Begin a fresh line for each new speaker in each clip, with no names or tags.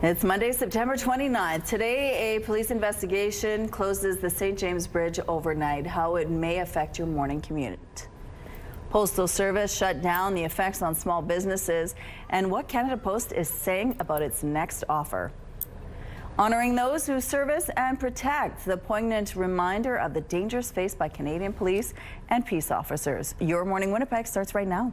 It's Monday, September 29th. Today, a police investigation closes the St. James Bridge overnight, how it may affect your morning commute. Postal Service shut down, the effects on small businesses, and what Canada Post is saying about its next offer. Honoring those who service and protect, the poignant reminder of the dangers faced by Canadian police and peace officers. Your Morning Winnipeg starts right now.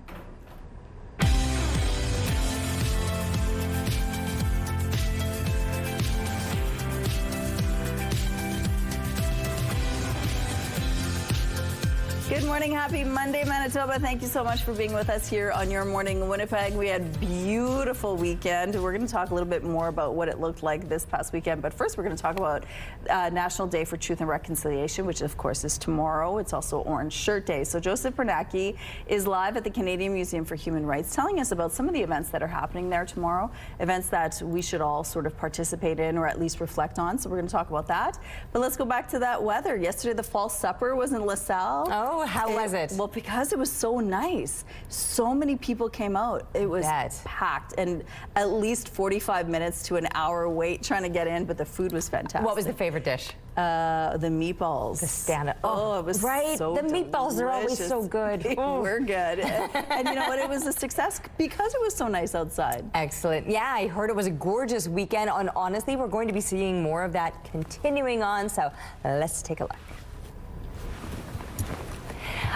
Good morning, happy Monday, Manitoba. Thank you so much for being with us here on Your Morning Winnipeg. We had a beautiful weekend. We're going to talk a little bit more about what it looked like this past weekend. But first, we're going to talk about National Day for Truth and Reconciliation, which of course is tomorrow. It's also Orange Shirt Day. So Joseph Bernacki is live at the Canadian Museum for Human Rights, telling us about some of the events that are happening there tomorrow, events that we should all sort of participate in or at least reflect on. So we're going to talk about that. But let's go back to that weather. Yesterday, the Fall Supper was in LaSalle.
Oh, how was it?
Well, because it was so nice. So many people came out. It was packed, and at least 45 minutes to an hour wait trying to get in, but the food was fantastic.
What was the favorite dish?
The meatballs.
The stand-up.
Oh, it was
right.
So
the meatballs
delicious.
are always so good.
They were good. And you know what? It was a success because it was so nice outside.
Excellent. Yeah, I heard it was a gorgeous weekend, and honestly, we're going to be seeing more of that continuing on, so let's take a look.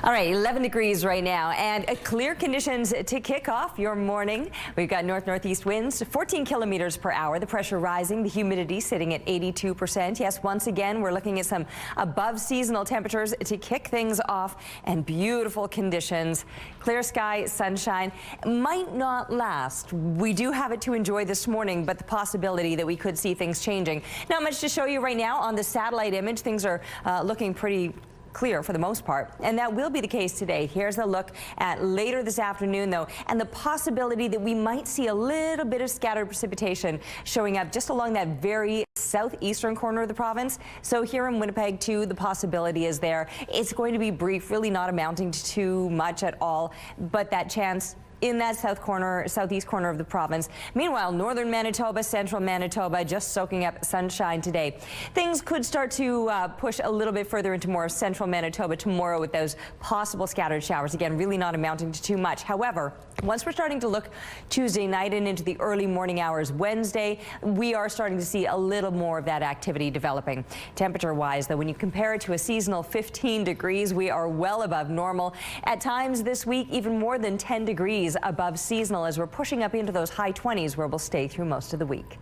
All right, 11 degrees right now, and clear conditions to kick off your morning. We've got north-northeast winds, 14 kilometers per hour. The pressure rising, the humidity sitting at 82%. Yes, once again, we're looking at some above seasonal temperatures to kick things off, and beautiful conditions. Clear sky, sunshine might not last. We do have it to enjoy this morning, but the possibility that we could see things changing. Not much to show you right now on the satellite image. Things are looking pretty clear for the most part, and that will be the case today. Here's a look at later this afternoon, though, and the possibility that we might see a little bit of scattered precipitation showing up just along that very southeastern corner of the province. So here in Winnipeg, too, the possibility is there. It's going to be brief, really not amounting to too much at all, but that chance in that southeast corner of the province. Meanwhile, northern Manitoba, central Manitoba, just soaking up sunshine today. Things could start to push a little bit further into more central Manitoba tomorrow with those possible scattered showers. Again, really not amounting to too much. However, once we're starting to look Tuesday night and into the early morning hours Wednesday, we are starting to see a little more of that activity developing. Temperature-wise, though, when you compare it to a seasonal 15 degrees, we are well above normal. At times this week, even more than 10 degrees above seasonal as we're pushing up into those high 20s where we'll stay through most of the week.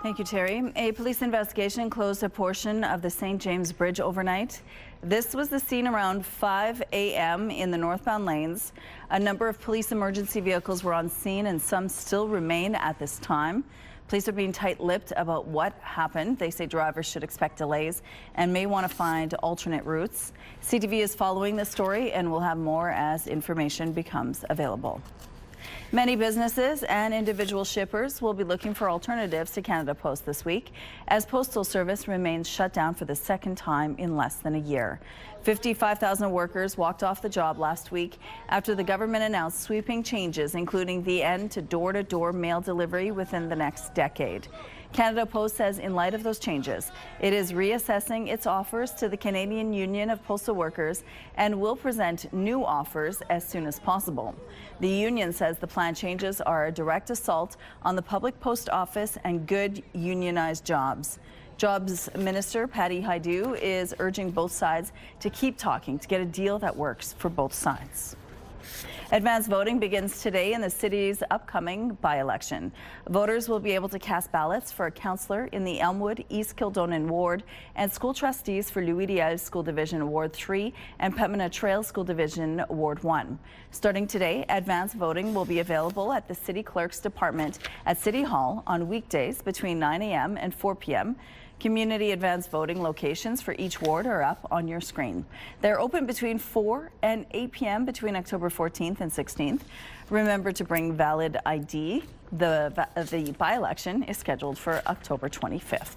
Thank you, Terry. A police investigation closed a portion of the St. James Bridge overnight. This was the scene around 5 a.m. in the northbound lanes. A number of police emergency vehicles were on scene, and some still remain at this time. Police are being tight-lipped about what happened. They say drivers should expect delays and may want to find alternate routes. CTV is following this story, and we'll have more as information becomes available. Many businesses and individual shippers will be looking for alternatives to Canada Post this week as Postal Service remains shut down for the second time in less than a year. 55,000 workers walked off the job last week after the government announced sweeping changes, including the end to door-to-door mail delivery within the next decade. Canada Post says in light of those changes, it is reassessing its offers to the Canadian Union of Postal Workers and will present new offers as soon as possible. The union says the plan changes are a direct assault on the public post office and good unionized jobs. Jobs Minister Patty Hajdu is urging both sides to keep talking to get a deal that works for both sides. Advanced voting begins today in the city's upcoming by-election. Voters will be able to cast ballots for a councillor in the Elmwood East Kildonan Ward and school trustees for Louis Riel School Division Ward 3 and Pembina Trail School Division Ward 1. Starting today, advanced voting will be available at the City Clerk's Department at City Hall on weekdays between 9 a.m. and 4 p.m. Community advanced voting locations for each ward are up on your screen. They're open between 4 and 8 p.m. between October 14th and 16th. Remember to bring valid ID. The by-election is scheduled for October 25th.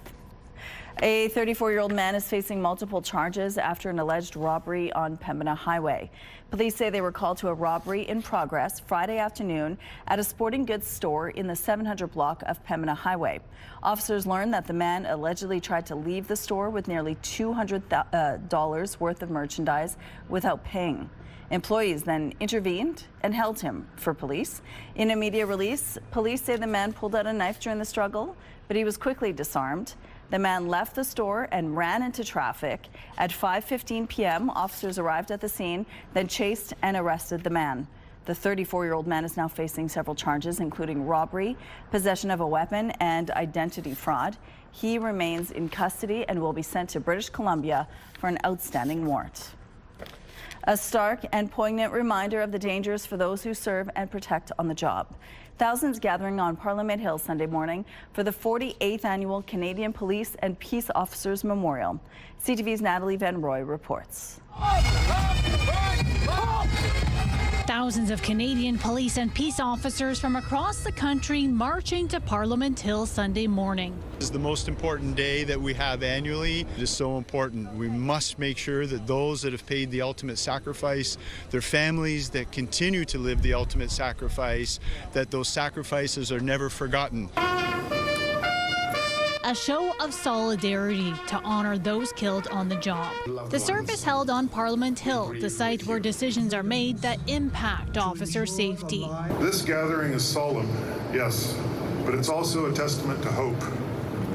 A 34-year-old man is facing multiple charges after an alleged robbery on Pembina Highway. Police say they were called to a robbery in progress Friday afternoon at a sporting goods store in the 700 block of Pembina Highway. Officers learned that the man allegedly tried to leave the store with nearly $200 worth of merchandise without paying. Employees then intervened and held him for police. In a media release, police say the man pulled out a knife during the struggle, but he was quickly disarmed. The man left the store and ran into traffic. At 5:15 p.m., officers arrived at the scene, then chased and arrested the man. The 34-year-old man is now facing several charges, including robbery, possession of a weapon, and identity fraud. He remains in custody and will be sent to British Columbia for an outstanding warrant. A stark and poignant reminder of the dangers for those who serve and protect on the job. Thousands gathering on Parliament Hill Sunday morning for the 48th annual Canadian Police and Peace Officers Memorial. CTV's Natalie Van Roy reports.
Thousands of Canadian police and peace officers from across the country marching to Parliament Hill Sunday morning.
This is the most important day that we have annually. It is so important. We must make sure that those that have paid the ultimate sacrifice, their families that continue to live the ultimate sacrifice, that those sacrifices are never forgotten.
A show of solidarity to honor those killed on the job. The service held on Parliament Hill, the site where decisions are made that impact officer safety.
This gathering is solemn, yes, but it's also a testament to hope.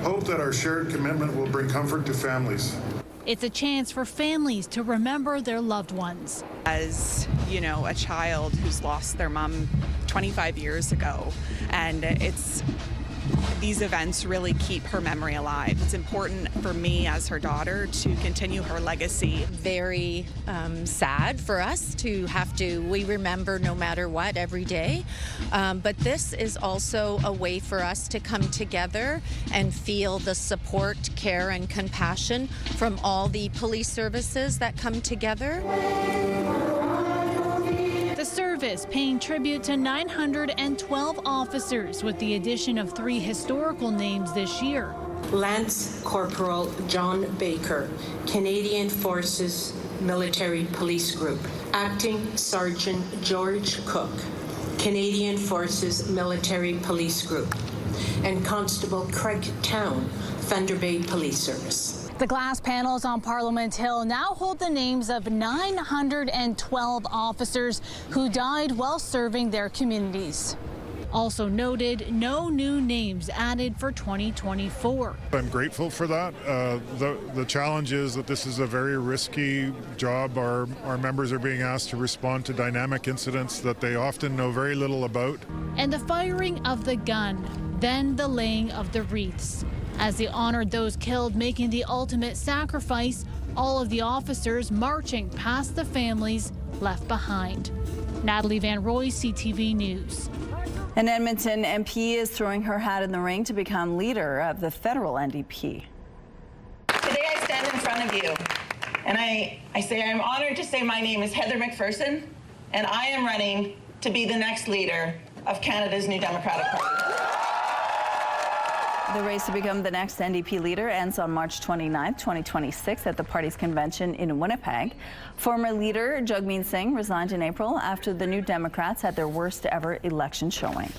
Hope that our shared commitment will bring comfort to families.
It's a chance for families to remember their loved ones.
As, you know, a child who's lost their mom 25 years ago, and these events really keep her memory alive. It's important for me as her daughter to continue her legacy.
Very sad for us to have to, we remember no matter what every day. But this is also a way for us to come together and feel the support, care, and compassion from all the police services that come together.
The service paying tribute to 912 officers with the addition of 3 historical names this year.
Lance Corporal John Baker, Canadian Forces Military Police Group. Acting Sergeant George Cook, Canadian Forces Military Police Group. And Constable Craig Town, Thunder Bay Police Service.
The glass panels on Parliament Hill now hold the names of 912 officers who died while serving their communities. Also noted, no new names added for 2024.
I'm grateful for that. The challenge is that this is a very risky job. Our members are being asked to respond to dynamic incidents that they often know very little about.
And the firing of the gun, then the laying of the wreaths. As they honored those killed making the ultimate sacrifice, all of the officers marching past the families left behind. Natalie Van Roy, CTV News.
An Edmonton MP is throwing her hat in the ring to become leader of the federal NDP.
Today I stand in front of you and I say I'm honored to say my name is Heather McPherson and I am running to be the next leader of Canada's New Democratic Party.
The race to become the next NDP leader ends on March 29, 2026 at the party's convention in Winnipeg. Former leader Jagmeet Singh resigned in April after the New Democrats had their worst ever election showing.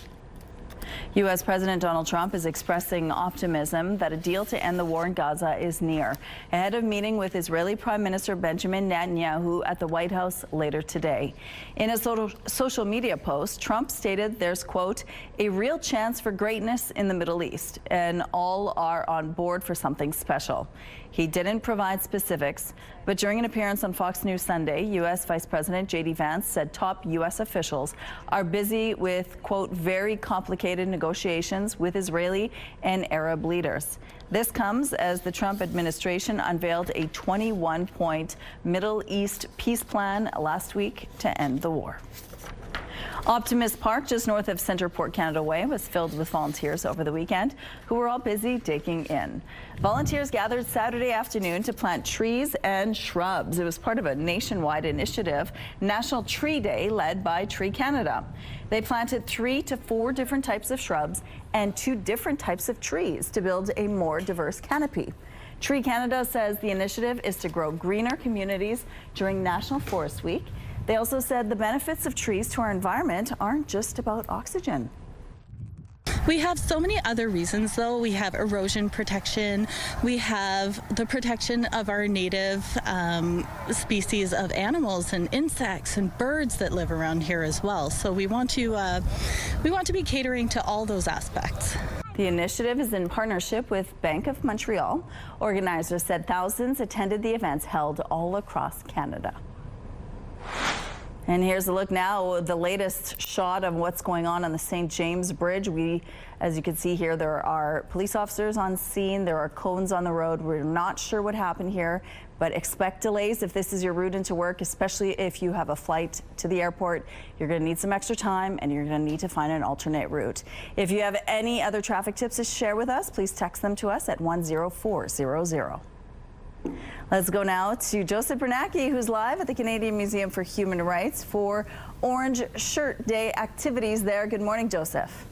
U.S. President Donald Trump is expressing optimism that a deal to end the war in Gaza is near, ahead of meeting with Israeli Prime Minister Benjamin Netanyahu at the White House later today. In a social media post, Trump stated there's, quote, a real chance for greatness in the Middle East, and all are on board for something special. He didn't provide specifics, but during an appearance on Fox News Sunday, U.S. Vice President J.D. Vance said top U.S. officials are busy with, quote, very complicated negotiations with Israeli and Arab leaders. This comes as the Trump administration unveiled a 21-point Middle East peace plan last week to end the war. Optimist Park, just north of Centerport Canada Way, was filled with volunteers over the weekend who were all busy digging in. Volunteers gathered Saturday afternoon to plant trees and shrubs. It was part of a nationwide initiative, National Tree Day, led by Tree Canada. They planted 3 to 4 different types of shrubs and 2 different types of trees to build a more diverse canopy. Tree Canada says the initiative is to grow greener communities during National Forest Week. They also said the benefits of trees to our environment aren't just about oxygen.
We have so many other reasons, though. We have erosion protection. We have the protection of our native species of animals and insects and birds that live around here as well. So we want to be catering to all those aspects.
The initiative is in partnership with Bank of Montreal. Organizers said thousands attended the events held all across Canada. And here's a look now, the latest shot of what's going on the St. James Bridge. As you can see here, there are police officers on scene. There are cones on the road. We're not sure what happened here, but expect delays if this is your route into work, especially if you have a flight to the airport. You're going to need some extra time and you're going to need to find an alternate route. If you have any other traffic tips to share with us, please text them to us at 10400. Let's go now to Joseph Bernacki, who's live at the Canadian Museum for Human Rights for Orange Shirt Day activities there. Good morning, Joseph.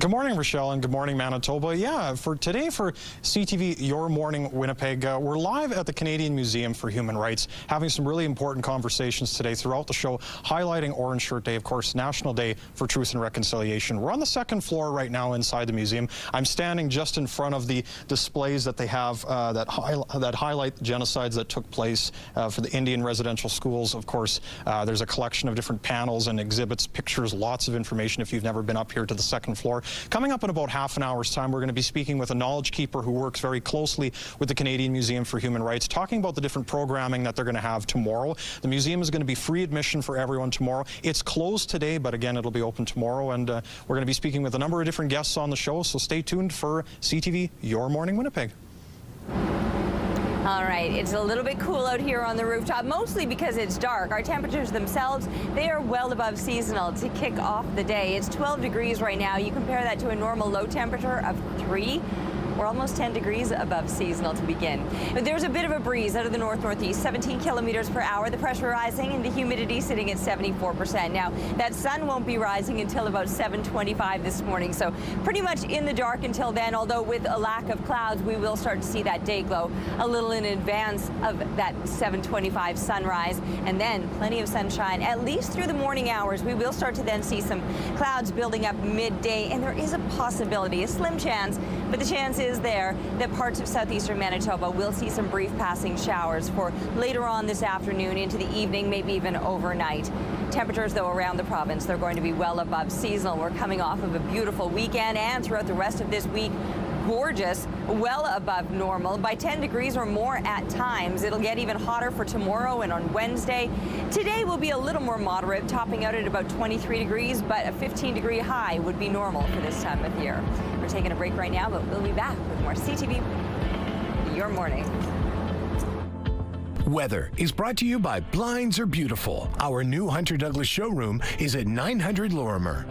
Good morning, Rochelle, and good morning, Manitoba. Yeah, for today for CTV Your Morning Winnipeg, we're live at the Canadian Museum for Human Rights, having some really important conversations today throughout the show, highlighting Orange Shirt Day, of course, National Day for Truth and Reconciliation. We're on the second floor right now inside the museum. I'm standing just in front of the displays that they have that highlight the genocides that took place for the Indian residential schools. Of course, there's a collection of different panels and exhibits, pictures, lots of information if you've never been up here to the second floor. Coming up in about half an hour's time, we're going to be speaking with a knowledge keeper who works very closely with the Canadian Museum for Human Rights, talking about the different programming that they're going to have tomorrow. The museum is going to be free admission for everyone tomorrow. It's closed today, but again, it'll be open tomorrow, and we're going to be speaking with a number of different guests on the show, so stay tuned for CTV Your Morning Winnipeg.
All right, it's a little bit cool out here on the rooftop, mostly because it's dark. Our temperatures themselves, they are well above seasonal to kick off the day. It's 12 degrees right now. You compare that to a normal low temperature of 3. We're almost 10 degrees above seasonal to begin. But there's a bit of a breeze out of the north-northeast, 17 kilometers per hour. The pressure rising and the humidity sitting at 74%. Now, that sun won't be rising until about 7:25 this morning, so pretty much in the dark until then, although with a lack of clouds, we will start to see that day glow a little in advance of that 7:25 sunrise, and then plenty of sunshine, at least through the morning hours. We will start to then see some clouds building up midday, and there is a possibility, a slim chance, but the chance is there that parts of southeastern Manitoba will see some brief passing showers for later on this afternoon into the evening, maybe even overnight. Temperatures, though, around the province, they're going to be well above seasonal. We're coming off of a beautiful weekend, and throughout the rest of this week, gorgeous, well above normal, by 10 degrees or more at times. It'll get even hotter for tomorrow and on Wednesday. Today will be a little more moderate, topping out at about 23 degrees, but a 15-degree high would be normal for this time of year. We're taking a break right now, but we'll be back with more CTV Your Morning.
Weather is brought to you by Blinds Are Beautiful. Our new Hunter Douglas showroom is at 900 Lorimer.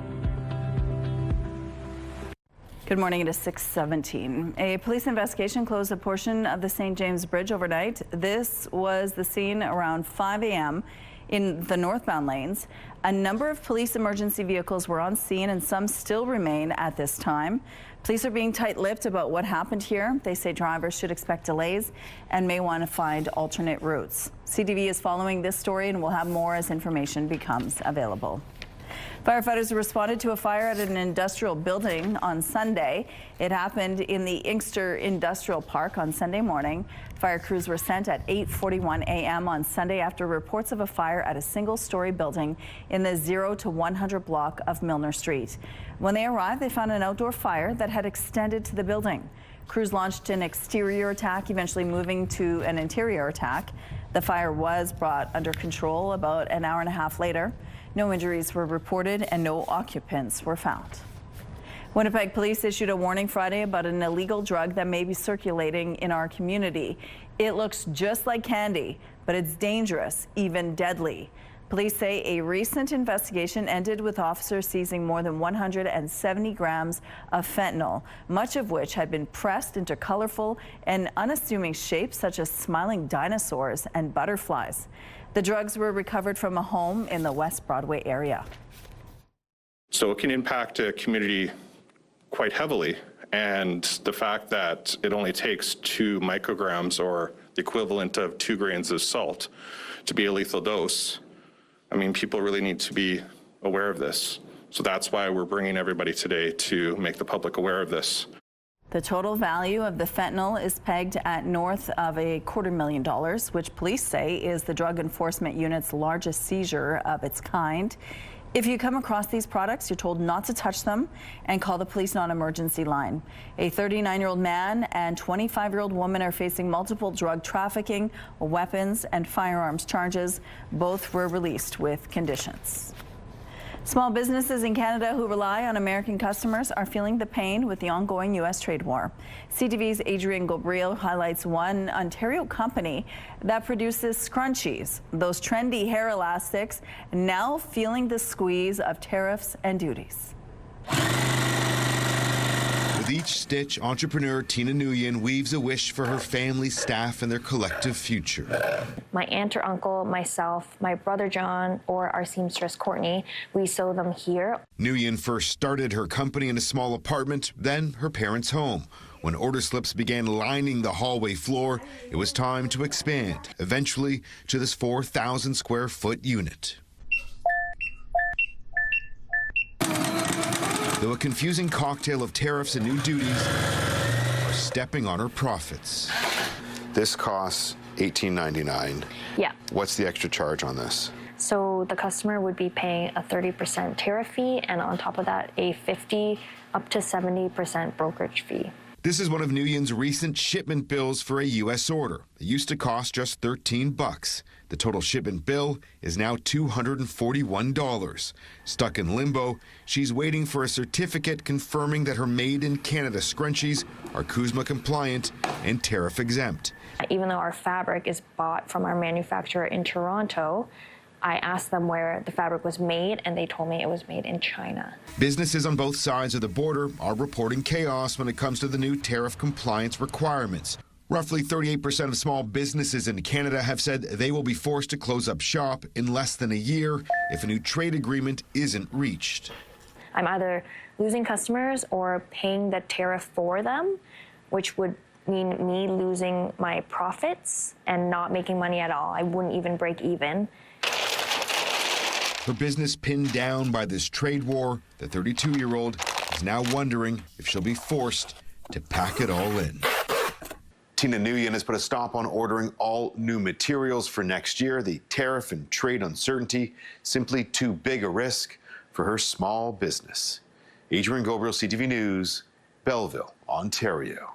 Good morning, it is 6:17. A police investigation closed a portion of the St. James Bridge overnight. This was the scene around 5 a.m. in the northbound lanes. A number of police emergency vehicles were on scene and some still remain at this time. Police are being tight-lipped about what happened here. They say drivers should expect delays and may want to find alternate routes. CTV is following this story and will have more as information becomes available. Firefighters responded to a fire at an industrial building on Sunday. It happened in the Inkster Industrial Park on Sunday morning. Fire crews were sent at 8:41 a.m. on Sunday after reports of a fire at a single-story building in the 0 to 100 block of Milner Street. When they arrived, they found an outdoor fire that had extended to the building. Crews launched an exterior attack, eventually moving to an interior attack. The fire was brought under control about an hour and a half later. No injuries were reported and no occupants were found. Winnipeg police issued a warning Friday about an illegal drug that may be circulating in our community. It looks just like candy, but it's dangerous, even deadly. Police say a recent investigation ended with officers seizing more than 170 grams of fentanyl, much of which had been pressed into colorful and unassuming shapes such as smiling dinosaurs and butterflies. The drugs were recovered from a home in the West Broadway area.
So it can impact a community quite heavily, And the fact that it only takes 2 micrograms or the equivalent of 2 grains of salt to be a lethal dose, I mean, people really need to be aware of this. So that's why we're bringing everybody today to make the public aware of this.
The total value of the fentanyl is pegged at north of $250,000, which police say is the Drug Enforcement Unit's largest seizure of its kind. If you come across these products, you're told not to touch them and call the police non-emergency line. A 39-year-old man and 25-year-old woman are facing multiple drug trafficking, weapons, and firearms charges. Both were released with conditions. Small businesses in Canada who rely on American customers are feeling the pain with the ongoing U.S. trade war. CTV's Adrian Gobriel highlights one Ontario company that produces scrunchies, those trendy hair elastics, now feeling the squeeze of tariffs and duties.
With each stitch, entrepreneur Tina Nguyen weaves a wish for her family, staff, and their collective future.
My aunt or uncle, myself, my brother John, or our seamstress Courtney, we sew them here.
Nguyen first started her company in a small apartment, then her parents' home. When order slips began lining the hallway floor, it was time to expand, eventually to this 4,000 square foot unit. Though a confusing cocktail of tariffs and new duties are stepping on her profits.
This costs $18.99.
Yeah.
What's the extra charge on this?
So the customer would be paying a 30% tariff fee, and on top of that, a 50 up to 70% brokerage fee.
This is one of Nguyen's recent shipment bills for a U.S. order. It used to cost just $13. The total shipment bill is now $241. Stuck in limbo, she's waiting for a certificate confirming that her made-in-Canada scrunchies are CUSMA compliant and tariff exempt.
Even though our fabric is bought from our manufacturer in Toronto, I asked them where the fabric was made, and they told me it was made in China.
Businesses on both sides of the border are reporting chaos when it comes to the new tariff compliance requirements. Roughly 38% of small businesses in Canada have said they will be forced to close up shop in less than a year if a new trade agreement isn't reached.
I'm either losing customers or paying the tariff for them, which would mean me losing my profits and not making money at all. I wouldn't even break even.
Her business pinned down by this trade war, the 32-year-old is now wondering if she'll be forced to pack it all in.
Tina Nguyen has put a stop on ordering all new materials for next year. The tariff and trade uncertainty, simply too big a risk for her small business. Adrian Gobriel, CTV News, Belleville, Ontario.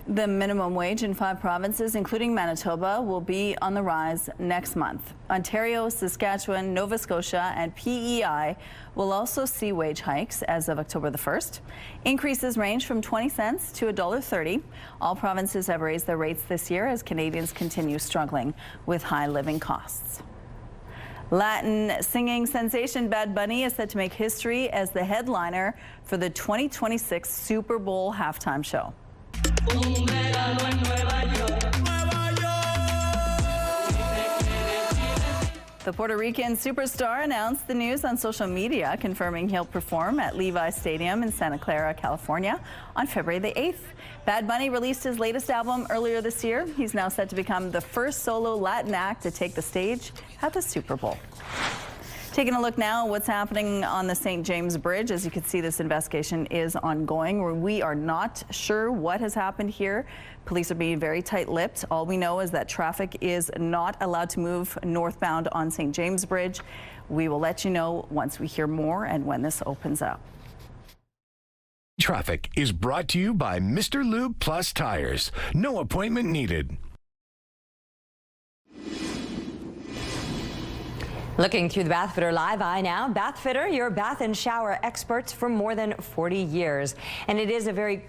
The minimum wage in 5 provinces, including Manitoba, will be on the rise next month. Ontario, Saskatchewan, Nova Scotia, and PEI will also see wage hikes as of October the 1st. Increases range from 20 cents to $1.30. All provinces have raised their rates this year as Canadians continue struggling with high living costs. Latin singing sensation Bad Bunny is set to make history as the headliner for the 2026 Super Bowl halftime show. The Puerto Rican superstar announced the news on social media, confirming he'll perform at Levi Stadium in Santa Clara, California on February the 8th. Bad Bunny released his latest album earlier this year. He's now set to become the first solo Latin act to take the stage at the Super Bowl. Taking a look now at what's happening on the St. James Bridge. As you can see, this investigation is ongoing. We are not sure what has happened here. Police are being very tight-lipped. All we know is that traffic is not allowed to move northbound on St. James Bridge. We will let you know once we hear more and when this opens up.
Traffic is brought to you by Mr. Lube Plus Tires. No appointment needed.
Looking through the Bathfitter Live Eye now. Bathfitter, your bath and shower experts for more than 40 years. And it is a very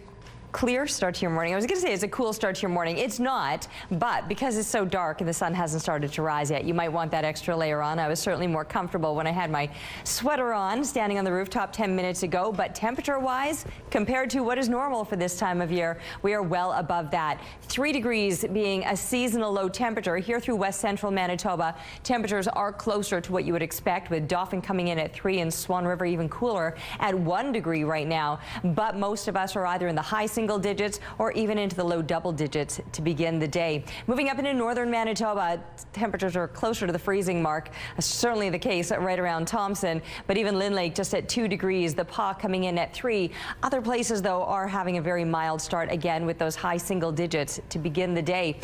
clear start to your morning. I was going to say it's a cool start to your morning. It's not, but because it's so dark and the sun hasn't started to rise yet, you might want that extra layer on. I was certainly more comfortable when I had my sweater on standing on the rooftop 10 minutes ago, but temperature-wise, compared to what is normal for this time of year, we are well above that. 3 degrees being a seasonal low temperature here through west central Manitoba. Temperatures are closer to what you would expect, with Dauphin coming in at 3 and Swan River even cooler at 1 degree right now. But most of us are either in the high single digits or even into the low double digits to begin the day. Moving up into northern Manitoba, temperatures are closer to the freezing mark. Certainly the case right around Thompson, but even Lynn Lake just at 2 degrees, the Pas coming in at 3. Other places, though, are having a very mild start again with those high single digits to begin the day.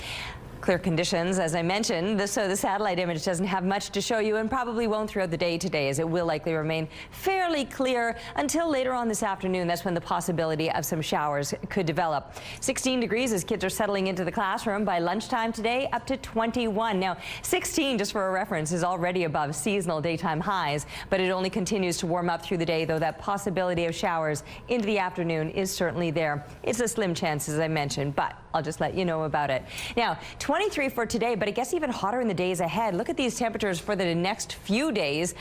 Clear conditions, as I mentioned, so the satellite image doesn't have much to show you and probably won't throughout the day today, as it will likely remain fairly clear until later on this afternoon. That's when the possibility of some showers could develop. 16 degrees as kids are settling into the classroom. By lunchtime today, up to 21. Now, 16, just for a reference, is already above seasonal daytime highs, but it only continues to warm up through the day, though that possibility of showers into the afternoon is certainly there. It's a slim chance, as I mentioned, but I'll just let you know about it. Now, 23 for today, but it gets even hotter in the days ahead. Look at these temperatures for the next few days.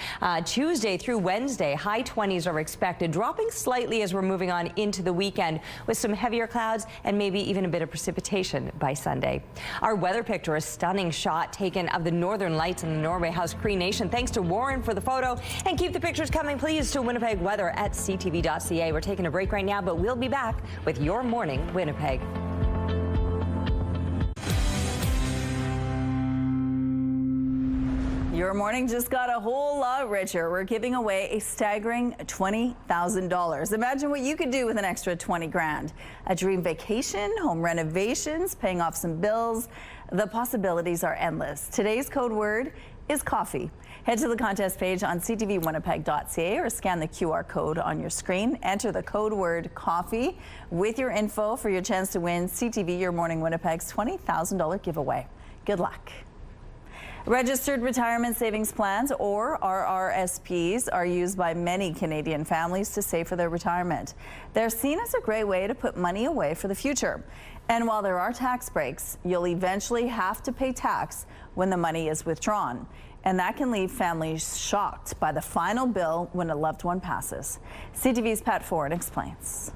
Tuesday through Wednesday, high 20s are expected, dropping slightly as we're moving on into the weekend with some heavier clouds and maybe even a bit of precipitation by Sunday. Our weather picture, a stunning shot taken of the northern lights in the Norway House Cree Nation. Thanks to Warren for the photo, and keep the pictures coming, please, to Winnipeg weather at ctv.ca. We're taking a break right now, but we'll be back with Your Morning Winnipeg.
Your morning just got a whole lot richer. We're giving away a staggering $20,000. Imagine what you could do with an extra 20 grand. A dream vacation, home renovations, paying off some bills. The possibilities are endless. Today's code word is coffee. Head to the contest page on ctvwinnipeg.ca or scan the QR code on your screen. Enter the code word coffee with your info for your chance to win CTV Your Morning Winnipeg's $20,000 giveaway. Good luck. Registered Retirement Savings Plans, or RRSPs, are used by many Canadian families to save for their retirement. They're seen as a great way to put money away for the future. And while there are tax breaks, you'll eventually have to pay tax when the money is withdrawn. And that can leave families shocked by the final bill when a loved one passes. CTV's Pat Ford explains.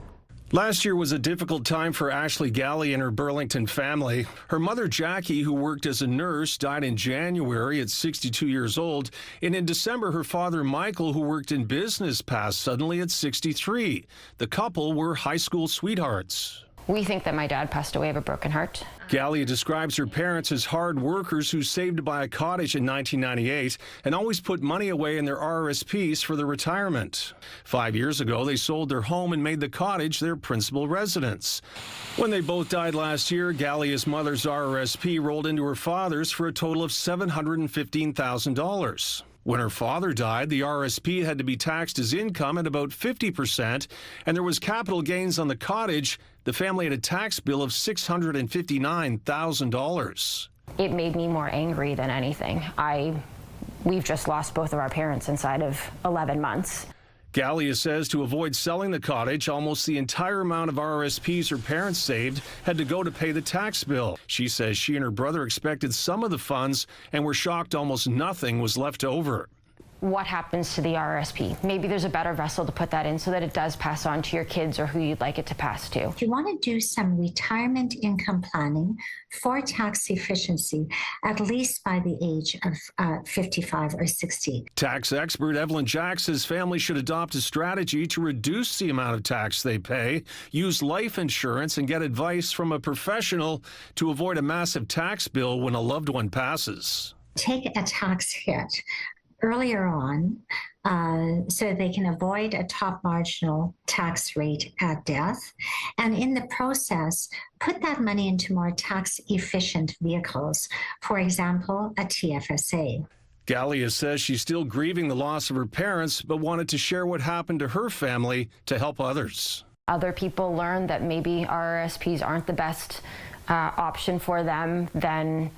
Last year was a difficult time for Ashley Galley and her Burlington family. Her mother, Jackie, who worked as a nurse, died in January at 62 years old. And in December, her father, Michael, who worked in business, passed suddenly at 63. The couple were high school sweethearts.
We think that my dad passed away of a broken heart.
Gallia describes her parents as hard workers who saved to buy a cottage in 1998 and always put money away in their RRSPs for their retirement. 5 years ago, they sold their home and made the cottage their principal residence. When they both died last year, Gallia's mother's RRSP rolled into her father's for a total of $715,000. When her father died, the RRSP had to be taxed as income at about 50%, and there was capital gains on the cottage. The family had a tax bill of $659,000.
It made me more angry than anything. We've just lost both of our parents inside of 11 months.
Gallia says to avoid selling the cottage, almost the entire amount of RRSPs her parents saved had to go to pay the tax bill. She says she and her brother expected some of the funds and were shocked almost nothing was left over.
What happens to the RRSP? Maybe there's a better vessel to put that in so that it does pass on to your kids or who you'd like it to pass to.
If you want to do some retirement income planning for tax efficiency, at least by the age of 55 or 60.
Tax expert Evelyn Jack says families should adopt a strategy to reduce the amount of tax they pay, use life insurance, and get advice from a professional to avoid a massive tax bill when a loved one passes.
Take a tax hit earlier on so they can avoid a top marginal tax rate at death. And in the process, put that money into more tax efficient vehicles, for example, a TFSA.
Gallia says she's still grieving the loss of her parents, but wanted to share what happened to her family to help others.
Other people learn that maybe RRSPs aren't the best option for them, then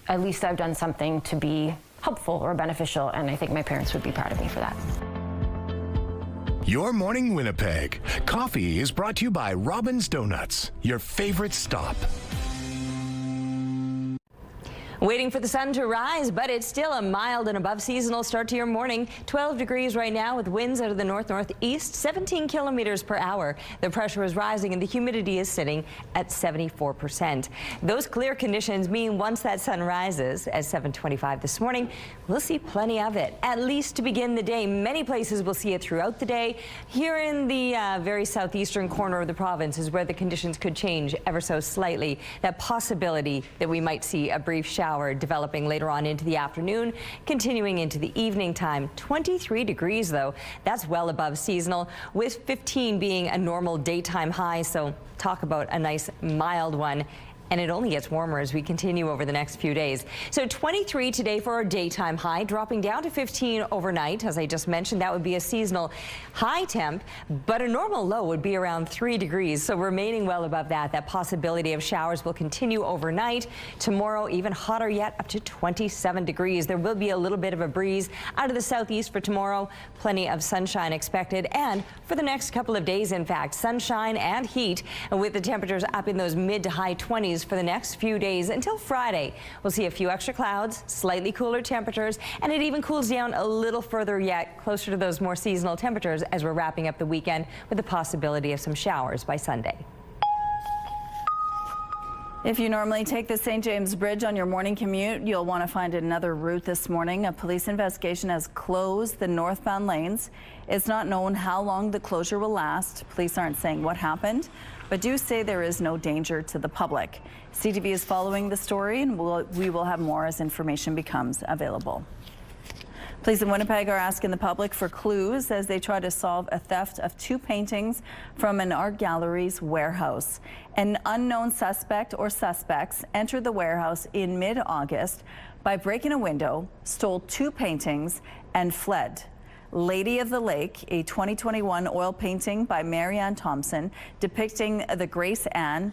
at least I've done something to be helpful or beneficial, and I think my parents would be proud of me for that.
Your Morning Winnipeg. Coffee is brought to you by Robin's Donuts, your favorite stop.
Waiting for the sun to rise, but it's still a mild and above seasonal start to your morning. 12 degrees right now with winds out of the north-northeast, 17 kilometers per hour. The pressure is rising and the humidity is sitting at 74%. Those clear conditions mean once that sun rises at 7:25 this morning, we'll see plenty of it, at least to begin the day. Many places will see it throughout the day. Here in the very southeastern corner of the province is where the conditions could change ever so slightly. That possibility that we might see a brief shower developing later on into the afternoon, continuing into the evening time. 23 degrees though, that's well above seasonal, with 15 being a normal daytime high, so talk about a nice mild one. And it only gets warmer as we continue over the next few days. So 23 today for our daytime high, dropping down to 15 overnight. As I just mentioned, that would be a seasonal high temp, but a normal low would be around 3 degrees. So remaining well above that. That possibility of showers will continue overnight. Tomorrow, even hotter yet, up to 27 degrees. There will be a little bit of a breeze out of the southeast for tomorrow. Plenty of sunshine expected. And for the next couple of days, in fact, sunshine and heat, with the temperatures up in those mid to high 20s for the next few days until Friday. We'll see a few extra clouds, slightly cooler temperatures, and it even cools down a little further yet, closer to those more seasonal temperatures as we're wrapping up the weekend with the possibility of some showers by Sunday.
If you normally take the St. James Bridge on your morning commute, you'll want to find another route this morning. A police investigation has closed the northbound lanes. It's not known how long the closure will last. Police aren't saying what happened, but do say there is no danger to the public. CTV is following the story, and we will have more as information becomes available. Police in Winnipeg are asking the public for clues as they try to solve a theft of 2 paintings from an art gallery's warehouse. An unknown suspect or suspects entered the warehouse in mid-August by breaking a window, stole 2 paintings, and fled. Lady of the Lake, a 2021 oil painting by Marianne Thompson depicting the Grace Anne,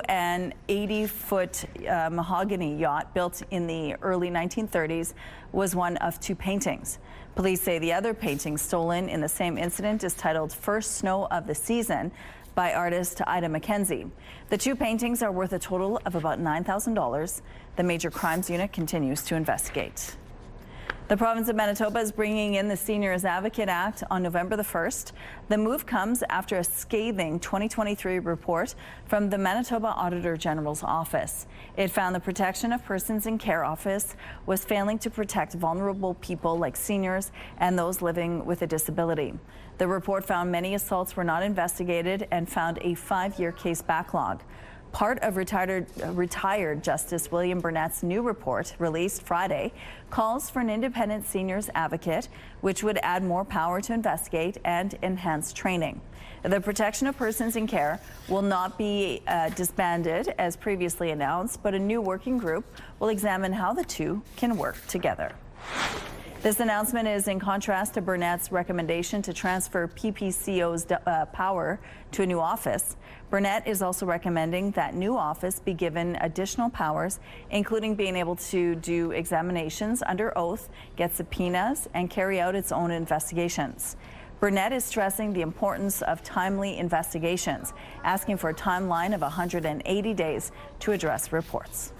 an 80-foot mahogany yacht built in the early 1930s, was one of 2 paintings. Police say the other painting stolen in the same incident is titled First Snow of the Season by artist Ida McKenzie. The 2 paintings are worth a total of about $9,000. The Major Crimes Unit continues to investigate. The province of Manitoba is bringing in the Seniors Advocate Act on November the 1st. The move comes after a scathing 2023 report from the Manitoba Auditor General's office. It found the Protection of Persons in Care office was failing to protect vulnerable people like seniors and those living with a disability. The report found many assaults were not investigated and found a 5-year case backlog. Part of retired Justice William Burnett's new report, released Friday, calls for an independent seniors advocate, which would add more power to investigate and enhance training. The Protection of Persons in Care will not be disbanded as previously announced, but a new working group will examine how the two can work together. This announcement is in contrast to Burnett's recommendation to transfer PPCO's power to a new office. Burnett is also recommending that new office be given additional powers, including being able to do examinations under oath, get subpoenas, and carry out its own investigations. Burnett is stressing the importance of timely investigations, asking for a timeline of 180 days to address reports.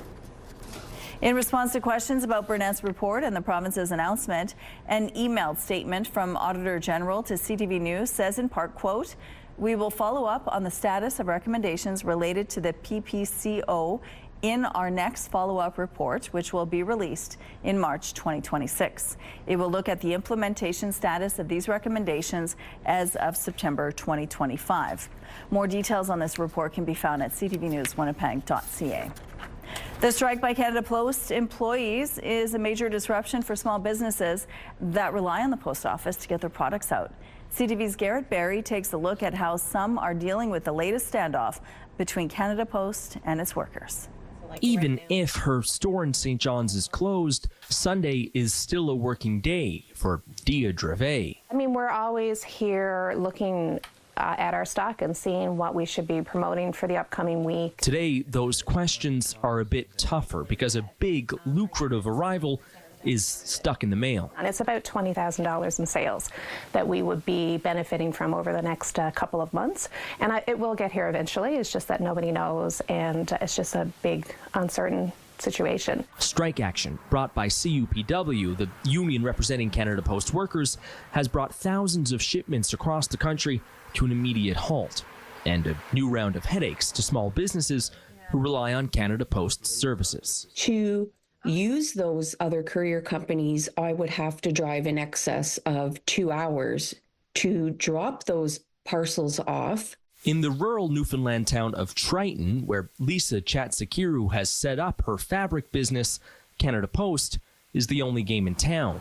In response to questions about Burnett's report and the province's announcement, an emailed statement from Auditor General to CTV News says in part, quote, "We will follow up on the status of recommendations related to the PPCO in our next follow-up report, which will be released in March 2026. It will look at the implementation status of these recommendations as of September 2025. More details on this report can be found at ctvnewswinnipeg.ca. The strike by Canada Post employees is a major disruption for small businesses that rely on the post office to get their products out. CTV's Garrett Barry takes a look at how some are dealing with the latest standoff between Canada Post and its workers.
Even if her store in St. John's is closed, Sunday is still a working day for Dia Dreve.
I mean, we're always here looking at our stock and seeing what we should be promoting for the upcoming week.
Today, those questions are a bit tougher because a big, lucrative arrival is stuck in the mail.
And it's about $20,000 in sales that we would be benefiting from over the next couple of months. And it will get here eventually. It's just that nobody knows, and it's just a big, uncertain situation.
Strike action brought by CUPW, the union representing Canada Post workers, has brought thousands of shipments across the country to an immediate halt, and a new round of headaches to small businesses who rely on Canada Post's services.
To use those other courier companies, I would have to drive in excess of 2 hours to drop those parcels off.
In the rural Newfoundland town of Triton, where Lisa Chatsakiru has set up her fabric business, Canada Post is the only game in town.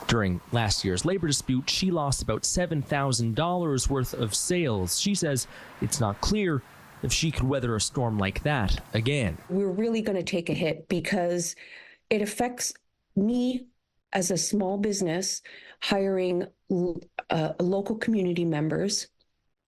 During last year's labor dispute, she lost about $7,000 worth of sales. She says it's not clear if she could weather a storm like that again.
We're really going to take a hit because it affects me as a small business, hiring local community members,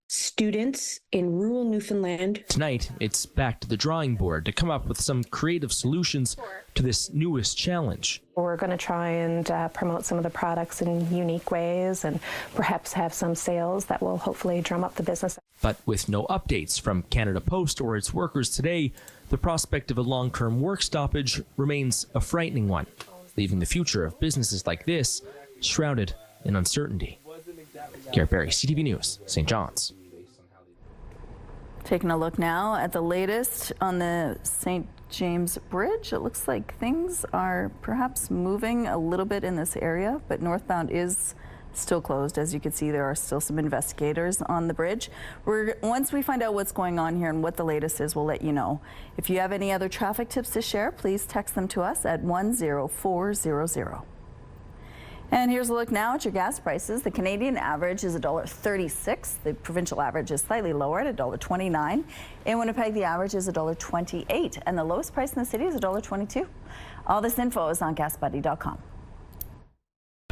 students in rural Newfoundland.
Tonight, it's back to the drawing board to come up with some creative solutions to this newest challenge.
We're going to try and promote some of the products in unique ways and perhaps have some sales that will hopefully drum up the business.
But with no updates from Canada Post or its workers today, the prospect of a long-term work stoppage remains a frightening one, leaving the future of businesses like this shrouded in uncertainty. Garrett Berry, CTV News, St. John's.
Taking a look now at the latest on the St. James Bridge. It looks like things are perhaps moving a little bit in this area, but northbound is still closed. As you can see, there are still some investigators on the bridge. Once we find out what's going on here and what the latest is, we'll let you know. If you have any other traffic tips to share, please text them to us at 10400. And here's a look now at your gas prices. The Canadian average is $1.36. The provincial average is slightly lower at $1.29. In Winnipeg, the average is $1.28. And the lowest price in the city is $1.22. All this info is on gasbuddy.com.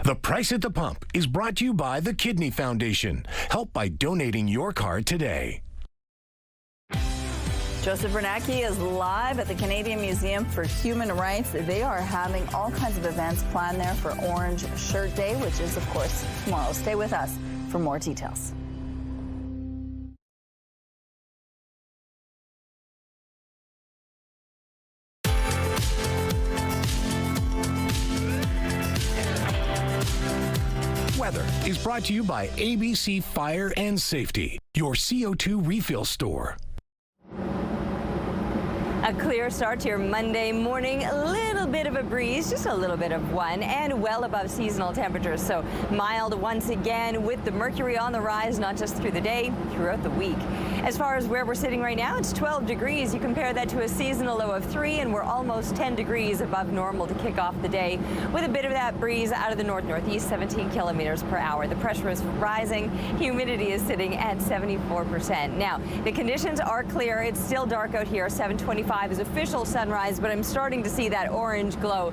The Price at the Pump is brought to you by the Kidney Foundation. Help by donating your card today.
Joseph Bernacki is live at the Canadian Museum for Human Rights. They are having all kinds of events planned there for Orange Shirt Day, which is, of course, tomorrow. Stay with us for more details.
Weather is brought to you by ABC Fire and Safety, your CO2 refill store.
A clear start to your Monday morning. A little bit of a breeze, just a little bit of one, and well above seasonal temperatures. So mild once again with the mercury on the rise, not just through the day, throughout the week. As far as where we're sitting right now, it's 12 degrees. You compare that to a seasonal low of 3, and we're almost 10 degrees above normal to kick off the day with a bit of that breeze out of the north-northeast, 17 kilometers per hour. The pressure is rising. Humidity is sitting at 74%. Now, the conditions are clear. It's still dark out here. 7:25 is official sunrise, but I'm starting to see that orange glow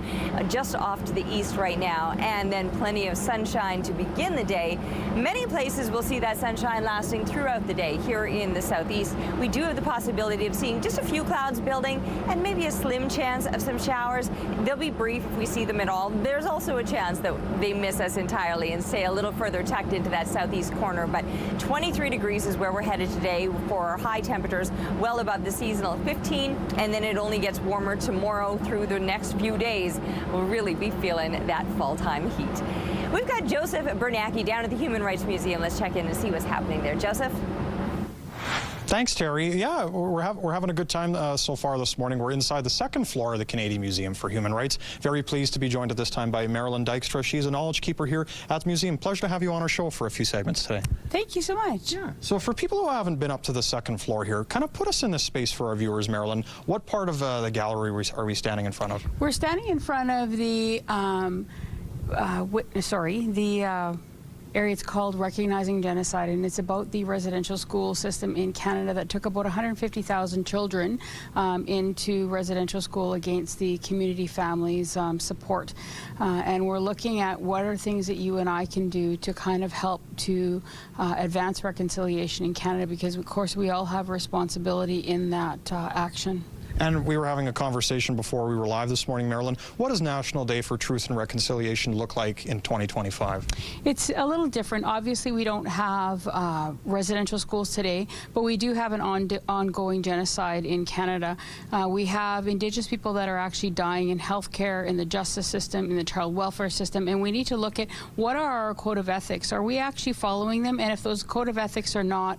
just off to the east right now, and then plenty of sunshine to begin the day. Many places will see that sunshine lasting throughout the day. Here in the southeast, we do have the possibility of seeing just a few clouds building and maybe a slim chance of some showers. They'll be brief if we see them at all. There's also a chance that they miss us entirely and stay a little further tucked into that southeast corner, but 23 degrees is where we're headed today for high temperatures well above the seasonal 15, and then it only gets warmer tomorrow through the next few days. We'll really be feeling that fall-time heat. We've got Joseph Bernacki down at the Human Rights Museum. Let's check in and see what's happening there. Joseph?
Thanks, Terry. Yeah, we're having a good time so far this morning. We're inside the second floor of the Canadian Museum for Human Rights. Very pleased to be joined at this time by Marilyn Dykstra. She's a knowledge keeper here at the museum. Pleasure to have you on our show for a few segments today.
Thank you so much.
Yeah. So for people who haven't been up to the second floor here, kind of put us in this space for our viewers, Marilyn. What part of the gallery are we standing in front of?
We're standing in front of the area. It's called Recognizing Genocide, and it's about the residential school system in Canada that took about 150,000 children into residential school against the community families' support. And we're looking at what are things that you and I can do to kind of help to advance reconciliation in Canada, because of course we all have responsibility in that action.
And we were having a conversation before we were live this morning, Marilyn. What does National Day for Truth and Reconciliation look like in 2025?
It's a little different. Obviously, we don't have residential schools today, but we do have an ongoing genocide in Canada. We have Indigenous people that are actually dying in healthcare, in the justice system, in the child welfare system, and we need to look at what are our code of ethics. Are we actually following them? And if those code of ethics are not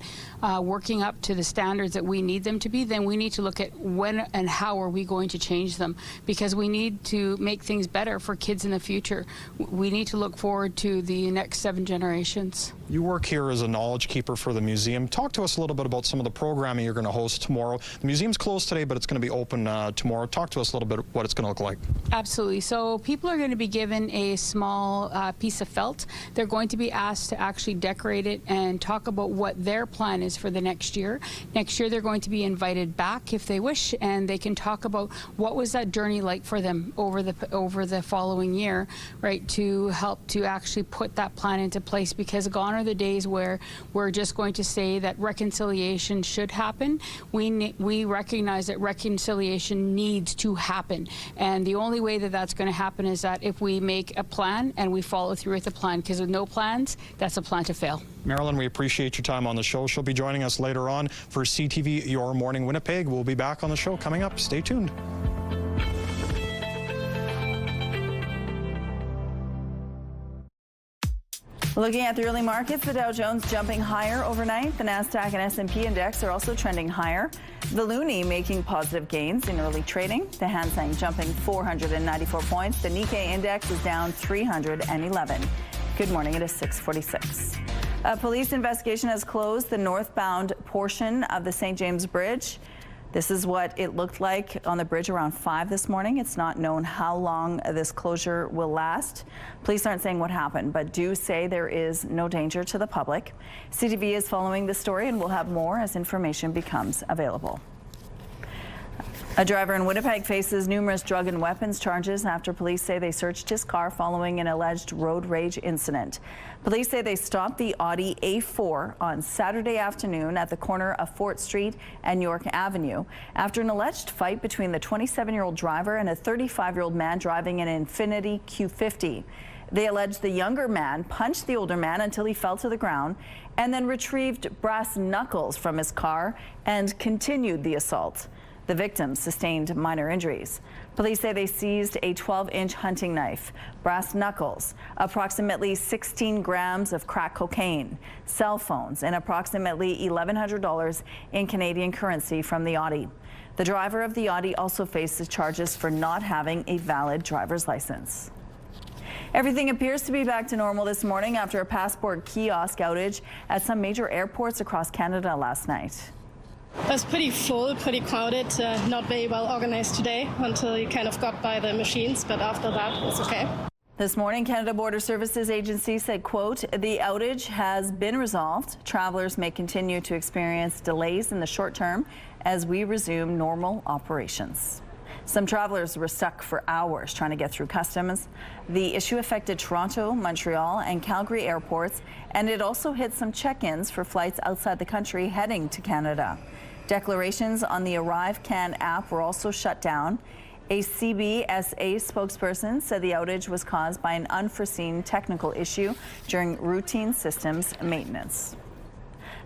working up to the standards that we need them to be, then we need to look at when and how are we going to change them, because we need to make things better for kids in the future. We need to look forward to the next 7 generations.
You work here as a knowledge keeper for the museum. Talk to us a little bit about some of the programming you're going to host tomorrow. The museum's closed today, but it's going to be open tomorrow. Talk to us a little bit what it's going to look like.
Absolutely. So people are going to be given a small piece of felt. They're going to be asked to actually decorate it and talk about what their plan is for the next year. Next year they're going to be invited back if they wish, and they can talk about what was that journey like for them over the following year, right, to help to actually put that plan into place, because gone are the days where we're just going to say that reconciliation should happen. We recognize that reconciliation needs to happen, and the only way that that's going to happen is that if we make a plan and we follow through with the plan, because with no plans, that's a plan to fail.
Marilyn, we appreciate your time on the show. She'll be joining us later on for CTV Your Morning Winnipeg. We'll be back on the show coming up. Stay tuned.
Looking at the early markets, the Dow Jones jumping higher overnight. The Nasdaq and S&P index are also trending higher. The loonie making positive gains in early trading. The Hang Seng jumping 494 points. The Nikkei index is down 311. Good morning. It is 6:46. A police investigation has closed the northbound portion of the St. James Bridge. This is what it looked like on the bridge around 5 this morning. It's not known how long this closure will last. Police aren't saying what happened, but do say there is no danger to the public. CTV is following the story, and we'll have more as information becomes available. A driver in Winnipeg faces numerous drug and weapons charges after police say they searched his car following an alleged road rage incident. Police say they stopped the Audi A4 on Saturday afternoon at the corner of Fort Street and York Avenue after an alleged fight between the 27-year-old driver and a 35-year-old man driving an Infiniti Q50. They allege the younger man punched the older man until he fell to the ground and then retrieved brass knuckles from his car and continued the assault. The victim sustained minor injuries. Police say they seized a 12-inch hunting knife, brass knuckles, approximately 16 grams of crack cocaine, cell phones, and approximately $1,100 in Canadian currency from the Audi. The driver of the Audi also faces charges for not having a valid driver's license. Everything appears to be back to normal this morning after a passport kiosk outage at some major airports across Canada last night.
It was pretty full, pretty crowded, not very well organized today until you kind of got by the machines, but after that it was okay.
This morning, Canada Border Services Agency said, quote, the outage has been resolved. Travelers may continue to experience delays in the short term as we resume normal operations. Some travelers were stuck for hours trying to get through customs. The issue affected Toronto, Montreal, and Calgary airports, and it also hit some check-ins for flights outside the country heading to Canada. Declarations on the ArriveCAN app were also shut down. A CBSA spokesperson said the outage was caused by an unforeseen technical issue during routine systems maintenance.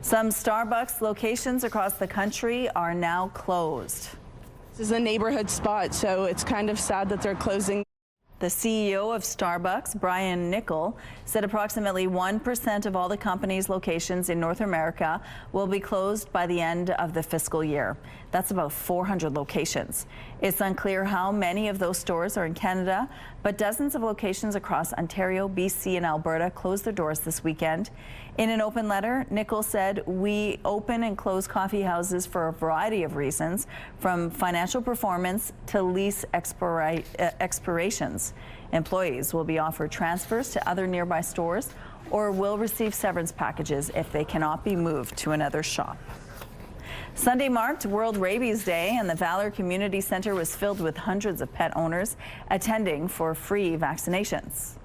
Some Starbucks locations across the country are now closed.
This is a neighborhood spot, so it's kind of sad that they're closing.
The CEO of Starbucks, Brian Nichol, said approximately 1% of all the company's locations in North America will be closed by the end of the fiscal year. That's about 400 locations. It's unclear how many of those stores are in Canada, but dozens of locations across Ontario, BC, and Alberta closed their doors this weekend. In an open letter, Nichol said, we open and close coffee houses for a variety of reasons, from financial performance to lease expirations. Employees will be offered transfers to other nearby stores or will receive severance packages if they cannot be moved to another shop. Sunday marked World Rabies Day, and the Valor Community Center was filled with hundreds of pet owners attending for free vaccinations.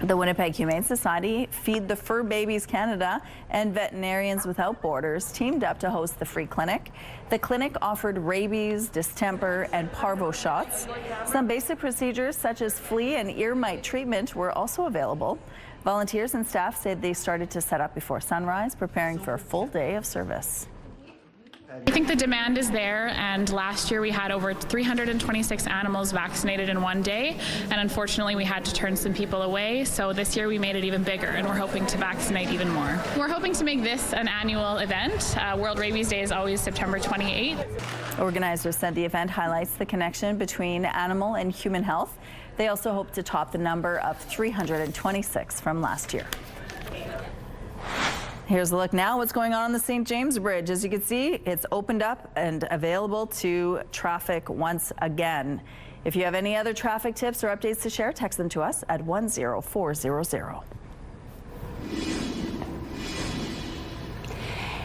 The Winnipeg Humane Society, Feed the Fur Babies Canada, and Veterinarians Without Borders teamed up to host the free clinic. The clinic offered rabies, distemper, and parvo shots. Some basic procedures such as flea and ear mite treatment were also available. Volunteers and staff said they started to set up before sunrise, preparing for a full day of service.
I think the demand is there, and last year we had over 326 animals vaccinated in one day, and unfortunately we had to turn some people away, so this year we made it even bigger, and we're hoping to vaccinate even more. We're hoping to make this an annual event. World Rabies Day is always September 28th.
Organizers said the event highlights the connection between animal and human health. They also hope to top the number of 326 from last year. Here's a look now what's going on the St. James Bridge. As you can see, it's opened up and available to traffic once again. If you have any other traffic tips or updates to share, text them to us at 10400.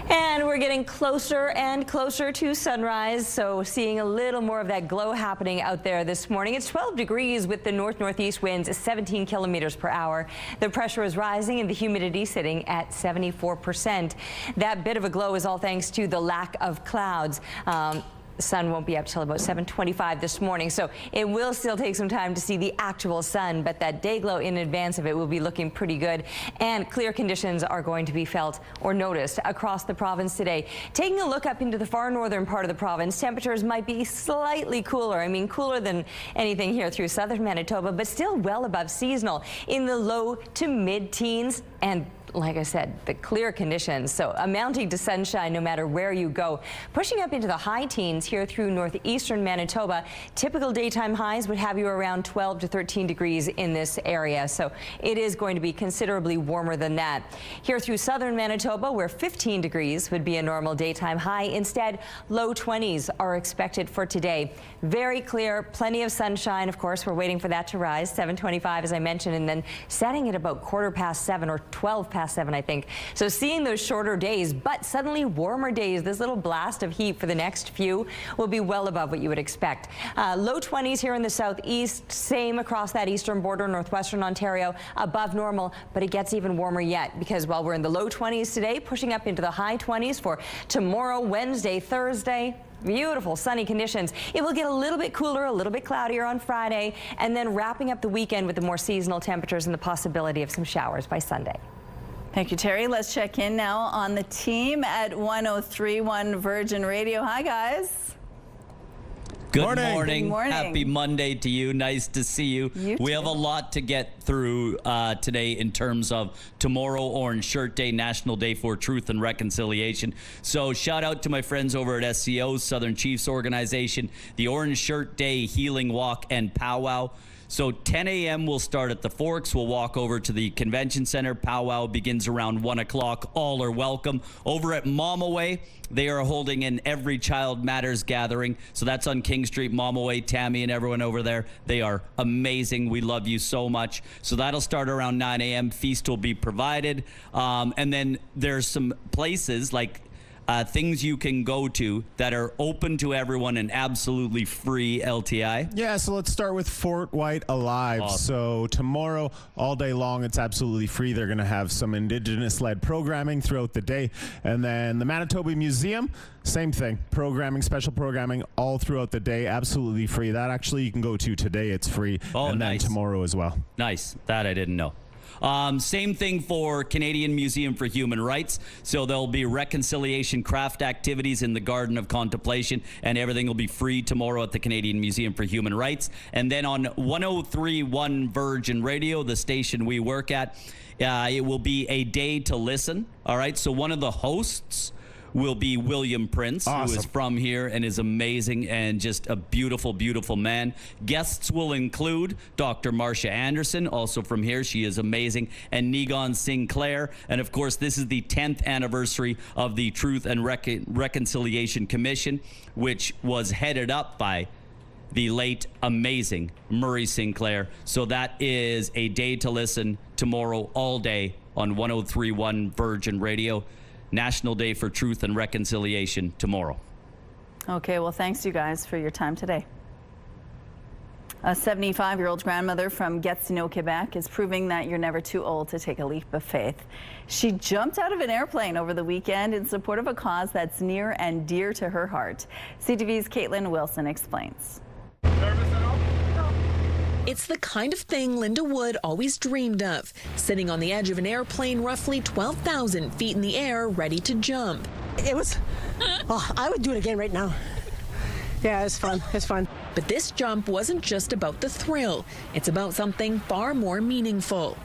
And we're getting closer and closer to sunrise, so seeing a little more of that glow happening out there this morning. It's 12 degrees with the north-northeast winds 17 kilometers per hour. The pressure is rising and the humidity sitting at 74%. That bit of a glow is all thanks to the lack of clouds. The sun won't be up till about 7:25 this morning, so it will still take some time to see the actual sun, but that day glow in advance of it will be looking pretty good, and clear conditions are going to be felt or noticed across the province today. Taking a look up into the far northern part of the province, temperatures might be slightly cooler. I mean, cooler than anything here through southern Manitoba, but still well above seasonal in the low to mid-teens, and like I said, the clear conditions, so amounting to sunshine no matter where you go. Pushing up into the high teens here through northeastern Manitoba. Typical daytime highs would have you around 12 to 13 degrees in this area, so it is going to be considerably warmer than that. Here through southern Manitoba, where 15 degrees would be a normal daytime high, instead low 20s are expected for today. Very clear, plenty of sunshine. Of course, we're waiting for that to rise, 7:25 as I mentioned, and then setting at about 7:15 or 7:12, I think. So seeing those shorter days, but suddenly warmer days. This little blast of heat for the next few will be well above what you would expect. Low 20s here in the southeast, same across that eastern border, northwestern Ontario, above normal, but it gets even warmer yet because while we're in the low 20s today, pushing up into the high 20s for tomorrow, Wednesday, Thursday. Beautiful sunny conditions. It will get a little bit cooler, a little bit cloudier on Friday, and then wrapping up the weekend with the more seasonal temperatures and the possibility of some showers by Sunday.
Thank you, Terry. Let's check in now on the team at 103.1 Virgin Radio. Hi, guys.
Good
morning.
morning.
Good morning.
Happy Monday to you. Nice to see you. We have a lot to get through today in terms of tomorrow, Orange Shirt Day, National Day for Truth and Reconciliation. So shout out to my friends over at SCO, Southern Chiefs Organization, the Orange Shirt Day Healing Walk and Powwow. So 10 a.m. we'll start at the Forks. We'll walk over to the Convention Center. Powwow begins around 1 o'clock. All are welcome. Over at Momaway, they are holding an Every Child Matters gathering. So that's on King Street. Momaway, Tammy, and everyone over there. They are amazing. We love you so much. So that'll start around 9 a.m. Feast will be provided. And then there's some places like things you can go to that are open to everyone and absolutely free, LTI.
Yeah, so let's start with Fort White Alive.
Awesome.
So tomorrow, all day long, it's absolutely free. They're going to have some Indigenous-led programming throughout the day. And then the Manitoba Museum, same thing. Programming, special programming all throughout the day, absolutely free. That actually you can go to today. It's free.
Oh,
and
nice.
then tomorrow as well.
Nice. That I didn't know. Same thing for Canadian Museum for Human Rights. So there'll be reconciliation craft activities in the Garden of Contemplation, and everything will be free tomorrow at the Canadian Museum for Human Rights. And then on 103.1 Virgin Radio, the station we work at, it will be a day to listen. All right. So one of the hosts will be William Prince,
awesome.
who is from here and is amazing and just a beautiful, beautiful man. Guests will include Dr. Marcia Anderson, also from here. She is amazing. And Negon Sinclair. And of course, this is the 10th anniversary of the Truth and Reconciliation Commission, which was headed up by the late, amazing Murray Sinclair. So that is a day to listen tomorrow all day on 103.1 Virgin Radio. National Day for Truth and Reconciliation tomorrow.
Okay, well, thanks you guys for your time today. A 75-year-old grandmother from Gatineau, Quebec is proving that you're never too old to take a leap of faith. She jumped out of an airplane over the weekend in support of a cause that's near and dear to her heart. CTV's Caitlin Wilson explains.
It's the kind of thing Linda Wood always dreamed of, sitting on the edge of an airplane roughly 12,000 feet in the air, ready to jump.
It was, I would do it again right now. Yeah, it's fun. It's fun.
But this jump wasn't just about the thrill. It's about something far more meaningful.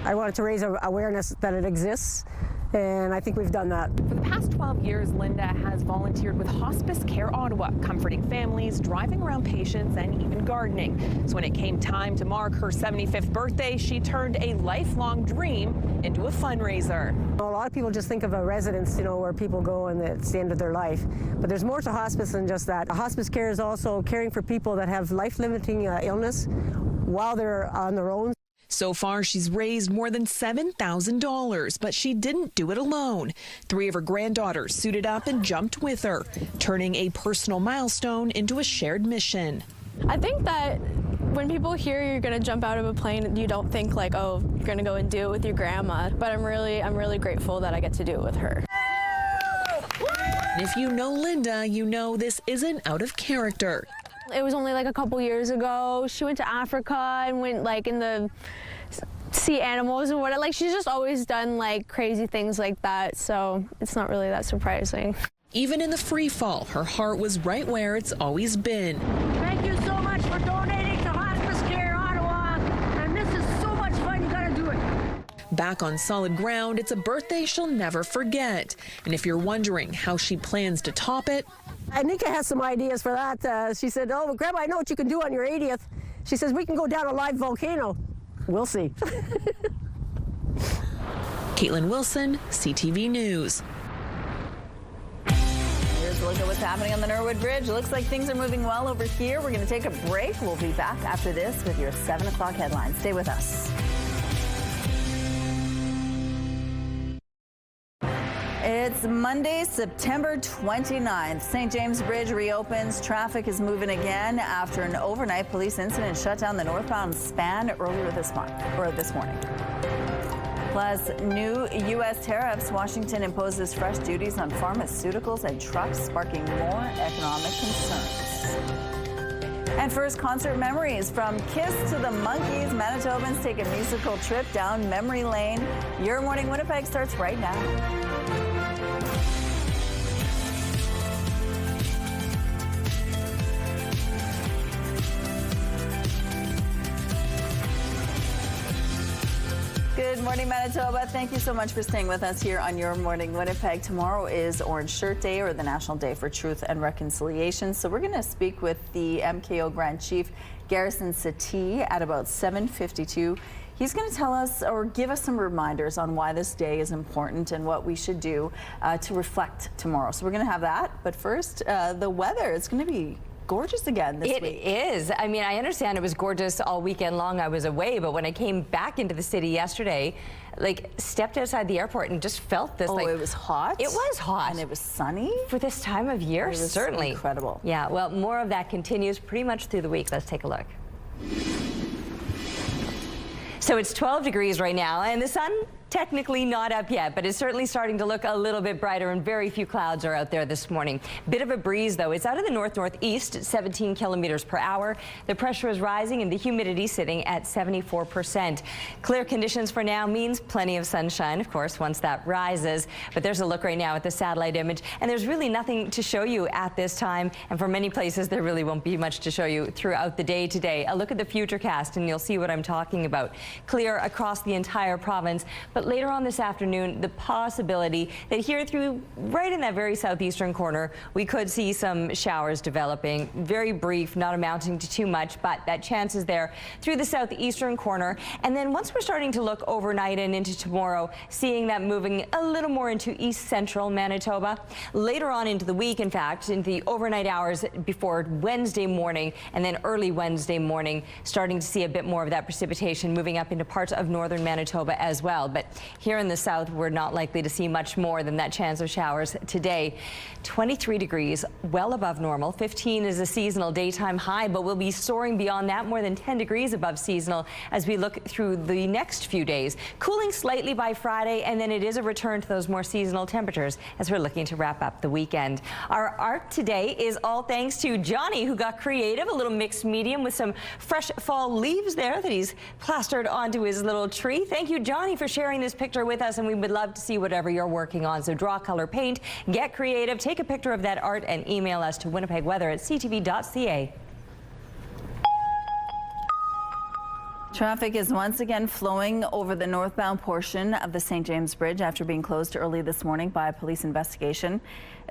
I wanted to raise awareness that it exists, and I think we've done that.
For the past 12 years, Linda has volunteered with Hospice Care Ottawa, comforting families, driving around patients, and even gardening. So when it came time to mark her 75th birthday, she turned a lifelong dream into a fundraiser.
A lot of people just think of a residence, where people go and it's the end of their life. But there's more to hospice than just that. Hospice care is also caring for people that have life-limiting illness while they're on their own.
So far, she's raised more than $7,000, but she didn't do it alone. 3 of her granddaughters suited up and jumped with her, turning a personal milestone into a shared mission.
I think that when people hear you're going to jump out of a plane, you don't think like, oh, you're going to go and do it with your grandma. But I'm really grateful that I get to do it with her.
And if you know Linda, you know this isn't out of character.
It was only like a couple years ago. She went to Africa and went like in the sea animals and what. Like she's just always done like crazy things like that. So it's not really that surprising.
Even in the free fall, her heart was right where it's always been.
Thank you so much for donating to Hospice Care Ottawa. And this is so much fun. You gotta do it.
Back on solid ground, it's a birthday she'll never forget. And if you're wondering how she plans to top it,
Anika has some ideas for that. She said, oh, Grandma, I know what you can do on your 80th. She says, we can go down a live volcano. We'll see.
Caitlin Wilson, CTV News.
Here's a look at what's happening on the Norwood Bridge. It looks like things are moving well over here. We're going to take a break. We'll be back after this with your 7 o'clock headlines. Stay with us. It's Monday, September 29th. St. James Bridge reopens. Traffic is moving again after an overnight police incident shut down the northbound span earlier this morning. Plus, new U.S. tariffs. Washington imposes fresh duties on pharmaceuticals and trucks, sparking more economic concerns. And first, concert memories. From Kiss to the Monkees, Manitobans take a musical trip down memory lane. Your Morning Winnipeg starts right now. Good morning, Manitoba. Thank you so much for staying with us here on Your Morning Winnipeg. Tomorrow is Orange Shirt Day, or the National Day for Truth and Reconciliation. So we're going to speak with the MKO Grand Chief, Garrison Settee, at about 7:52. He's going to tell us or give us some reminders on why this day is important and what we should do to reflect tomorrow. So we're going to have that. But first, the weather. It's going to be gorgeous again this week.
It is. I mean, I understand it was gorgeous all weekend long. I was away, but when I came back into the city yesterday, stepped outside the airport and just felt this.
It was hot.
It was hot.
And it was sunny.
For this time of year,
it was
certainly.
Incredible.
Yeah, well, more of that continues pretty much through the week. Let's take a look. So it's 12 degrees right now, and the sun technically not up yet, but it's certainly starting to look a little bit brighter, and very few clouds are out there this morning. Bit of a breeze, though. It's out of the north-northeast at 17 kilometers per hour. The pressure is rising and the humidity sitting at 74%. Clear conditions for now means plenty of sunshine, of course, once that rises. But there's a look right now at the satellite image, and there's really nothing to show you at this time. And for many places, there really won't be much to show you throughout the day today. A look at the futurecast, and you'll see what I'm talking about. Clear across the entire province, but later on this afternoon, the possibility that here through right in that very southeastern corner, we could see some showers developing. Very brief, not amounting to too much, but that chance is there through the southeastern corner. And then once we're starting to look overnight and into tomorrow, seeing that moving a little more into east central Manitoba. Later on into the week, in fact, in the overnight hours before Wednesday morning and then early Wednesday morning, starting to see a bit more of that precipitation moving up into parts of northern Manitoba as well. But here in the south, we're not likely to see much more than that chance of showers today. 23 degrees, well above normal. 15 is a seasonal daytime high, but we'll be soaring beyond that, more than 10 degrees above seasonal as we look through the next few days. Cooling slightly by Friday, and then it is a return to those more seasonal temperatures as we're looking to wrap up the weekend. Our art today is all thanks to Johnny, who got creative, a little mixed medium with some fresh fall leaves there that he's plastered onto his little tree. Thank you, Johnny, for sharing this picture with us, and we would love to see whatever you're working on. So draw, color, paint, get creative, take a picture of that art and email us to winnipegweather@ctv.ca.
Traffic is once again flowing over the northbound portion of the St. James Bridge after being closed early this morning by a police investigation.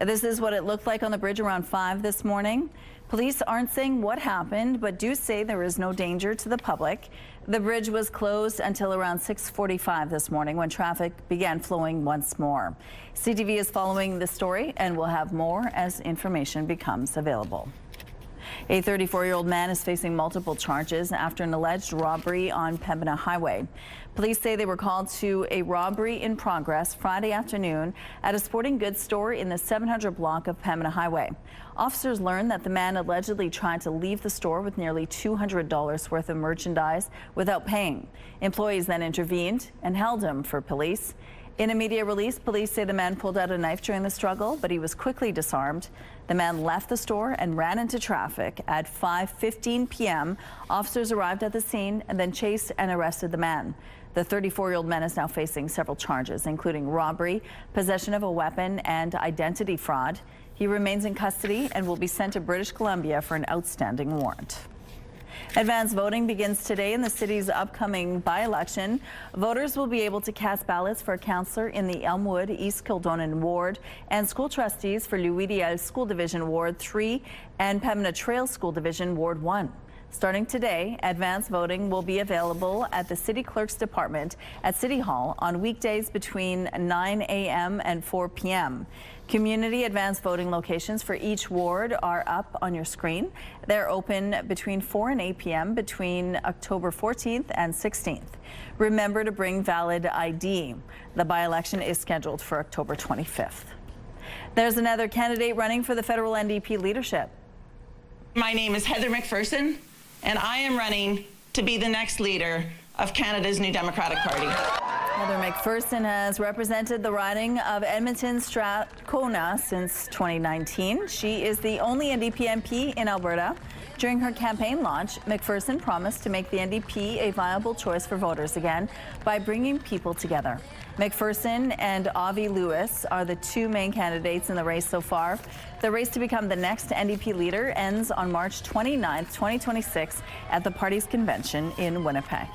This is what it looked like on the bridge around 5 this morning. Police aren't saying what happened, but do say there is no danger to the public. The bridge was closed until around 6:45 this morning when traffic began flowing once more. CTV is following the story and will have more as information becomes available. A 34-year-old man is facing multiple charges after an alleged robbery on Pembina Highway. Police say they were called to a robbery in progress Friday afternoon at a sporting goods store in the 700 block of Pembina Highway. Officers learned that the man allegedly tried to leave the store with nearly $200 worth of merchandise without paying. Employees then intervened and held him for police. In a media release, police say the man pulled out a knife during the struggle, but he was quickly disarmed. The man left the store and ran into traffic. At 5:15 p.m., officers arrived at the scene and then chased and arrested the man. The 34-year-old man is now facing several charges, including robbery, possession of a weapon, and identity fraud. He remains in custody and will be sent to British Columbia for an outstanding warrant. Advance voting begins today in the city's upcoming by-election. Voters will be able to cast ballots for a councillor in the Elmwood East Kildonan Ward and school trustees for Louis Riel School Division Ward 3 and Pembina Trail School Division Ward 1. Starting today, advance voting will be available at the City Clerk's Department at City Hall on weekdays between 9 a.m. and 4 p.m. Community advance voting locations for each ward are up on your screen. They're open between 4 and 8 p.m. between October 14th and 16th. Remember to bring valid ID. The by-election is scheduled for October 25th. There's another candidate running for the federal NDP leadership.
My name is Heather McPherson, and I am running to be the next leader of Canada's New Democratic Party.
Heather McPherson has represented the riding of Edmonton-Strathcona since 2019. She is the only NDP MP in Alberta. During her campaign launch, McPherson promised to make the NDP a viable choice for voters again by bringing people together. McPherson and Avi Lewis are the two main candidates in the race so far. The race to become the next NDP leader ends on March 29th, 2026 at the party's convention in Winnipeg.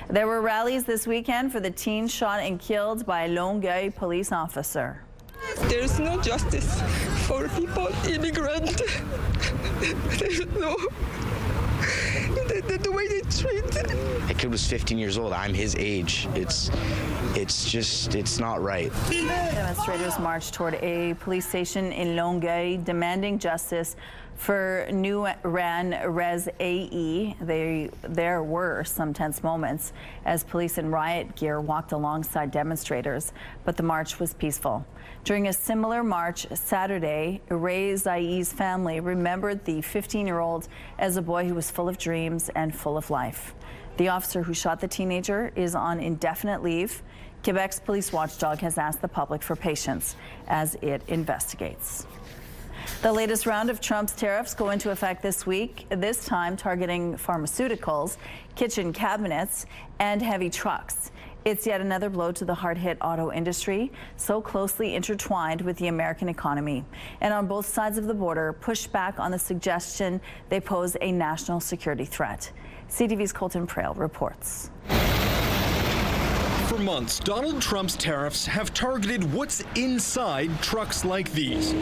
There were rallies this weekend for the teen shot and killed by a Longueuil police officer.
There's no justice for people, immigrant. There's no, the way they treat.
The kid was 15 years old. I'm his age. It's not right.
Demonstrators marched toward a police station in Longueuil demanding justice for Nuran Rez AE. There were some tense moments as police in riot gear walked alongside demonstrators, but the march was peaceful. During a similar march Saturday, Rez AE's family remembered the 15-year-old as a boy who was full of dreams and full of life. The officer who shot the teenager is on indefinite leave. Quebec's police watchdog has asked the public for patience as it investigates. The latest round of Trump's tariffs go into effect this week, this time targeting pharmaceuticals, kitchen cabinets, and heavy trucks. It's yet another blow to the hard-hit auto industry, so closely intertwined with the American economy. And on both sides of the border, push back on the suggestion they pose a national security threat. CTV's Colton Prail reports.
For months, Donald Trump's tariffs have targeted what's inside trucks like these.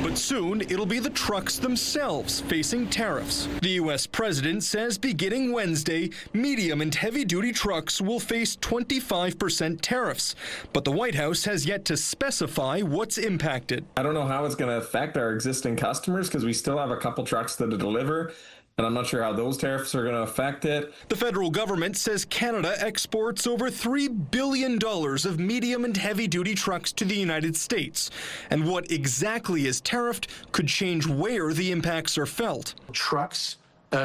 But soon, it'll be the trucks themselves facing tariffs. The U.S. president says beginning Wednesday, medium and heavy-duty trucks will face 25% tariffs. But the White House has yet to specify what's impacted.
I don't know how it's going to affect our existing customers because we still have a couple trucks that deliver.
and I'm not sure how those tariffs are going to affect it.
The federal government says Canada exports over $3 billion of medium and heavy-duty trucks to the United States, and what exactly is tariffed could change where the impacts are felt.
Trucks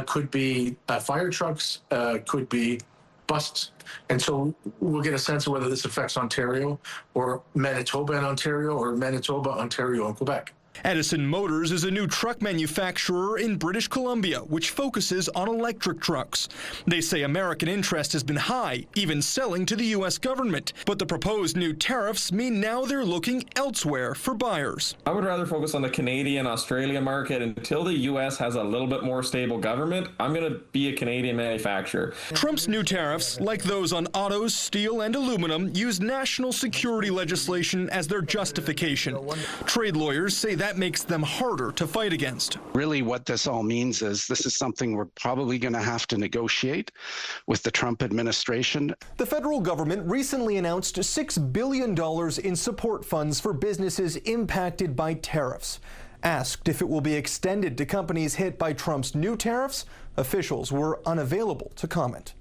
could be fire trucks, could be buses. And so we'll get a sense of whether this affects Ontario or Manitoba and Ontario, or Manitoba, Ontario, and Quebec.
Edison Motors is a new truck manufacturer in British Columbia, which focuses on electric trucks. They say American interest has been high, even selling to the U.S. government. But the proposed new tariffs mean now they're looking elsewhere for buyers.
I would rather focus on the Canadian-Australia market. Until the U.S. has a little bit more stable government, I'm going to be a Canadian manufacturer.
Trump's new tariffs, like those on autos, steel, and aluminum, use national security legislation as their justification. Trade lawyers say that makes them harder to fight against.
Really what this all means is this is something we're probably going to have to negotiate with the Trump administration.
The federal government recently announced $6 billion in support funds for businesses impacted by tariffs. Asked if it will be extended to companies hit by Trump's new tariffs, officials were unavailable to comment.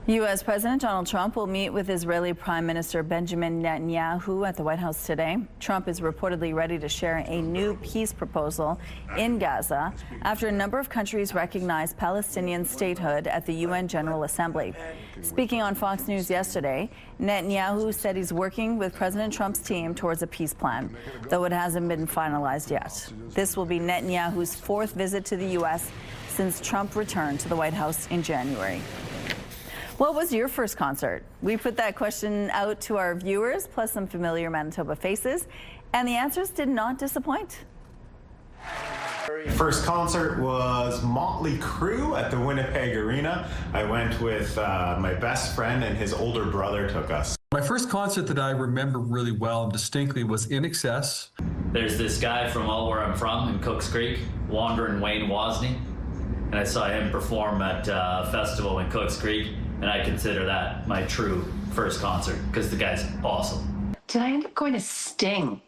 U.S. President Donald Trump will meet with Israeli Prime Minister Benjamin Netanyahu at the White House today. Trump is reportedly ready to share a new peace proposal in Gaza after a number of countries recognize Palestinian statehood at the UN General Assembly. Speaking on Fox News yesterday, Netanyahu said he's working with President Trump's team towards a peace plan, though it hasn't been finalized yet. This will be Netanyahu's fourth visit to the U.S. since Trump returned to the White House in January. What was your first concert? We put that question out to our viewers, plus some familiar Manitoba faces, and the answers did not disappoint.
First concert was Motley Crue at the Winnipeg Arena. I went with my best friend, and his older brother took us.
My first concert that I remember really well and distinctly was In Excess.
There's this guy from all where I'm from in Cooks Creek, Wandering Wayne Wozni, and I saw him perform at a festival in Cooks Creek. And I consider that my true first concert because the guy's awesome.
Did I end up going to Sting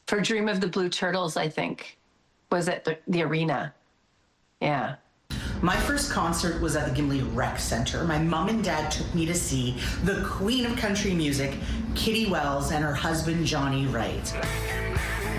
for Dream of the Blue Turtles, I think? Was at the arena. Yeah.
My first concert was at the Gimli Rec Center. My mom and dad took me to see the queen of country music, Kitty Wells, and her husband, Johnny Wright.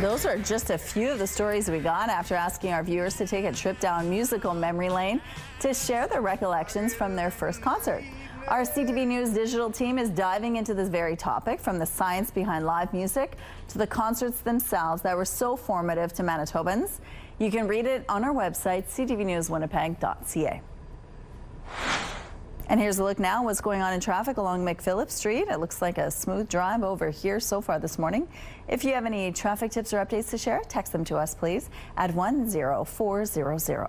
Those are just a few of the stories we got after asking our viewers to take a trip down musical memory lane to share their recollections from their first concert. Our CTV News digital team is diving into this very topic, from the science behind live music to the concerts themselves that were so formative to Manitobans. You can read it on our website, ctvnewswinnipeg.ca. And here's a look now what's going on in traffic along McPhillip Street. It looks like a smooth drive over here so far this morning. If you have any traffic tips or updates to share, text them to us, please, at 10400.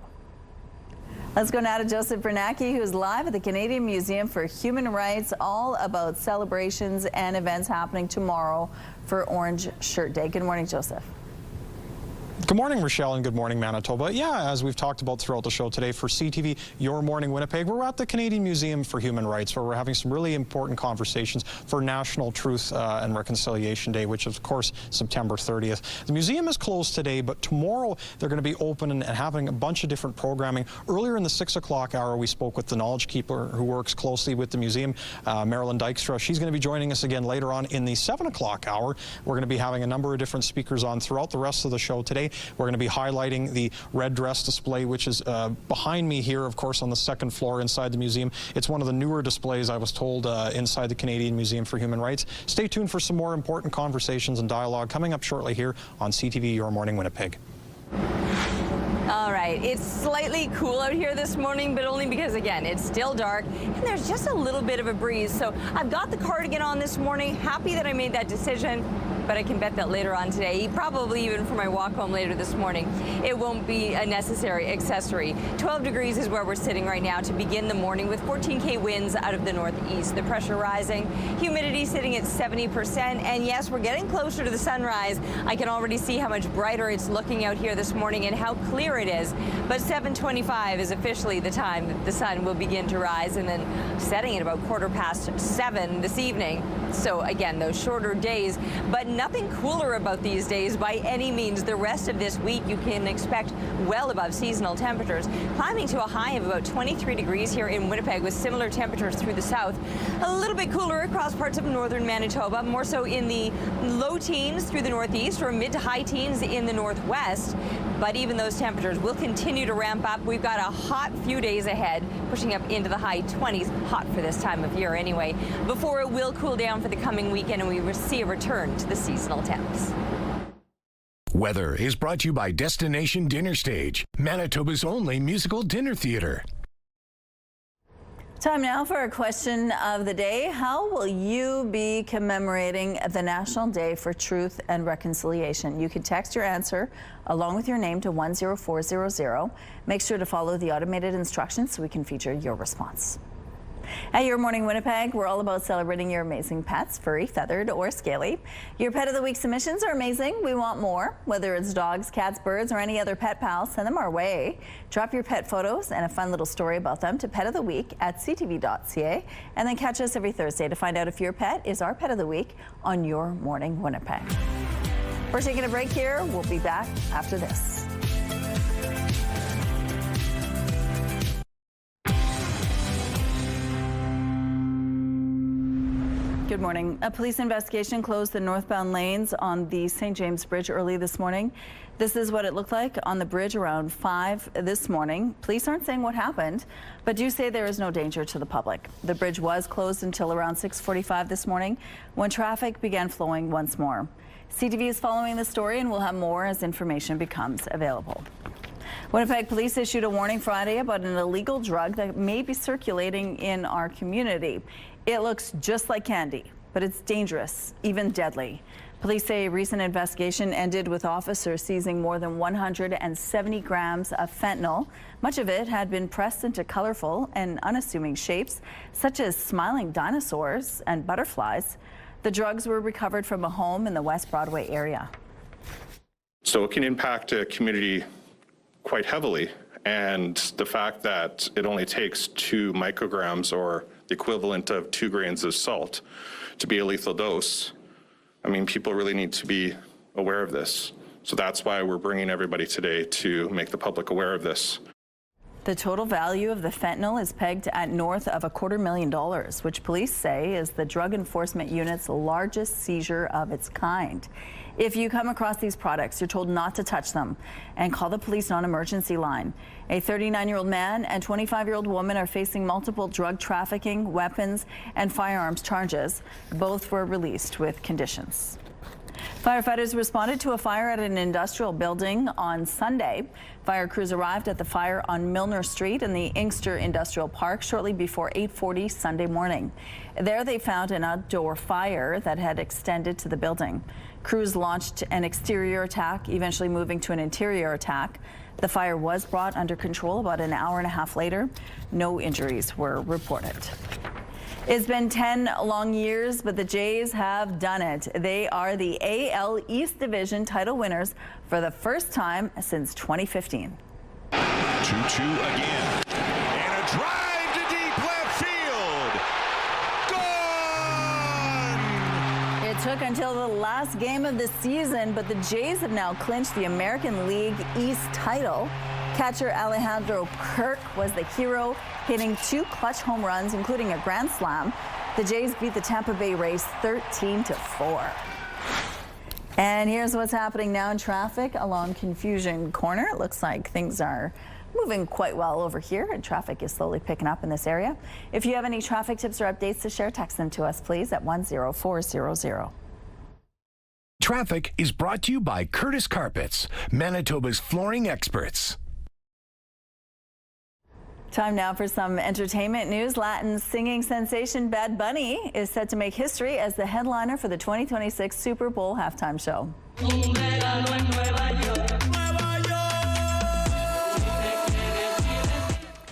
Let's go now to Joseph Bernacki, who's live at the Canadian Museum for Human Rights, all about celebrations and events happening tomorrow for Orange Shirt Day. Good morning, Joseph.
Good morning, Rochelle, and good morning, Manitoba. Yeah, as we've talked about throughout the show today, for CTV Your Morning Winnipeg, we're at the Canadian Museum for Human Rights, where we're having some really important conversations for National Truth and Reconciliation Day, which is, of course, September 30th. The museum is closed today, but tomorrow they're going to be open and having a bunch of different programming. Earlier in the 6 o'clock hour, we spoke with the knowledge keeper who works closely with the museum, Marilyn Dykstra. She's going to be joining us again later on in the 7 o'clock hour. We're going to be having a number of different speakers on throughout the rest of the show today. We're going to be highlighting the red dress display, which is behind me here, of course, on the second floor inside the museum. It's one of the newer displays, I was told, inside the Canadian Museum for Human Rights. Stay tuned for some more important conversations and dialogue coming up shortly here on CTV Your Morning Winnipeg.
All right, it's slightly cool out here this morning, but only because, again, it's still dark and there's just a little bit of a breeze. So I've got the cardigan on this morning, happy that I made that decision, but I can bet that later on today, probably even for my walk home later this morning, it won't be a necessary accessory. 12 degrees is where we're sitting right now to begin the morning with 14K winds out of the northeast. The pressure rising, humidity sitting at 70%, and yes, we're getting closer to the sunrise. I can already see how much brighter it's looking out here this morning and how clear it is. But 7:25 is officially the time that the sun will begin to rise, and then setting at about 7:15 this evening. So again, those shorter days, but nothing cooler about these days by any means. The rest of this week you can expect well above seasonal temperatures, climbing to a high of about 23 degrees here in Winnipeg with similar temperatures through the south. A little bit cooler across parts of northern Manitoba, more so in the low teens through the northeast or mid to high teens in the northwest. But even those temperatures will continue to ramp up. We've got a hot few days ahead, pushing up into the high 20s, hot for this time of year anyway, before it will cool down for the coming weekend and we will see a return to the seasonal temps.
Weather is brought to you by Destination Dinner Stage, Manitoba's only musical dinner theater.
Time now for a question of the day. How will you be commemorating the National Day for Truth and Reconciliation? You can text your answer along with your name to 10400. Make sure to follow the automated instructions so we can feature your response. At Your Morning Winnipeg, we're all about celebrating your amazing pets, furry, feathered, or scaly. Your Pet of the Week submissions are amazing. We want more. Whether it's dogs, cats, birds, or any other pet pals, send them our way. Drop your pet photos and a fun little story about them to petoftheweek@ctv.ca, and then catch us every Thursday to find out if your pet is our Pet of the Week on Your Morning Winnipeg. We're taking a break here. We'll be back after this. Good morning. A police investigation closed the northbound lanes on the St. James Bridge early this morning. This is what it looked like on the bridge around 5 this morning. Police aren't saying what happened, but do say there is no danger to the public. The bridge was closed until around 6:45 this morning when traffic began flowing once more. CTV is following the story and will have more as information becomes available. Winnipeg police issued a warning Friday about an illegal drug that may be circulating in our community. It looks just like candy, but it's dangerous, even deadly. Police say a recent investigation ended with officers seizing more than 170 grams of fentanyl. Much of it had been pressed into colorful and unassuming shapes, such as smiling dinosaurs and butterflies. The drugs were recovered from a home in the West Broadway area.
So it can impact a community quite heavily, and the fact that it only takes 2 micrograms or the equivalent of 2 grains of salt to be a lethal dose. I mean, people really need to be aware of this. So that's why we're bringing everybody today to make the public aware of this.
The total value of the fentanyl is pegged at north of $250,000, which police say is the Drug Enforcement Unit's largest seizure of its kind. If you come across these products, you're told not to touch them and call the police non-emergency line. A 39-year-old man and 25-year-old woman are facing multiple drug trafficking, weapons, and firearms charges. Both were released with conditions. Firefighters responded to a fire at an industrial building on Sunday. Fire crews arrived at the fire on Milner Street in the Inkster Industrial Park shortly before 8:40 Sunday morning. There they found an outdoor fire that had extended to the building. Crews launched an exterior attack, eventually moving to an interior attack. The fire was brought under control about an hour and a half later. No injuries were reported. It's been 10 long years, but the Jays have done it. They are the AL East Division title winners for the first time since 2015.
2-2 again. And a drive to deep left field. Gone!
It took until the last game of the season, but the Jays have now clinched the American League East title. Catcher Alejandro Kirk was the hero, hitting 2 clutch home runs, including a grand slam. The Jays beat the Tampa Bay Rays 13-4. And here's what's happening now in traffic along Confusion Corner. It looks like things are moving quite well over here, and traffic is slowly picking up in this area. If you have any traffic tips or updates to share, text them to us, please, at 10400.
Traffic is brought to you by Curtis Carpets, Manitoba's flooring experts.
Time now for some entertainment news. Latin singing sensation Bad Bunny is set to make history as the headliner for the 2026 Super Bowl halftime show.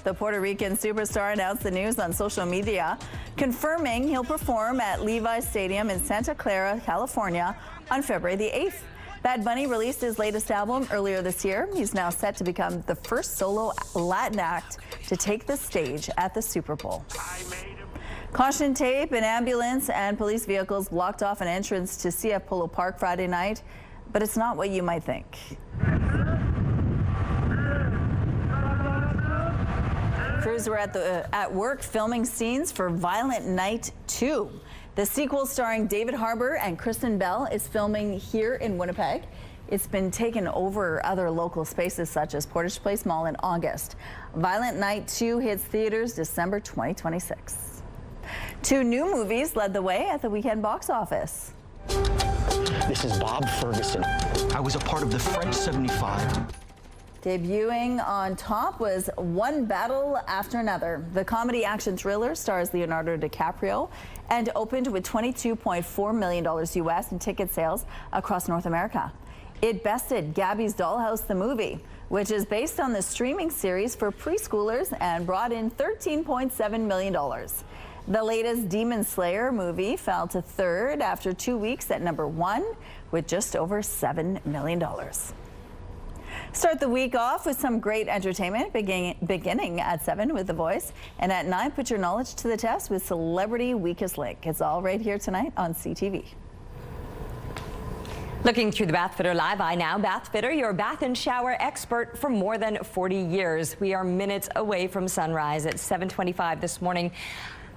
The Puerto Rican superstar announced the news on social media, confirming he'll perform at Levi's Stadium in Santa Clara, California on February the 8th. Bad Bunny released his latest album earlier this year. He's now set to become the first solo Latin act to take the stage at the Super Bowl. Caution tape, an ambulance and police vehicles blocked off an entrance to CF Polo Park Friday night, but it's not what you might think. Crews were at work filming scenes for Violent Night 2. The sequel starring David Harbour and Kristen Bell is filming here in Winnipeg. It's been taken over other local spaces such as Portage Place Mall in August. Violent Night 2 hits theaters December 2026. 2 new movies led the way at the weekend box office.
This is Bob Ferguson. I was a part of the French 75.
Debuting on top was One Battle After Another. The comedy action thriller stars Leonardo DiCaprio and opened with $22.4 million US in ticket sales across North America. It bested Gabby's Dollhouse the movie, which is based on the streaming series for preschoolers, and brought in $13.7 million. The latest Demon Slayer movie fell to third after 2 weeks at #1 with just over $7 million. Start the week off with some great entertainment, beginning at 7 with The Voice, and at 9 put your knowledge to the test with Celebrity Weakest Link. It's all right here tonight on CTV.
Looking through the Bath Fitter Live Eye now. Bath Fitter, your bath and shower expert for more than 40 years. We are minutes away from sunrise at 7:25 this morning.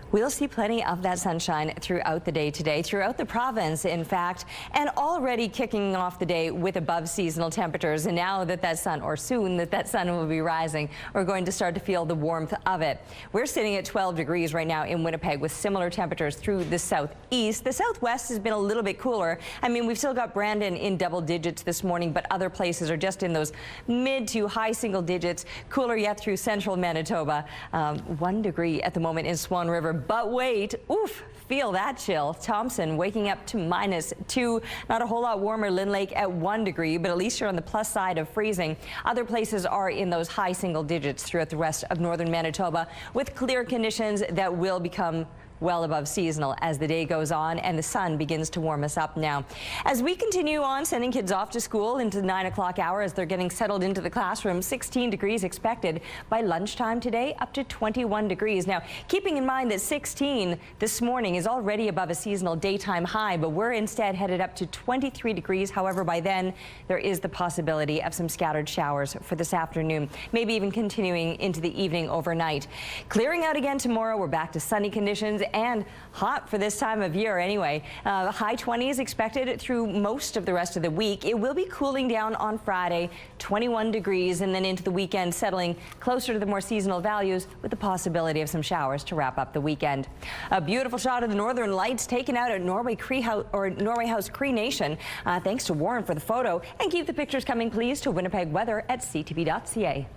We'll see plenty of that sunshine throughout the day today, throughout the province, in fact, and already kicking off the day with above seasonal temperatures. And now that that sun, or soon that sun will be rising, we're going to start to feel the warmth of it. We're sitting at 12 degrees right now in Winnipeg with similar temperatures through the southeast. The southwest has been a little bit cooler. I mean, we've still got Brandon in double digits this morning, but other places are just in those mid to high single digits. Cooler yet through central Manitoba. 1 degree at the moment in Swan River. But wait, oof, feel that chill. Thompson waking up to -2. Not a whole lot warmer. Lynn Lake at 1 degree, but at least you're on the plus side of freezing. Other places are in those high single digits throughout the rest of northern Manitoba, with clear conditions that will become well above seasonal as the day goes on and the sun begins to warm us up now. As we continue on sending kids off to school into the 9 o'clock hour as they're getting settled into the classroom, 16 degrees expected by lunchtime today, up to 21 degrees. Now, keeping in mind that 16 this morning is already above a seasonal daytime high, but we're instead headed up to 23 degrees. However, by then there is the possibility of some scattered showers for this afternoon, maybe even continuing into the evening overnight. Clearing out again tomorrow. We're back to sunny conditions and hot for this time of year anyway. High 20s expected through most of the rest of the week. It will be cooling down on Friday, 21 degrees, and then into the weekend settling closer to the more seasonal values with the possibility of some showers to wrap up the weekend. A beautiful shot of the Northern Lights taken out at Norway House Cree Nation. Thanks to Warren for the photo, and keep the pictures coming please to Winnipeg Weather at ctv.ca.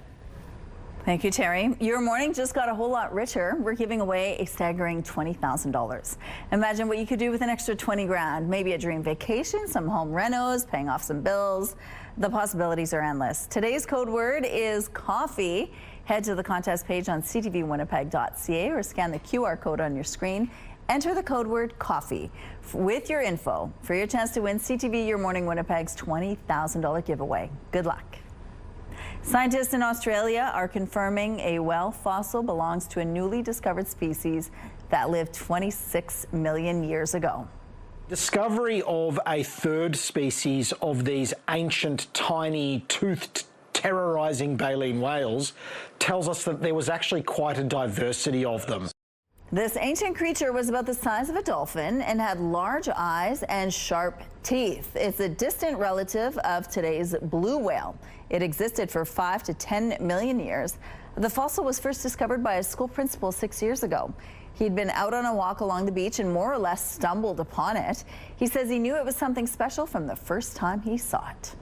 Thank you, Terry. Your morning just got a whole lot richer. We're giving away a staggering $20,000. Imagine what you could do with an extra 20 grand. Maybe a dream vacation, some home renos, paying off some bills. The possibilities are endless. Today's code word is coffee. Head to the contest page on ctvwinnipeg.ca or scan the QR code on your screen. Enter the code word coffee with your info for your chance to win CTV Your Morning Winnipeg's $20,000 giveaway. Good luck. Scientists in Australia are confirming a whale fossil belongs to a newly discovered species that lived 26 million years ago.
Discovery of a third species of these ancient, tiny, toothed, terrorizing baleen whales tells us that there was actually quite a diversity of them.
This ancient creature was about the size of a dolphin and had large eyes and sharp teeth. It's a distant relative of today's blue whale. It existed for 5 to 10 million years. The fossil was first discovered by a school principal 6 years ago. He'd been out on a walk along the beach and more or less stumbled upon it. He says he knew it was something special from the first time he saw it.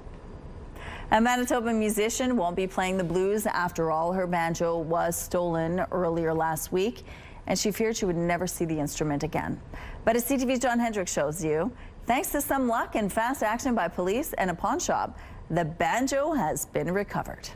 A Manitoba musician won't be playing the blues after all. Her banjo was stolen earlier last week, and she feared she would never see the instrument again. But as CTV's John Hendricks shows you, thanks to some luck and fast action by police and a pawn shop, the banjo has been recovered.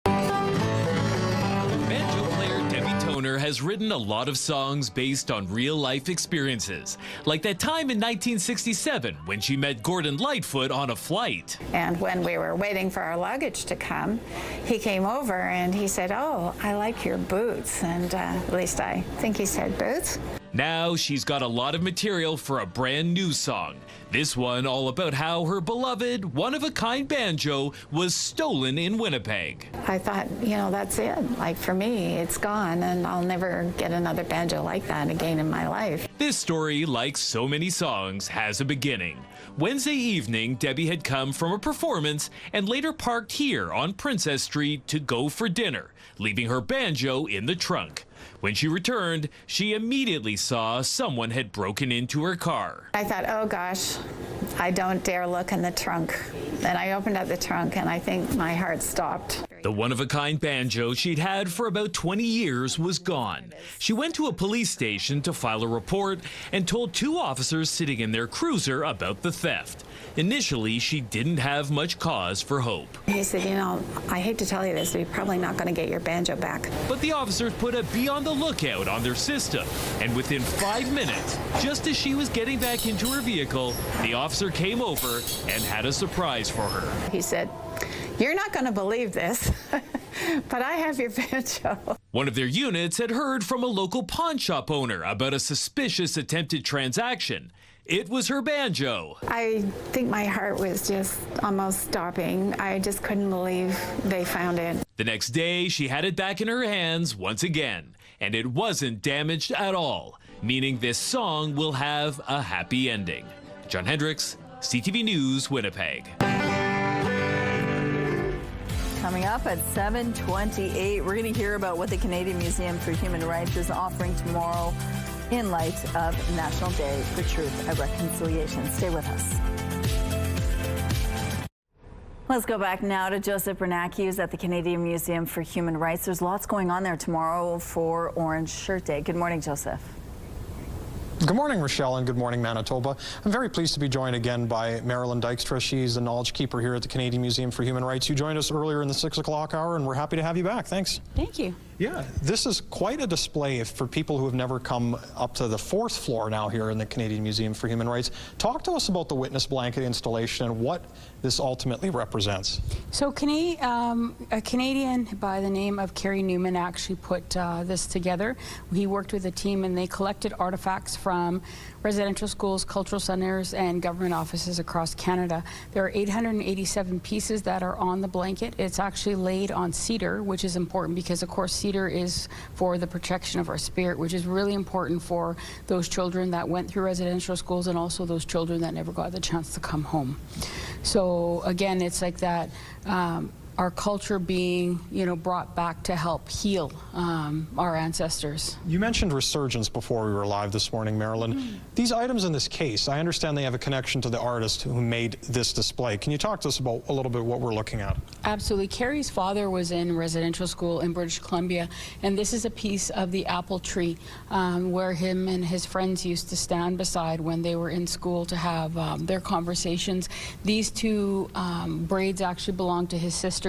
Banjo player Debbie
owner has written a lot of songs based on real-life experiences, like that time in 1967 when she met Gordon Lightfoot on a flight.
And when we were waiting for our luggage to come, he came over and he said, "Oh, I like your boots." And at least I think he said boots.
Now she's got a lot of material for a brand new song. This one all about how her beloved, one-of-a-kind banjo was stolen in Winnipeg.
I thought, you know, that's it. Like, for me, it's gone, and I'll never get another banjo like that again in my life.
This story, like so many songs, has a beginning. Wednesday evening, Debbie had come from a performance and later parked here on Princess Street to go for dinner, leaving her banjo in the trunk. When she returned, she immediately saw someone had broken into her car.
I thought, oh gosh, I don't dare look in the trunk. And I opened up the trunk and I think my heart stopped.
The one-of-a-kind banjo she'd had for about 20 years was gone. She went to a police station to file a report and told 2 officers sitting in their cruiser about the theft. Initially, she didn't have much cause for hope.
He said, you know, I hate to tell you this, but you're probably not going to get your banjo back.
But the officers put a be on the lookout on their system. And within 5 minutes, just as she was getting back into her vehicle, the officer came over and had a surprise for her.
He said, "You're not going to believe this, but I have your banjo."
One of their units had heard from a local pawn shop owner about a suspicious attempted transaction. It was her banjo.
I think my heart was just almost stopping. I just couldn't believe they found it.
The next day, she had it back in her hands once again, and it wasn't damaged at all, meaning this song will have a happy ending. John Hendricks, CTV News, Winnipeg.
Coming up at 7:28, we're going to hear about what the Canadian Museum for Human Rights is offering tomorrow in light of National Day for Truth and Reconciliation. Stay with us. Let's go back now to Joseph Bernacki, who's at the Canadian Museum for Human Rights. There's lots going on there tomorrow for Orange Shirt Day. Good morning, Joseph.
Good morning, Rochelle, and good morning, Manitoba. I'm very pleased to be joined again by Marilyn Dykstra. She's the knowledge keeper here at the Canadian Museum for Human Rights. You joined us earlier in the 6 o'clock hour, and we're happy to have you back. Thanks.
Thank you.
Yeah, this is quite a display for people who have never come up to the 4th floor now here in the Canadian Museum for Human Rights. Talk to us about the witness blanket installation and what this ultimately represents.
So a Canadian by the name of Kerry Newman actually put this together. He worked with a team and they collected artifacts from residential schools, cultural centers, and government offices across Canada. There are 887 pieces that are on the blanket. It's actually laid on cedar, which is important because, of course, cedar is for the protection of our spirit, which is really important for those children that went through residential schools and also those children that never got the chance to come home. So again, it's like that our culture being, brought back to help heal our ancestors. You mentioned resurgence before we were live this morning, Marilyn. These items in this case, I understand they have a connection to the artist who made this display. Can you talk to us about a little bit what we're looking at? Absolutely. Kerry's father was in residential school in British Columbia, and this is a piece of the apple tree where him and his friends used to stand beside when they were in school to have their conversations. These 2 braids actually belong to his sister,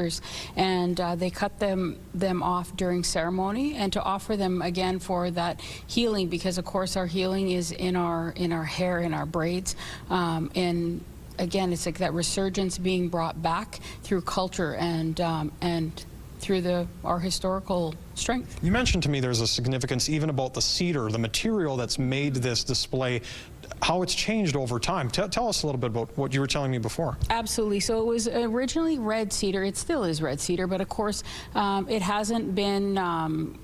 and they cut them off during ceremony and to offer them again for that healing, because of course our healing is in our hair, in our braids, and again it's like that resurgence being brought back through culture and through our historical strength. You mentioned to me there's a significance even about the cedar, the material that's made this display, how it's changed over time. Tell us a little bit about what you were telling me before. Absolutely. So it was originally red cedar. It still is red cedar, but of course it hasn't been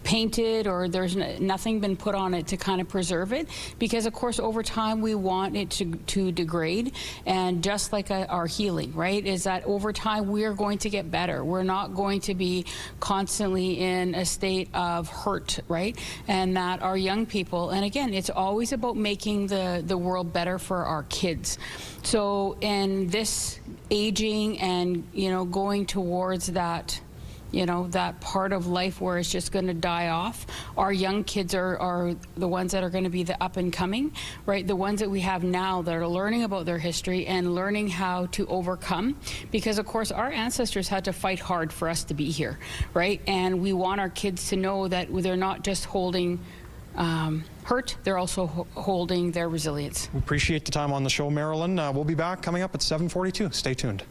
painted, or there's nothing been put on it to kind of preserve it, because of course over time we want it to degrade, and just like our healing, right, is that over time we're going to get better. We're not going to be constantly in a state of hurt, right, and that our young people, and again it's always about making the world better for our kids. So in this aging and going towards that you know, that part of life where it's just going to die off. Our young kids are the ones that are going to be the up and coming, right? The ones that we have now that are learning about their history and learning how to overcome, because of course our ancestors had to fight hard for us to be here, right? And we want our kids to know that they're not just holding hurt, they're also holding their resilience.
We appreciate the time on the show, Marilyn. We'll be back coming up at 7:42. Stay tuned.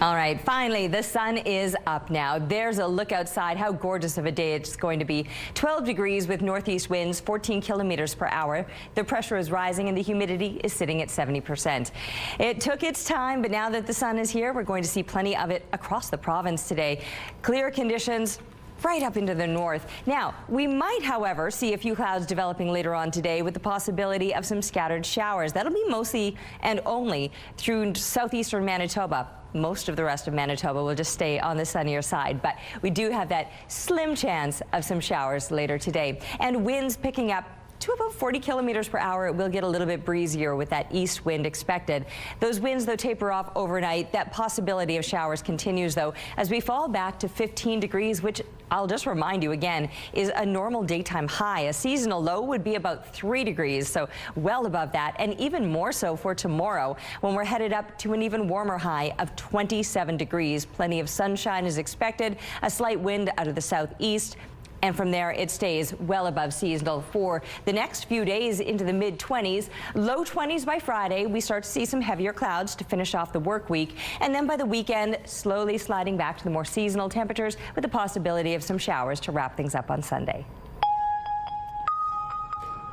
All right, finally, the sun is up now. There's a look outside. How gorgeous of a day it's going to be. 12 degrees with northeast winds, 14 kilometers per hour. The pressure is rising and the humidity is sitting at 70%. It took its time, but now that the sun is here, we're going to see plenty of it across the province today. Clear conditions right up into the north. Now, we might, however, see a few clouds developing later on today with the possibility of some scattered showers. That'll be mostly and only through southeastern Manitoba. Most of the rest of Manitoba will just stay on the sunnier side, but we do have that slim chance of some showers later today. And winds picking up to about 40 kilometers per hour. It will get a little bit breezier with that east wind expected. Those winds, though, taper off overnight. That possibility of showers continues, though, as we fall back to 15 degrees, which I'll just remind you again is a normal daytime high. A seasonal low would be about 3 degrees, so well above that, and even more so for tomorrow when we're headed up to an even warmer high of 27 degrees. Plenty of sunshine is expected, a slight wind out of the southeast. And from there, it stays well above seasonal for the next few days into the mid-20s. Low 20s by Friday. We start to see some heavier clouds to finish off the work week. And then by the weekend, slowly sliding back to the more seasonal temperatures with the possibility of some showers to wrap things up on Sunday.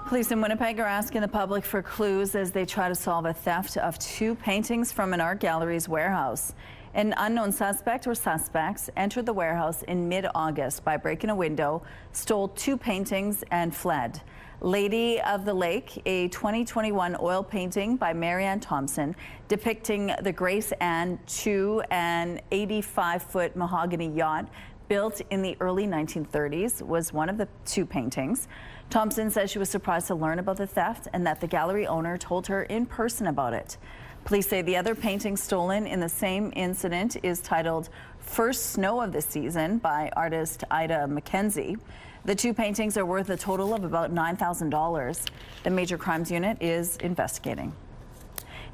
Police in Winnipeg are asking the public for clues as they try to solve a theft of 2 paintings from an art gallery's warehouse. An unknown suspect or suspects entered the warehouse in mid-August by breaking a window, stole 2 paintings and fled. Lady of the Lake, a 2021 oil painting by Marianne Thompson depicting the Grace Anne 2, an 85-foot mahogany yacht built in the early 1930s, was one of the 2 paintings. Thompson says she was surprised to learn about the theft and that the gallery owner told her in person about it. Police say the other painting stolen in the same incident is titled First Snow of the Season by artist Ida McKenzie. The 2 paintings are worth a total of about $9,000. The Major Crimes Unit is investigating.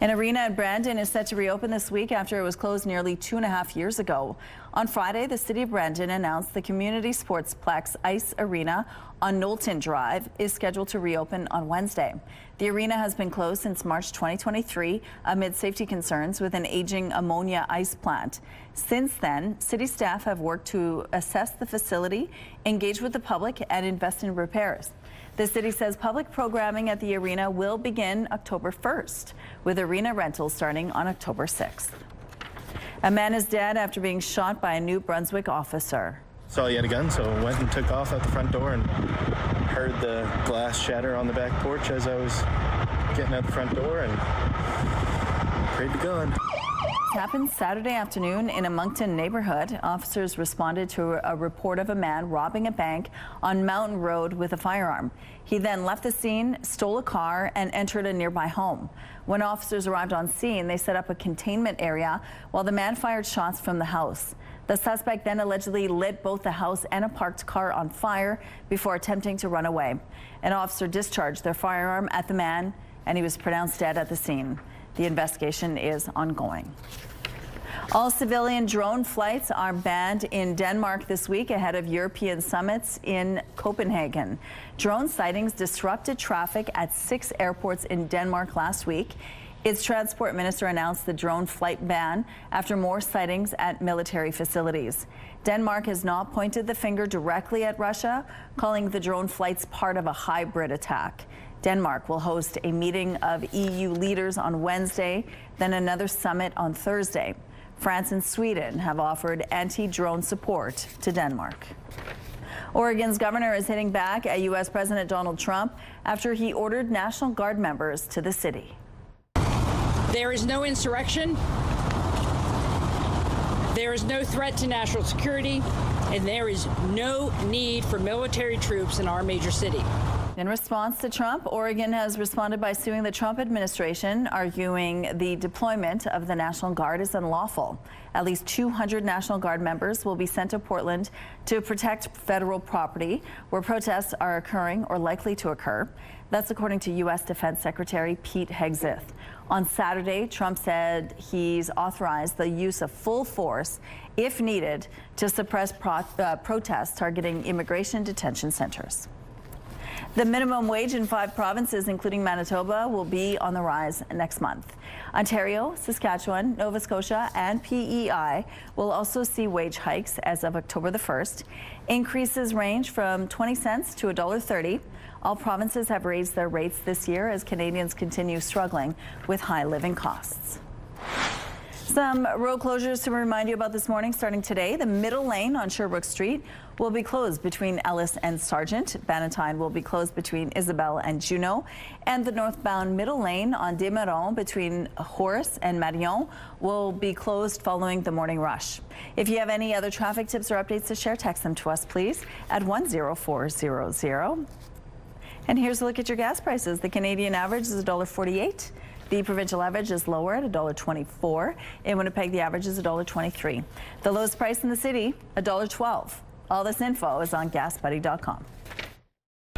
An arena at Brandon is set to reopen this week after it was closed nearly 2.5 years ago. On Friday, the City of Brandon announced the Community Sportsplex Ice Arena on Knowlton Drive is scheduled to reopen on Wednesday. The arena has been closed since March 2023 amid safety concerns with an aging ammonia ice plant. Since then, city staff have worked to assess the facility, engage with the public, and invest in repairs. The city says public programming at the arena will begin October 1st, with arena rentals starting on October 6th. A man is dead after being shot by a New Brunswick officer.
Saw he had a gun, so went and took off at the front door and heard the glass shatter on the back porch as I was getting out the front door and prayed to God.
It happened Saturday afternoon in a Moncton neighborhood. Officers responded to a report of a man robbing a bank on Mountain Road with a firearm. He then left the scene, stole a car, and entered a nearby home. When officers arrived on scene, they set up a containment area while the man fired shots from the house. The suspect then allegedly lit both the house and a parked car on fire before attempting to run away. An officer discharged their firearm at the man, and he was pronounced dead at the scene. The investigation is ongoing. All civilian drone flights are banned in Denmark this week ahead of European summits in Copenhagen. Drone sightings disrupted traffic at 6 airports in Denmark last week. Its transport minister announced the drone flight ban after more sightings at military facilities. Denmark has not pointed the finger directly at Russia, calling the drone flights part of a hybrid attack. Denmark will host a meeting of EU leaders on Wednesday, then another summit on Thursday. France and Sweden have offered anti-drone support to Denmark. Oregon's governor is hitting back at U.S. President Donald Trump after he ordered National Guard members to the city.
There is no insurrection. There is no threat to national security, and there is no need for military troops in our major city.
In response to Trump, Oregon has responded by suing the Trump administration, arguing the deployment of the National Guard is unlawful. At least 200 National Guard members will be sent to Portland to protect federal property where protests are occurring or likely to occur. That's according to U.S. Defense Secretary Pete Hegseth. On Saturday, Trump said he's authorized the use of full force, if needed, to suppress protests targeting immigration detention centers. The minimum wage in 5 provinces, including Manitoba, will be on the rise next month. Ontario, Saskatchewan, Nova Scotia, and PEI will also see wage hikes as of October the 1st. Increases range from 20 cents to $1.30. All provinces have raised their rates this year as Canadians continue struggling with high living costs. Some road closures to remind you about this morning. Starting today, the middle lane on Sherbrooke Street will be closed between Ellis and Sargent. Bannatyne will be closed between Isabel and Juneau. And the northbound middle lane on Desmarons between Horace and Marion will be closed following the morning rush. If you have any other traffic tips or updates to share, text them to us, please, at 10400. And here's a look at your gas prices. The Canadian average is $1.48. The provincial average is lower at $1.24. In Winnipeg, the average is $1.23. The lowest price in the city, $1.12. All this info is on GasBuddy.com.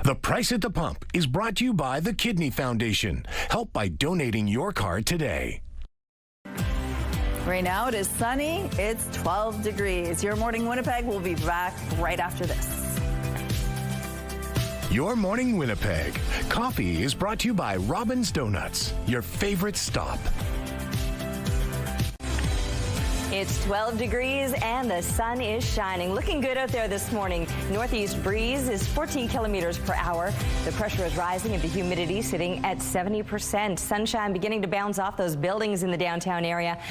The Price at the Pump is brought to you by the Kidney Foundation. Help by donating your car today.
Right now it is sunny. It's 12 degrees. Your Morning Winnipeg will be back right after this.
Your Morning Winnipeg. Coffee is brought to you by Robin's Donuts, your favorite stop.
It's 12 degrees and the sun is shining. Looking good out there this morning. Northeast breeze is 14 kilometers per hour. The pressure is rising and the humidity sitting at 70%. Sunshine beginning to bounce off those buildings in the downtown area.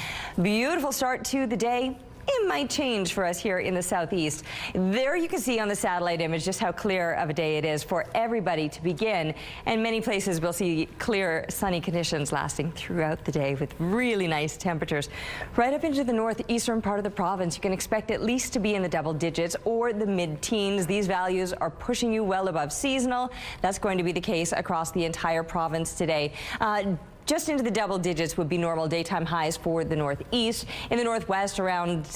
Beautiful start to the day. It might change for us here in the southeast. There you can see on the satellite image just how clear of a day it is for everybody to begin. And many places will see clear sunny conditions lasting throughout the day with really nice temperatures. Right up into the northeastern part of the province, you can expect at least to be in the double digits or the mid-teens. These values are pushing you well above seasonal. That's going to be the case across the entire province today. Just into the double digits would be normal daytime highs for the northeast. In the northwest, around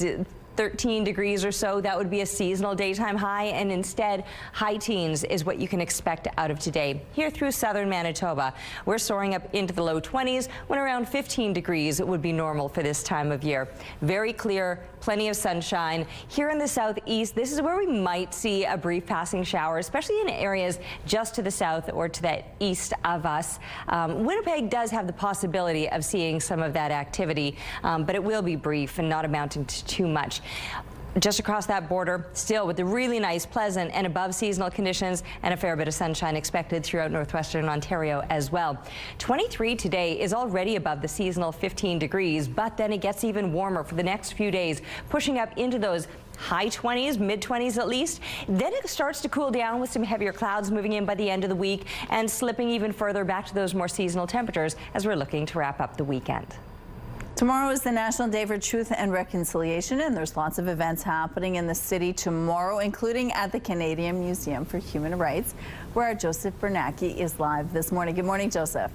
13 degrees or so, that would be a seasonal daytime high, and instead high teens is what you can expect out of today. Here through southern Manitoba, we're soaring up into the low 20s when around 15 degrees would be normal for this time of year. Very clear, plenty of sunshine. Here in the southeast, this is where we might see a brief passing shower, especially in areas just to the south or to the east of us. Winnipeg does have the possibility of seeing some of that activity, but it will be brief and not amounting to too much. Just across that border, still with the really nice, pleasant and above seasonal conditions and a fair bit of sunshine expected throughout northwestern Ontario as well. 23 today is already above the seasonal 15 degrees, but then it gets even warmer for the next few days, pushing up into those high 20s, mid 20s at least. Then it starts to cool down with some heavier clouds moving in by the end of the week and slipping even further back to those more seasonal temperatures as we're looking to wrap up the weekend.
Tomorrow is the National Day for Truth and Reconciliation, and there's lots of events happening in the city tomorrow, including at the Canadian Museum for Human Rights, where our Joseph Bernacki is live this morning. Good morning, Joseph.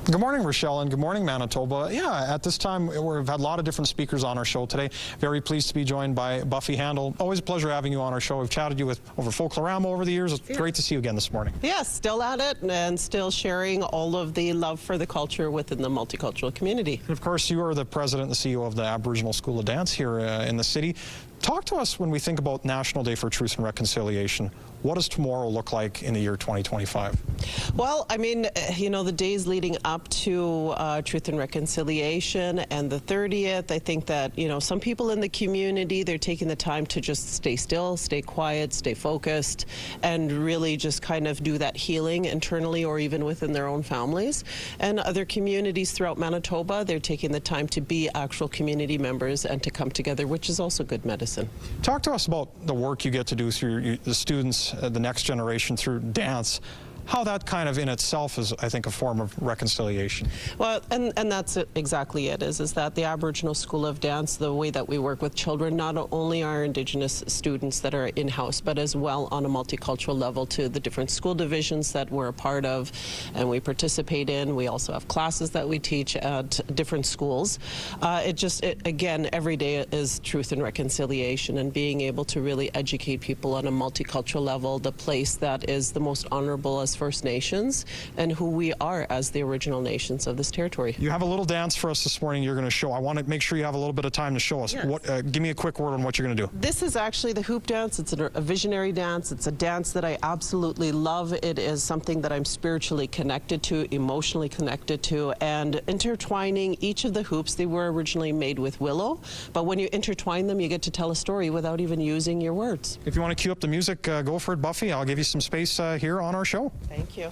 Good morning, Rochelle, and good morning, Manitoba. Yeah, at this time, we've had a lot of different speakers on our show today. Very pleased to be joined by Buffy Handel. Always a pleasure having you on our show. We've chatted you with over Folklorama over the years. It's great to see you again this morning.
Yeah, still at it and still sharing all of the love for the culture within the multicultural community.
And of course, you are the president and the CEO of the Aboriginal School of Dance here in the city. Talk to us when we think about National Day for Truth and Reconciliation. What does tomorrow look like in the year 2025?
Well, I mean, you know, the days leading up to Truth and Reconciliation and the 30th, I think that, you know, some people in the community, they're taking the time to just stay still, stay quiet, stay focused, and really just kind of do that healing internally or even within their own families. And other communities throughout Manitoba, they're taking the time to be actual community members and to come together, which is also good medicine.
Talk to us about the work you get to do through the students, the next generation, through dance. how that kind of in itself is, I think, a form of reconciliation.
Well, and that's exactly it, is that the Aboriginal School of Dance, the way that we work with children, not only our Indigenous students that are in-house, but as well on a multicultural level to the different school divisions that we're a part of and we participate in. We also have classes that we teach at different schools. Again, every day is truth and reconciliation, and being able to really educate people on a multicultural level, the place that is the most honorable as First Nations and who we are as the original nations of this territory.
You have a little dance for us this morning you're going to show. I want to make sure you have a little bit of time to show us.
Yes.
Give me a quick word on what you're going to do.
This is actually the hoop dance. It's a visionary dance. It's a dance that I absolutely love. It is something that I'm spiritually connected to, emotionally connected to, and intertwining each of the hoops. They were originally made with willow, but when you intertwine them, you get to tell a story without even using your words.
If you want to cue up the music, go for it, Buffy. I'll give you some space here on our show.
Thank you.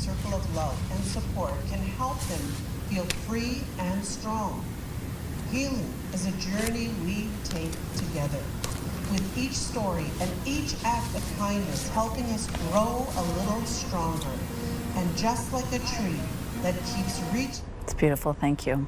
circle of love and support can help them feel free and strong. Healing is a journey we take together, with each story and each act of kindness helping us grow a little stronger. And just like a tree that keeps reaching.
It's beautiful, thank you.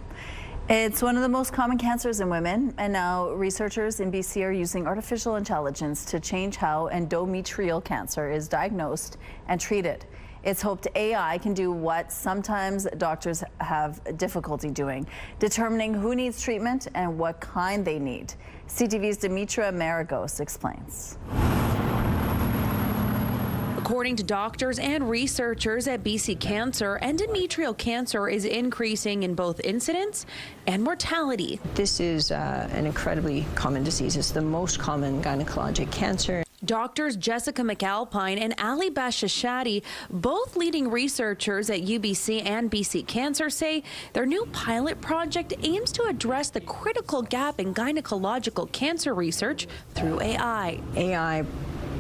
It's one of the most common cancers in women, and now researchers in BC are using artificial intelligence to change how endometrial cancer is diagnosed and treated. It's hoped AI can do what sometimes doctors have difficulty doing, determining who needs treatment and what kind they need. CTV's Dimitra Maragos explains.
According to doctors and researchers at BC Cancer, endometrial cancer is increasing in both incidence and mortality.
This is an incredibly common disease. It's the most common gynecologic cancer.
Doctors Jessica McAlpine and Ali Bashashati, both leading researchers at UBC and BC Cancer, say their new pilot project aims to address the critical gap in gynecological cancer research through AI.
AI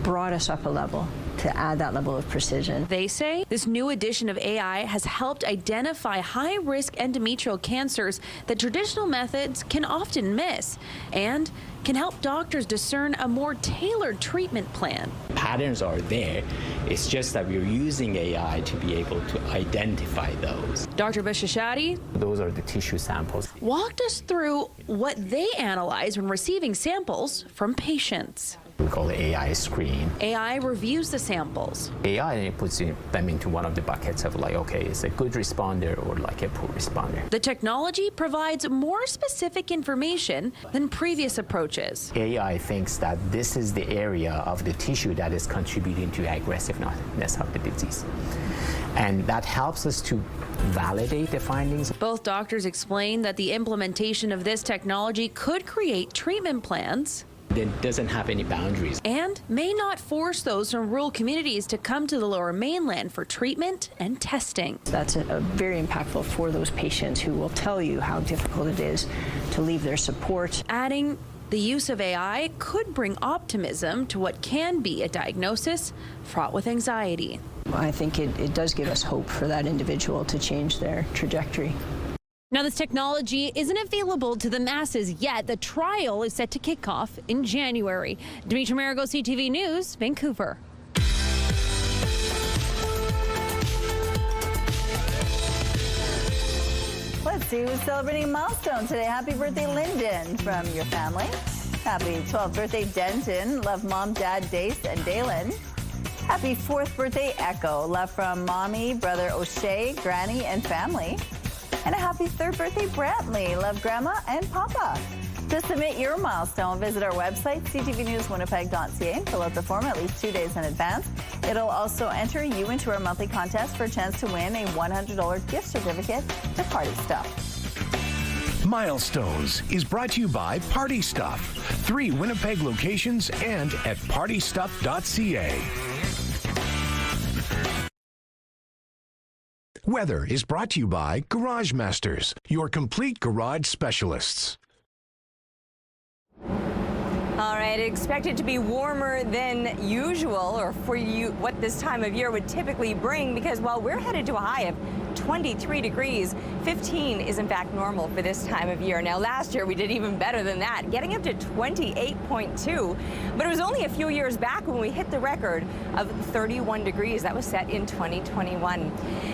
brought us up a level to add that level of precision.
They say this new addition of AI has helped identify high-risk endometrial cancers that traditional methods can often miss, and can help doctors discern a more tailored treatment plan.
Patterns are there. It's just that we're using AI to be able to identify those.
Dr. Bashashati,
those are the tissue samples.
Walked us through what they analyze when receiving samples from patients.
We call it AI screen.
AI reviews the samples.
AI puts them into one of the buckets of like, okay, it's a good responder or like a poor responder.
The technology provides more specific information than previous approaches.
AI thinks that this is the area of the tissue that is contributing to aggressiveness of the disease. And that helps us to validate the findings.
Both doctors explain that the implementation of this technology could create treatment plans
that doesn't have any boundaries
and may not force those from rural communities to come to the Lower Mainland for treatment and testing.
That's very impactful for those patients who will tell you how difficult it is to leave their support.
Adding the use of AI could bring optimism to what can be a diagnosis fraught with anxiety.
I think it does give us hope for that individual to change their trajectory.
Now, this technology isn't available to the masses yet. The trial is set to kick off in January. Dimitra Maragos, CTV News, Vancouver.
Let's see who's celebrating Milestone today. Happy birthday, Lyndon, from your family. Happy 12th birthday, Denton. Love Mom, Dad, Dace, and Dalen. Happy 4th birthday, Echo. Love from Mommy, Brother O'Shea, Granny, and family. And a happy 3rd birthday, Brantley. Love Grandma and Papa. To submit your milestone, visit our website, ctvnewswinnipeg.ca, and fill out the form at least 2 days in advance. It'll also enter you into our monthly contest for a chance to win a $100 gift certificate to Party Stuff.
Milestones is brought to you by Party Stuff. 3 Winnipeg locations and at partystuff.ca. Weather is brought to you by Garage Masters, your complete garage specialists.
All right, expected to be warmer than usual, or for you, what this time of year would typically bring, because while we're headed to a high of 23 degrees, 15 is in fact normal for this time of year. Now, last year we did even better than that, getting up to 28.2, but it was only a few years back when we hit the record of 31 degrees. That was set in 2021.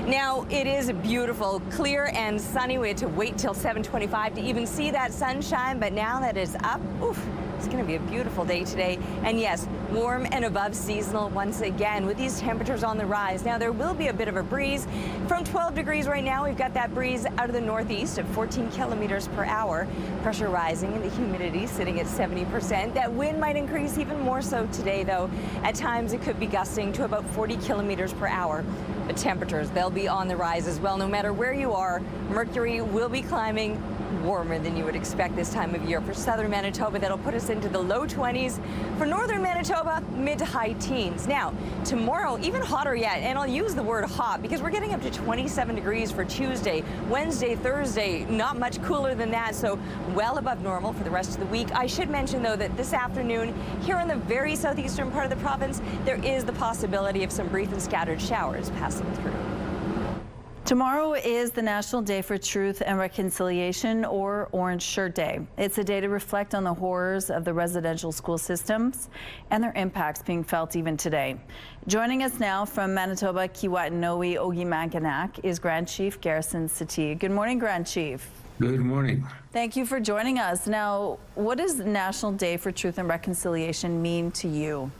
Now, it is beautiful, clear and sunny. We had to wait till 7:25 to even see that sunshine, but now that it's up, oof. It's going to be a beautiful day today. And yes, warm and above seasonal once again with these temperatures on the rise. Now, there will be a bit of a breeze. From 12 degrees right now, we've got that breeze out of the northeast at 14 kilometers per hour. Pressure rising and the humidity sitting at 70%. That wind might increase even more so today, though. At times, it could be gusting to about 40 kilometers per hour. But temperatures, they'll be on the rise as well. No matter where you are, mercury will be climbing, warmer than you would expect this time of year. For southern Manitoba, that'll put us into the low 20s. For northern Manitoba, mid to high teens. Now, tomorrow, even hotter yet, and I'll use the word hot because we're getting up to 27 degrees for Tuesday. Wednesday, Thursday, not much cooler than that, so well above normal for the rest of the week. I should mention, though, that this afternoon, here in the very southeastern part of the province, there is the possibility of some brief and scattered showers passing through.
Tomorrow is the National Day for Truth and Reconciliation, or Orange Shirt Day. It's a day to reflect on the horrors of the residential school systems and their impacts being felt even today. Joining us now from Manitoba, Kiiwetinoong, Ogimanganak is Grand Chief Garrison Satie. Good morning, Grand Chief.
Good morning.
Thank you for joining us. Now, what does National Day for Truth and Reconciliation mean to you?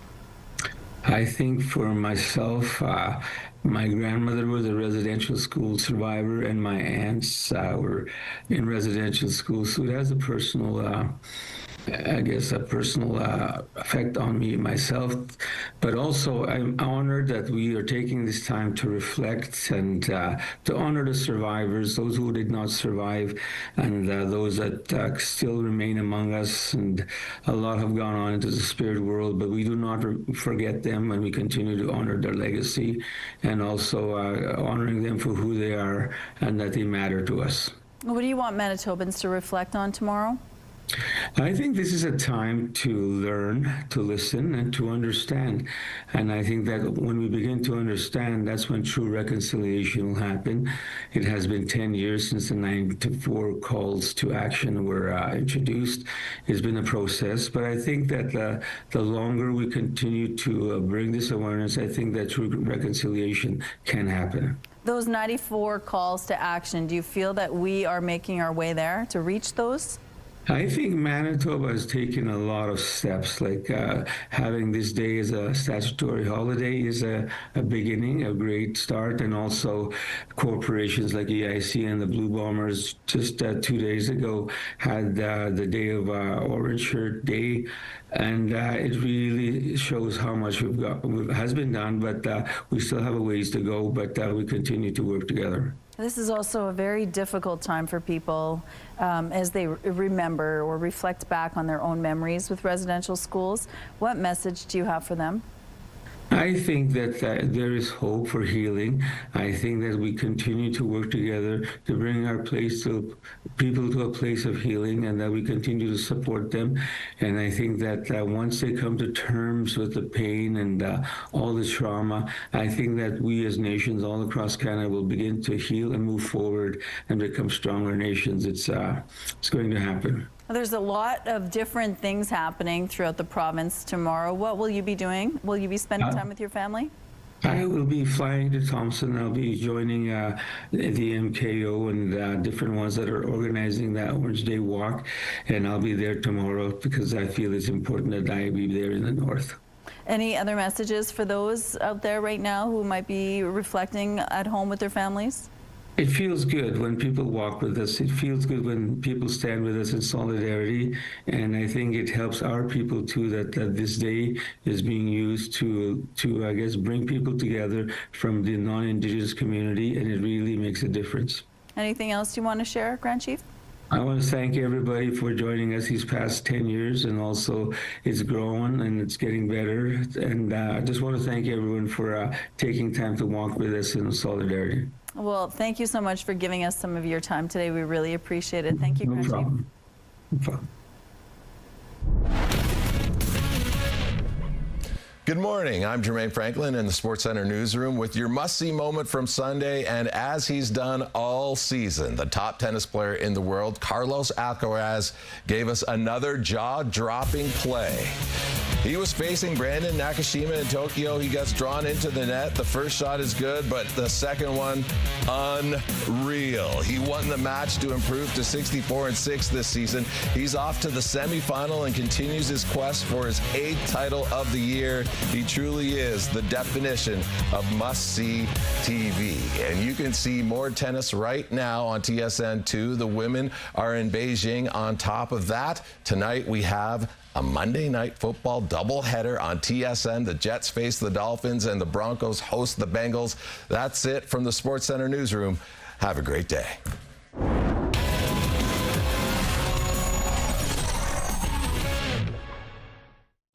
I think for myself, my grandmother was a residential school survivor, and my aunts were in residential schools, so it has a personal, I guess, a personal effect on me myself. But also, I'm honored that we are taking this time to reflect and to honor the survivors, those who did not survive, and those that still remain among us. And a lot have gone on into the spirit world, but we do not forget them, and we continue to honor their legacy, and also honoring them for who they are and that they matter to us.
What do you want Manitobans to reflect on tomorrow?
I think this is a time to learn, to listen, and to understand. And I think that when we begin to understand, that's when true reconciliation will happen. It has been 10 years since the 94 calls to action were introduced. It's been a process, but I think that the longer we continue to bring this awareness, I think that true reconciliation can happen.
Those 94 calls to action, do you feel that we are making our way there to reach those?
I think Manitoba has taken a lot of steps, like having this day as a statutory holiday is a beginning, a great start, and also corporations like EIC and the Blue Bombers just 2 days ago had the day of Orange Shirt Day, and it really shows how much has been done, but we still have a ways to go, but we continue to work together.
This is also a very difficult time for people as they remember or reflect back on their own memories with residential schools. What message do you have for them?
I think that there is hope for healing. I think that we continue to work together to bring our people to a place of healing, and that we continue to support them. And I think that once they come to terms with the pain and all the trauma, I think that we as nations all across Canada will begin to heal and move forward and become stronger nations. It's going to happen.
There's a lot of different things happening throughout the province tomorrow. What will you be doing? Will you be spending time with your family?
I will be flying to Thompson. I'll be joining the MKO and different ones that are organizing that Orange Day Walk, and I'll be there tomorrow because I feel it's important that I be there in the north.
Any other messages for those out there right now who might be reflecting at home with their families?
It feels good when people walk with us. It feels good when people stand with us in solidarity. And I think it helps our people too that this day is being used to I guess, bring people together from the non-Indigenous community, and it really makes a difference. Anything else you want to share, Grand Chief? I want to thank everybody for joining us these past 10 years, and also it's growing and it's getting better. And I just want to thank everyone for taking time to walk with us in solidarity.
Well, thank you so much for giving us some of your time today. We really appreciate it. Thank you, Grand Chief.
No problem.
Good morning. I'm Jermaine Franklin in the Sports Center newsroom with your must-see moment from Sunday. And as he's done all season, the top tennis player in the world, Carlos Alcaraz, gave us another jaw-dropping play. He was facing Brandon Nakashima in Tokyo. He gets drawn into the net. The first shot is good, but the second one, unreal. He won the match to improve to 64-6 this season. He's off to the semifinal and continues his quest for his 8th title of the year. He truly is the definition of must-see TV. And you can see more tennis right now on TSN2. The women are in Beijing. On top of that, tonight we have a Monday Night Football doubleheader on TSN. The Jets face the Dolphins and the Broncos host the Bengals. That's it from the Sports Center newsroom. Have a great day.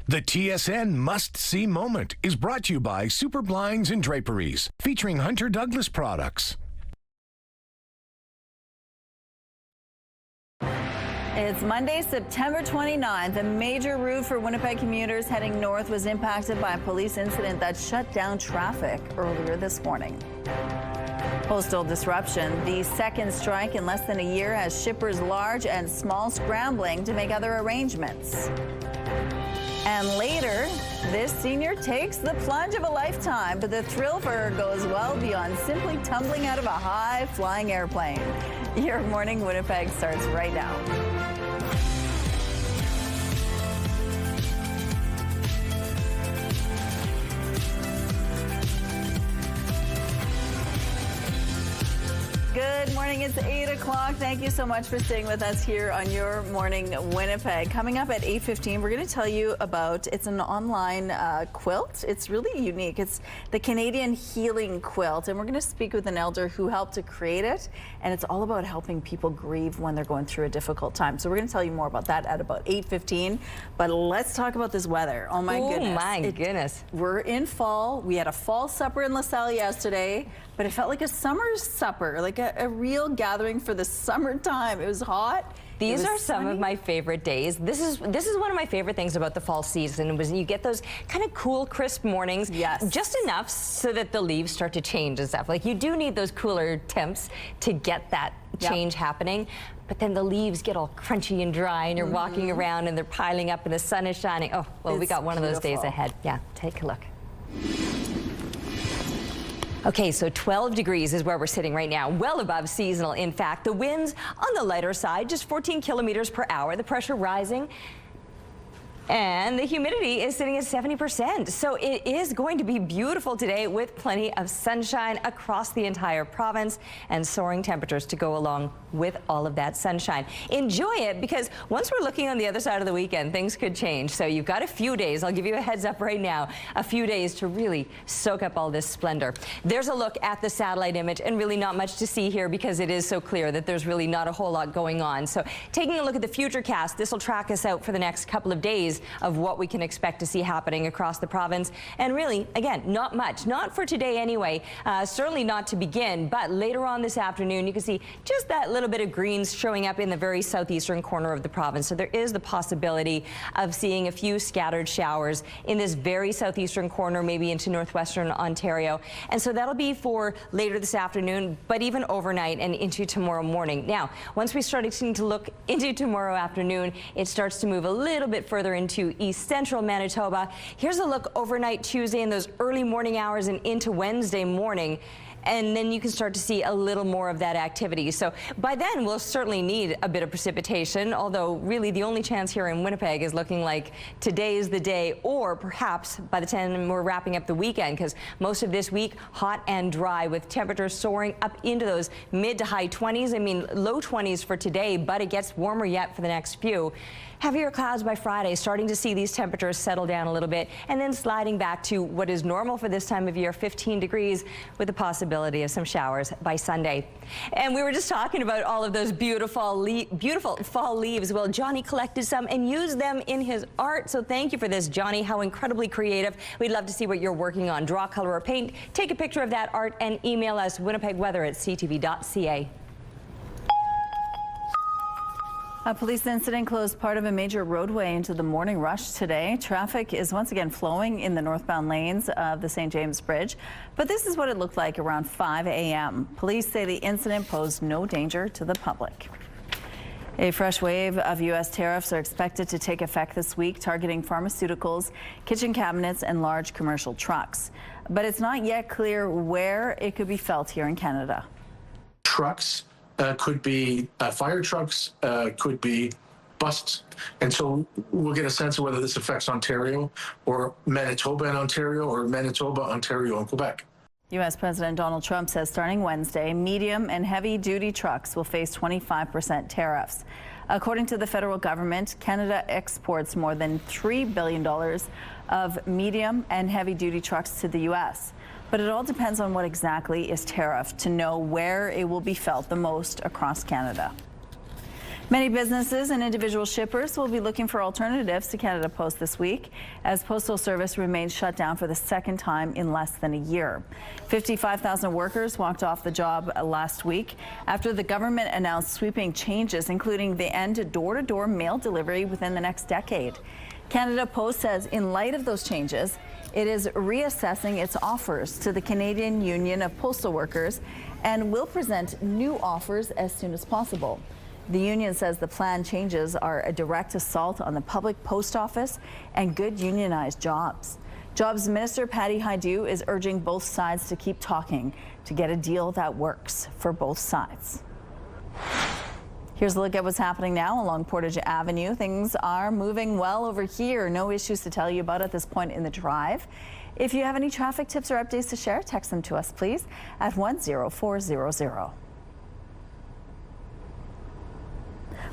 The TSN must-see moment is brought to you by Super Blinds and Draperies, featuring Hunter Douglas products.
It's Monday, September 29th. A major route for Winnipeg commuters heading north was impacted by a police incident that shut down traffic earlier this morning. Postal disruption. The second strike in less than a year has shippers large and small scrambling to make other arrangements. And later, this senior takes the plunge of a lifetime, but the thrill for her goes well beyond simply tumbling out of a high-flying airplane. Your Morning Winnipeg starts right now. Good morning. It's 8 o'clock. Thank you so much for staying with us here on Your Morning Winnipeg. Coming up at 8:15, we're going to tell you about, it's an online quilt. It's really unique. It's the Canadian Healing Quilt, and we're going to speak with an elder who helped to create it, and it's all about helping people grieve when they're going through a difficult time. So we're going to tell you more about that at about 8:15, but let's talk about this weather. Oh my goodness. Oh my goodness. We're in fall. We had a fall supper in LaSalle yesterday, but it felt like a summer supper, like a real gathering for the summertime. It was hot.
These are some of my favorite days. This is one of my favorite things about the fall season, was you get those kind of cool, crisp mornings.
Yes.
Just enough so that the leaves start to change and stuff. Like, you do need those cooler temps to get that change happening. But then the leaves get all crunchy and dry, and you're walking around and they're piling up and the sun is shining. Oh, well, we got one of those days ahead. Yeah, take a look. Okay, so 12 degrees is where we're sitting right now, well above seasonal. In fact, the winds on the lighter side, just 14 kilometers per hour, the pressure rising. And the humidity is sitting at 70%. So it is going to be beautiful today with plenty of sunshine across the entire province and soaring temperatures to go along with all of that sunshine. Enjoy it, because once we're looking on the other side of the weekend, things could change. So you've got a few days. I'll give you a heads up right now, a few days to really soak up all this splendor. There's a look at the satellite image, and really not much to see here because it is so clear that there's really not a whole lot going on. So taking a look at the futurecast, this will track us out for the next couple of days of what we can expect to see happening across the province. And really, again, not much. Not for today anyway. Certainly not to begin, but later on this afternoon, you can see just that little bit of greens showing up in the very southeastern corner of the province. So there is the possibility of seeing a few scattered showers in this very southeastern corner, maybe into northwestern Ontario. And so that'll be for later this afternoon, but even overnight and into tomorrow morning. Now, once we start to look into tomorrow afternoon, it starts to move a little bit further into east central Manitoba. Here's a look overnight Tuesday in those early morning hours and into Wednesday morning.
and then you can start to see a little more of that activity. So by then, we'll certainly need a bit of precipitation, although really the only chance here in Winnipeg is looking like today is the day, or perhaps by the time we're wrapping up the weekend, because most of this week, hot and dry, with temperatures soaring up into those mid to high 20s. I mean, low 20s for today, but it gets warmer yet for the next few. Heavier clouds by Friday, starting to see these temperatures settle down a little bit, and then sliding back to what is normal for this time of year, 15 degrees, with the possibility of some showers by Sunday. And we were just talking about all of those beautiful fall leaves. Well, Johnny collected some and used them in his art, so thank you for this, Johnny. How incredibly creative. We'd love to see what you're working on. Draw, color, or paint. Take a picture of that art and email us winnipegweather@ctv.ca.
A police incident closed part of a major roadway into the morning rush today. Traffic is once again flowing in the northbound lanes of the St. James Bridge, but this is what it looked like around 5 a.m. Police say the incident posed no danger to the public. A fresh wave of U.S. tariffs are expected to take effect this week, targeting pharmaceuticals, kitchen cabinets, and large commercial trucks. But it's not yet clear where it could be felt here in Canada.
Trucks. Could be fire trucks, could be buses. And so we'll get a sense of whether this affects Ontario or Manitoba and Ontario, or Manitoba, Ontario, and Quebec.
U.S. President Donald Trump says starting Wednesday, medium and heavy-duty trucks will face 25% tariffs. According to the federal government, Canada exports more than $3 billion of medium and heavy-duty trucks to the U.S., but it all depends on what exactly is tariffed to know where it will be felt the most across Canada. Many businesses and individual shippers will be looking for alternatives to Canada Post this week, as Postal Service remains shut down for the second time in less than a year. 55,000 workers walked off the job last week after the government announced sweeping changes, including the end to door-to-door mail delivery within the next decade. Canada Post says in light of those changes, it is reassessing its offers to the Canadian Union of Postal Workers and will present new offers as soon as possible. The union says the planned changes are a direct assault on the public post office and good unionized jobs. Jobs Minister Patty Hajdu is urging both sides to keep talking to get a deal that works for both sides. Here's a look at what's happening now along Portage Avenue. Things are moving well over here. No issues to tell you about at this point in the drive. If you have any traffic tips or updates to share, text them to us, please, at 10400.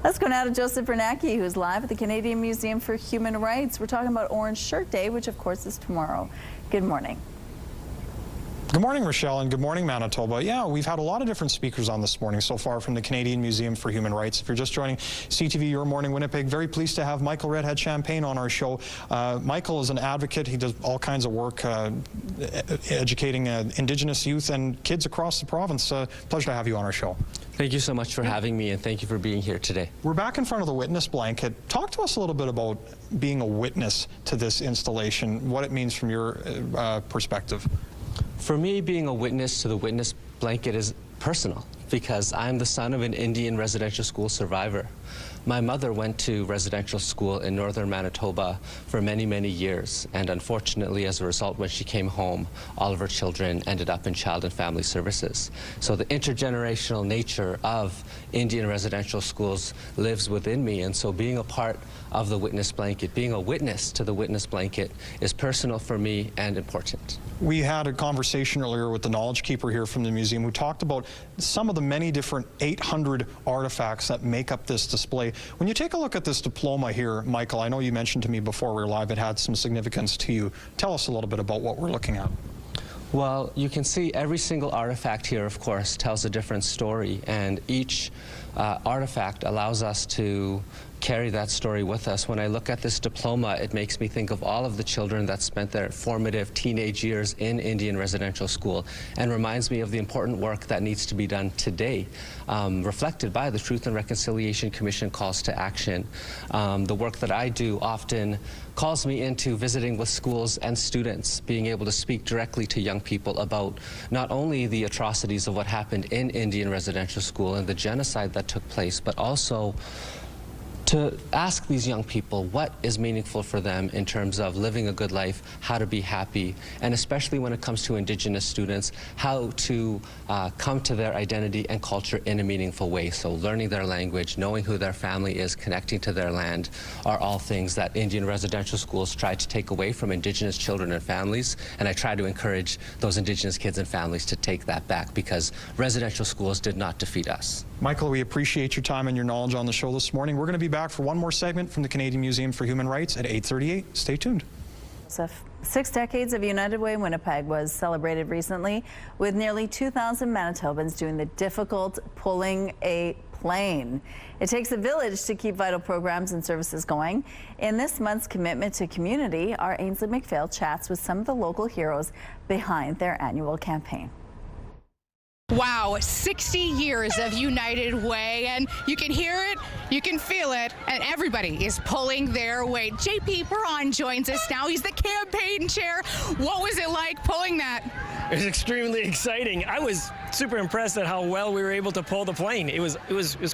Let's go now to Joseph Bernacki, who's live at the Canadian Museum for Human Rights. We're talking about Orange Shirt Day, which of course is tomorrow. Good morning.
Good morning, Rochelle, and good morning, Manitoba. Yeah, we've had a lot of different speakers on this morning so far from the Canadian Museum for Human Rights. If you're just joining CTV Your Morning Winnipeg, very pleased to have Michael Redhead Champagne on our show. Michael is an advocate. He does all kinds of work educating Indigenous youth and kids across the province. Pleasure to have you on our show.
Thank you so much for having me, and thank you for being here today.
We're back in front of the witness blanket. Talk to us a little bit about being a witness to this installation, what it means from your perspective.
For me, being a witness to the witness blanket is personal because I'm the son of an Indian residential school survivor. My mother went to residential school in northern Manitoba for many, many years, and unfortunately, as a result, when she came home, all of her children ended up in child and family services. So the intergenerational nature of Indian residential schools lives within me, and so being a part of the witness blanket, being a witness to the witness blanket is personal for me and important.
We had a conversation earlier with the knowledge keeper here from the museum who talked about some of the many different 800 artifacts that make up this display. When you take a look at this diploma here, Michael, I know you mentioned to me before we were live it had some significance to you. Tell us a little bit about what we're looking at.
Well, you can see every single artifact here, of course, tells a different story, and each artifact allows us to carry that story with us. When I look at this diploma, it makes me think of all of the children that spent their formative teenage years in Indian residential school and reminds me of the important work that needs to be done today, reflected by the Truth and Reconciliation Commission calls to action. The work that I do often calls me into visiting with schools and students, being able to speak directly to young people about not only the atrocities of what happened in Indian residential school and the genocide that took place, but also to ask these young people what is meaningful for them in terms of living a good life, how to be happy, and especially when it comes to Indigenous students, how to come to their identity and culture in a meaningful way. So learning their language, knowing who their family is, connecting to their land are all things that Indian residential schools try to take away from Indigenous children and families, and I try to encourage those Indigenous kids and families to take that back, because residential schools did not defeat us.
Michael, we appreciate your time and your knowledge on the show this morning. We're going to be back for one more segment from the Canadian Museum for Human Rights at 8:38. Stay tuned.
6 decades of United Way Winnipeg was celebrated recently with nearly 2,000 Manitobans doing the difficult pulling a plane. It takes a village to keep vital programs and services going. In this month's commitment to community, our Ainsley McPhail chats with some of the local heroes behind their annual campaign.
Wow, 60 years of United Way, and you can hear it, you can feel it, and everybody is pulling their weight. JP Perron joins us now. He's the campaign chair. What was it like pulling that?
It was extremely exciting. I was super impressed at how well we were able to pull the plane. It was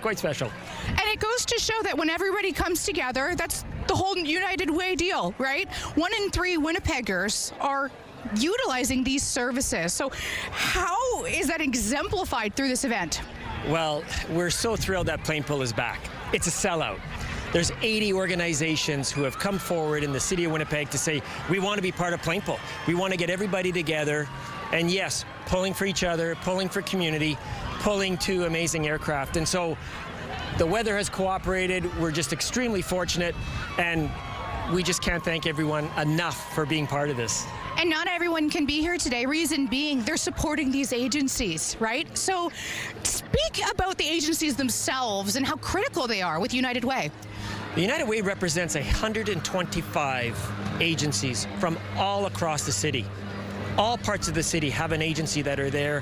quite special.
And it goes to show that when everybody comes together, that's the whole United Way deal, right? 1 in 3 Winnipeggers are utilizing these services. So how is that exemplified through this event?
Well, we're so thrilled that Plane Pull is back. It's a sellout. There's 80 organizations who have come forward in the city of Winnipeg to say, we want to be part of Plane Pull. We want to get everybody together. And yes, pulling for each other, pulling for community, pulling to amazing aircraft. And so the weather has cooperated. We're just extremely fortunate. And we just can't thank everyone enough for being part of this.
And not everyone can be here today. Reason being, they're supporting these agencies, right? So speak about the agencies themselves and how critical they are with United Way.
The United Way represents 125 agencies from all across the city. All parts of the city have an agency that are there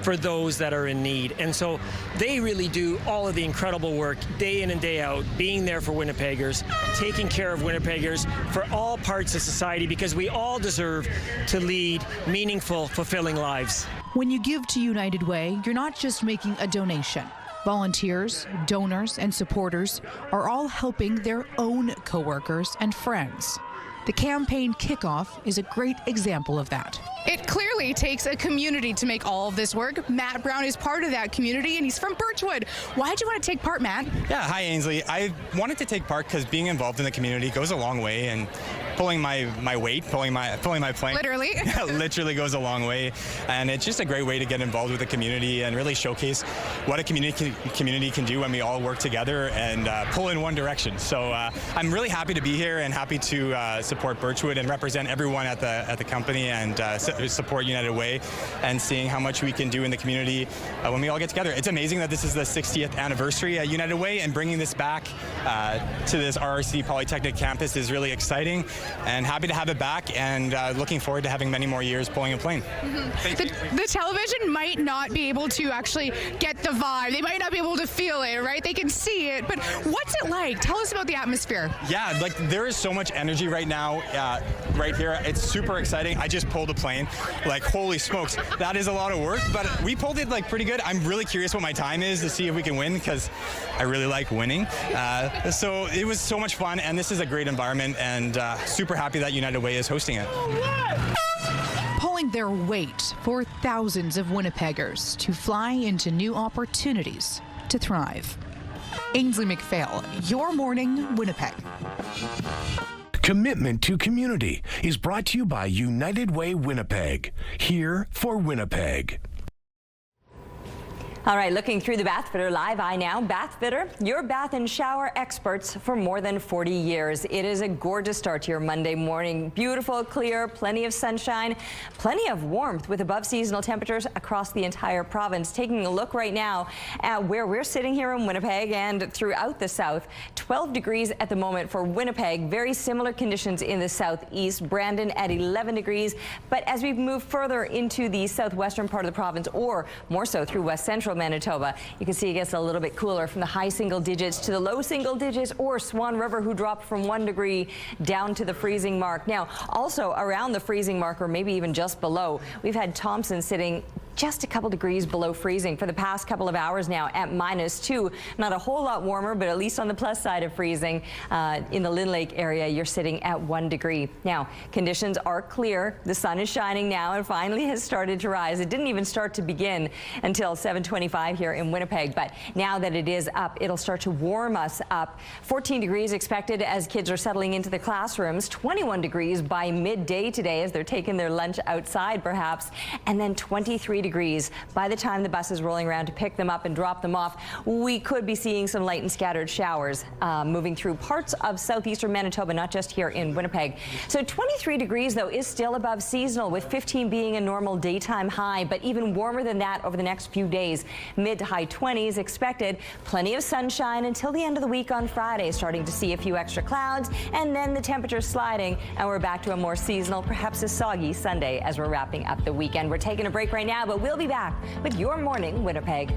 for those that are in need. And so they really do all of the incredible work day in and day out, being there for Winnipeggers, taking care of Winnipeggers for all parts of society, because we all deserve to lead meaningful, fulfilling lives.
When you give to United Way, you're not just making a donation. Volunteers, donors, and supporters are all helping their own coworkers and friends. The campaign kickoff is a great example of that.
It clearly takes a community to make all of this work. Matt Brown is part of that community, and he's from Birchwood. Why did you want to take part, Matt?
Yeah, hi Ainsley. I wanted to take part because being involved in the community goes a long way, and pulling my weight, pulling my plane.
Literally.
Literally goes a long way, and it's just a great way to get involved with the community and really showcase what a community can do when we all work together and pull in one direction. So I'm really happy to be here and happy to support Birchwood and represent everyone at the company and support United Way, and seeing how much we can do in the community when we all get together. It's amazing that this is the 60th anniversary at United Way, and bringing this back to this RRC Polytechnic campus is really exciting, and happy to have it back, and looking forward to having many more years pulling a plane.
Mm-hmm. The television might not be able to actually get the vibe. They might not be able to feel it, right? They can see it, but what's it like? Tell us about the atmosphere.
Yeah, like there is so much energy right now, right here. It's super exciting. I just pulled a plane. Like, holy smokes, that is a lot of work, but we pulled it like pretty good. I'm really curious what my time is to see if we can win, because I really like winning. So it was so much fun, and this is a great environment, and super happy that United Way is hosting it.
Pulling their weight for thousands of Winnipeggers to fly into new opportunities to thrive. Ainsley McPhail, Your Morning Winnipeg.
Commitment to Community is brought to you by United Way Winnipeg, here for Winnipeg.
All right, looking through the Bath Fitter Live Eye now. Bath Fitter, your bath and shower experts for more than 40 years. It is a gorgeous start to your Monday morning. Beautiful, clear, plenty of sunshine, plenty of warmth with above seasonal temperatures across the entire province. Taking a look right now at where we're sitting here in Winnipeg and throughout the south. 12 degrees at the moment for Winnipeg. Very similar conditions in the southeast. Brandon at 11 degrees. But as we move further into the southwestern part of the province, or more so through west central Manitoba, you can see it gets a little bit cooler from the high single digits to the low single digits, or Swan River, who dropped from 1 degree down to the freezing mark. Now, also around the freezing mark, or maybe even just below, we've had Thompson sitting
just a couple degrees below freezing for the past couple of hours now at -2. Not a whole lot warmer, but at least on the plus side of freezing. In the Lynn Lake area, you're sitting at 1 degree. Now, conditions are clear. The sun is shining now and finally has started to rise. It didn't even start to begin until 7:25 here in Winnipeg, but now that it is up, it'll start to warm us up. 14 degrees expected as kids are settling into the classrooms. 21 degrees by midday today as they're taking their lunch outside perhaps, and then 23 degrees by the time the bus is rolling around to pick them up and drop them off. We could be seeing some light and scattered showers moving through parts of southeastern Manitoba, not just here in Winnipeg. So 23 degrees though is still above seasonal, with 15 being a normal daytime high, but even warmer than that over the next few days. Mid to high 20s expected. Plenty of sunshine until the end of the week on Friday, starting to see a few extra clouds, and then the temperature sliding, and we're back to a more seasonal, perhaps a soggy Sunday as we're wrapping up the weekend. We're taking a break right now, but we'll be back with Your Morning Winnipeg.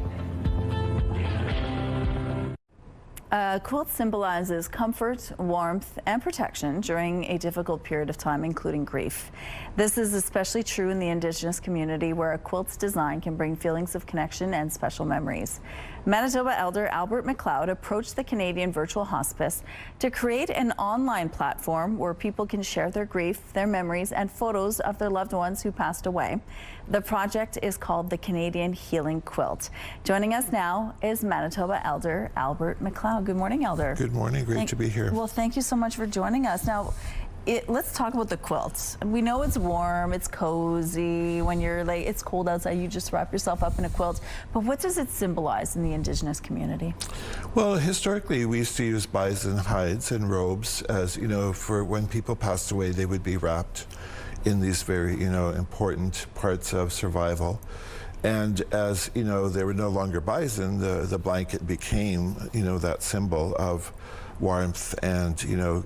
Quilt symbolizes comfort, warmth, and protection during a difficult period of time, including grief. This is especially true in the Indigenous community, where a quilt's design can bring feelings of connection and special memories. Manitoba Elder Albert McLeod approached the Canadian Virtual Hospice to create an online platform where people can share their grief, their memories, and photos of their loved ones who passed away. The project is called the Canadian Healing Quilt. Joining us now is Manitoba Elder Albert McLeod. Good morning, Elder.
Good morning. Great to be here.
Well, thank you so much for joining us. Now, let's talk about the quilts. We know it's warm, it's cozy. When you're like, it's cold outside, you just wrap yourself up in a quilt. But what does it symbolize in the Indigenous community?
Well, historically, we used to use bison hides and robes as, for when people passed away, they would be wrapped in these very, important parts of survival. And as, they were no longer bison, the blanket became, that symbol of warmth and,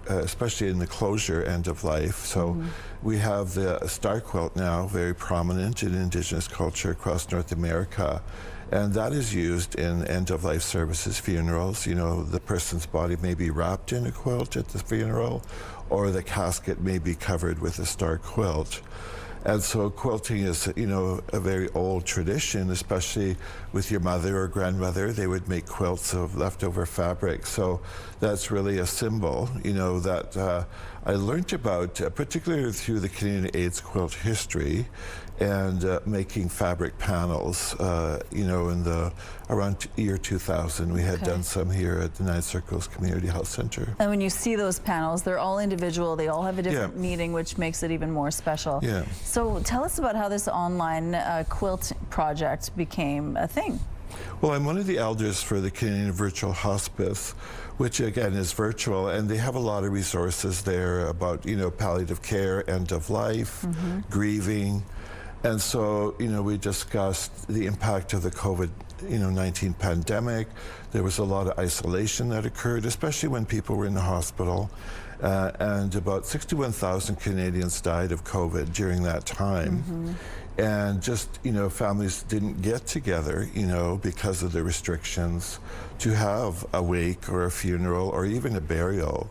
especially in the closure end of life. So we have the star quilt now, very prominent in Indigenous culture across North America. And that is used in end-of-life services, funerals. The person's body may be wrapped in a quilt at the funeral, or the casket may be covered with a star quilt. And so quilting is, a very old tradition, especially with your mother or grandmother. They would make quilts of leftover fabric. So that's really a symbol, that I learned about, particularly through the Canadian AIDS quilt history, and making fabric panels, in around year 2000. We had done some here at the Nine Circles Community Health Center.
And when you see those panels, they're all individual. They all have a different meaning, which makes it even more special.
Yeah.
So tell us about how this online quilt project became a thing.
Well, I'm one of the elders for the Canadian Virtual Hospice, which again is virtual, and they have a lot of resources there about, palliative care, end of life, grieving. And so, we discussed the impact of the COVID-19 pandemic. There was a lot of isolation that occurred, especially when people were in the hospital. And about 61,000 Canadians died of COVID during that time. And just, families didn't get together, because of the restrictions to have a wake or a funeral or even a burial.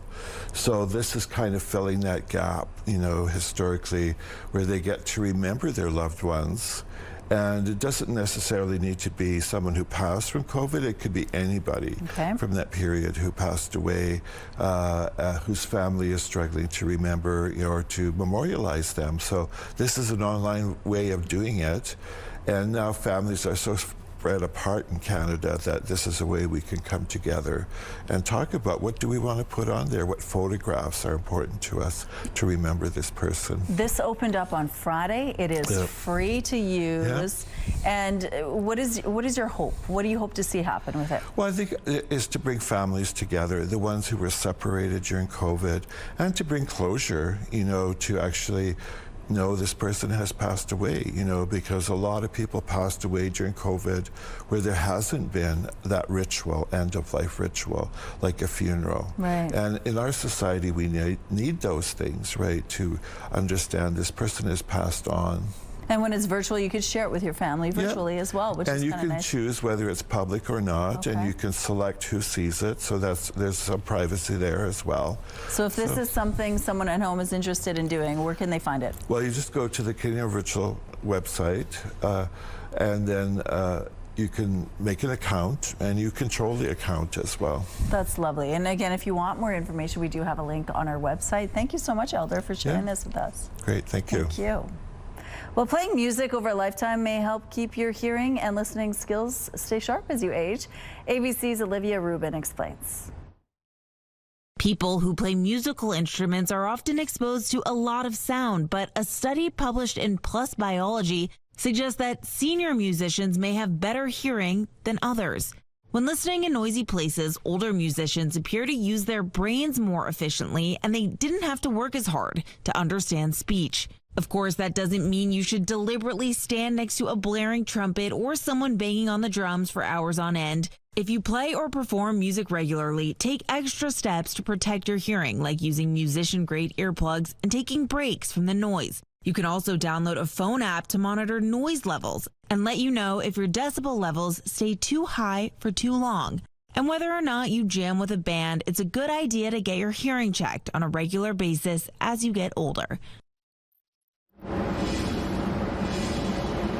So this is kind of filling that gap, historically, where they get to remember their loved ones. And it doesn't necessarily need to be someone who passed from COVID. It could be anybody from that period who passed away, whose family is struggling to remember, or to memorialize them. So this is an online way of doing it. And now families are so spread apart in Canada that this is a way we can come together and talk about what do we want to put on there, what photographs are important to us to remember this person.
This opened up on Friday. It is free to use. And what is your hope? What do you hope to see happen with it?
Well, I think it is to bring families together, the ones who were separated during COVID, and to bring closure, to actually know this person has passed away, because a lot of people passed away during COVID where there hasn't been that ritual, end-of-life ritual, like a funeral.
Right.
And in our society, we need those things, right, to understand this person has passed on.
And when it's virtual, you could share it with your family virtually as well, which is kind of nice.
And you can choose whether it's public or not, and you can select who sees it, so there's some privacy there as well.
So if this is something someone at home is interested in doing, where can they find it?
Well, you just go to the Canadian Virtual website, and then you can make an account, and you control the account as well.
That's lovely. And again, if you want more information, we do have a link on our website. Thank you so much, Elder, for sharing this with us.
Great, thank you.
Thank you. Well, playing music over a lifetime may help keep your hearing and listening skills stay sharp as you age. ABC's Olivia Rubin explains.
People who play musical instruments are often exposed to a lot of sound, but a study published in PLOS Biology suggests that senior musicians may have better hearing than others. When listening in noisy places, older musicians appear to use their brains more efficiently, and they didn't have to work as hard to understand speech. Of course, that doesn't mean you should deliberately stand next to a blaring trumpet or someone banging on the drums for hours on end. If you play or perform music regularly, take extra steps to protect your hearing, like using musician-grade earplugs and taking breaks from the noise. You can also download a phone app to monitor noise levels and let you know if your decibel levels stay too high for too long. And whether or not you jam with a band, it's a good idea to get your hearing checked on a regular basis as you get older.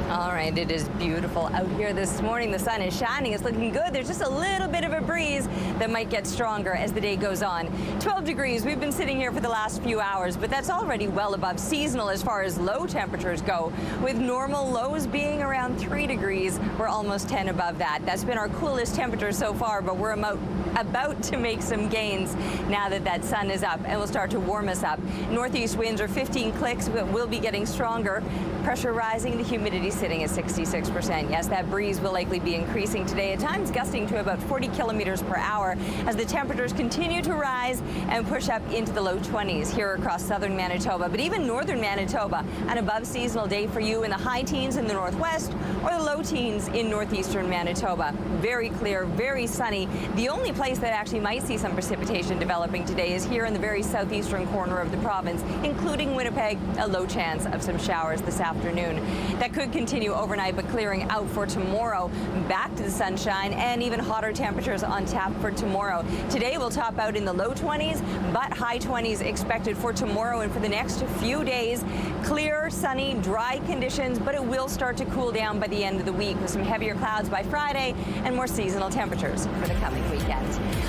All right, it is beautiful out here this morning. The sun is shining. It's looking good. There's just a little bit of a breeze that might get stronger as the day goes on. 12 degrees. We've been sitting here for the last few hours, but that's already well above seasonal as far as low temperatures go, with normal lows being around 3 degrees. We're almost 10 above that. That's been our coolest temperature so far, but we're about to make some gains now that that sun is up and will start to warm us up. Northeast winds are 15 clicks, but will be getting stronger. Pressure rising, the humidity sitting at 66%. Yes, that breeze will likely be increasing today, at times gusting to about 40 kilometers per hour as the temperatures continue to rise and push up into the low 20s here across southern Manitoba. But even northern Manitoba, an above seasonal day for you in the high teens in the northwest or the low teens in northeastern Manitoba. Very clear, very sunny. The only place that actually might see some precipitation developing today is here in the very southeastern corner of the province, including Winnipeg, a low chance of some showers this afternoon. That could continue overnight, but clearing out for tomorrow. Back to the sunshine and even hotter temperatures on tap for tomorrow. Today will top out in the low 20s, but high 20s expected for tomorrow and for the next few days. Clear, sunny, dry conditions, but it will start to cool down by the end of the week with some heavier clouds by Friday and more seasonal temperatures for the coming weekend.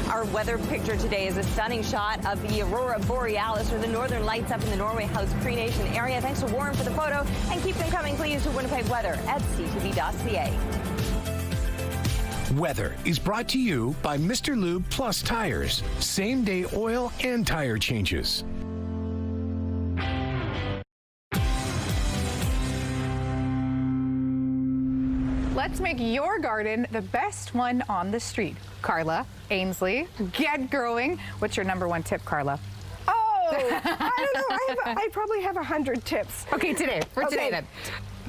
Our weather picture today is a stunning shot of the Aurora Borealis, or the northern lights up in the Norway House Cree Nation area. Thanks to Warren for the photo, and keep them coming, please, to Winnipeg weather at ctv.ca.
Weather is brought to you by Mr. Lube Plus Tires. Same-day oil and tire changes.
Let's make your garden the best one on the street. Carla, Ainsley, get growing. What's your number one tip, Carla?
Oh, I don't know. I probably have 100 tips.
Okay, today then.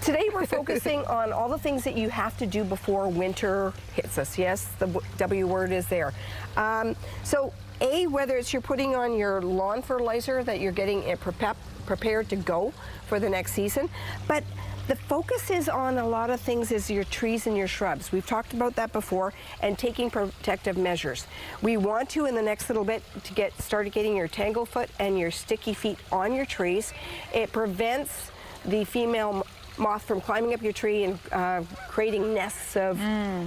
Today we're focusing on all the things that you have to do before winter hits us. Yes, the W word is there. So whether it's you're putting on your lawn fertilizer that you're getting it prepared to go for the next season, but the focus is on a lot of things is your trees and your shrubs. We've talked about that before, and taking protective measures. We want to, in the next little bit, to get started getting your tanglefoot and your sticky feet on your trees. It prevents the female moth from climbing up your tree and creating nests of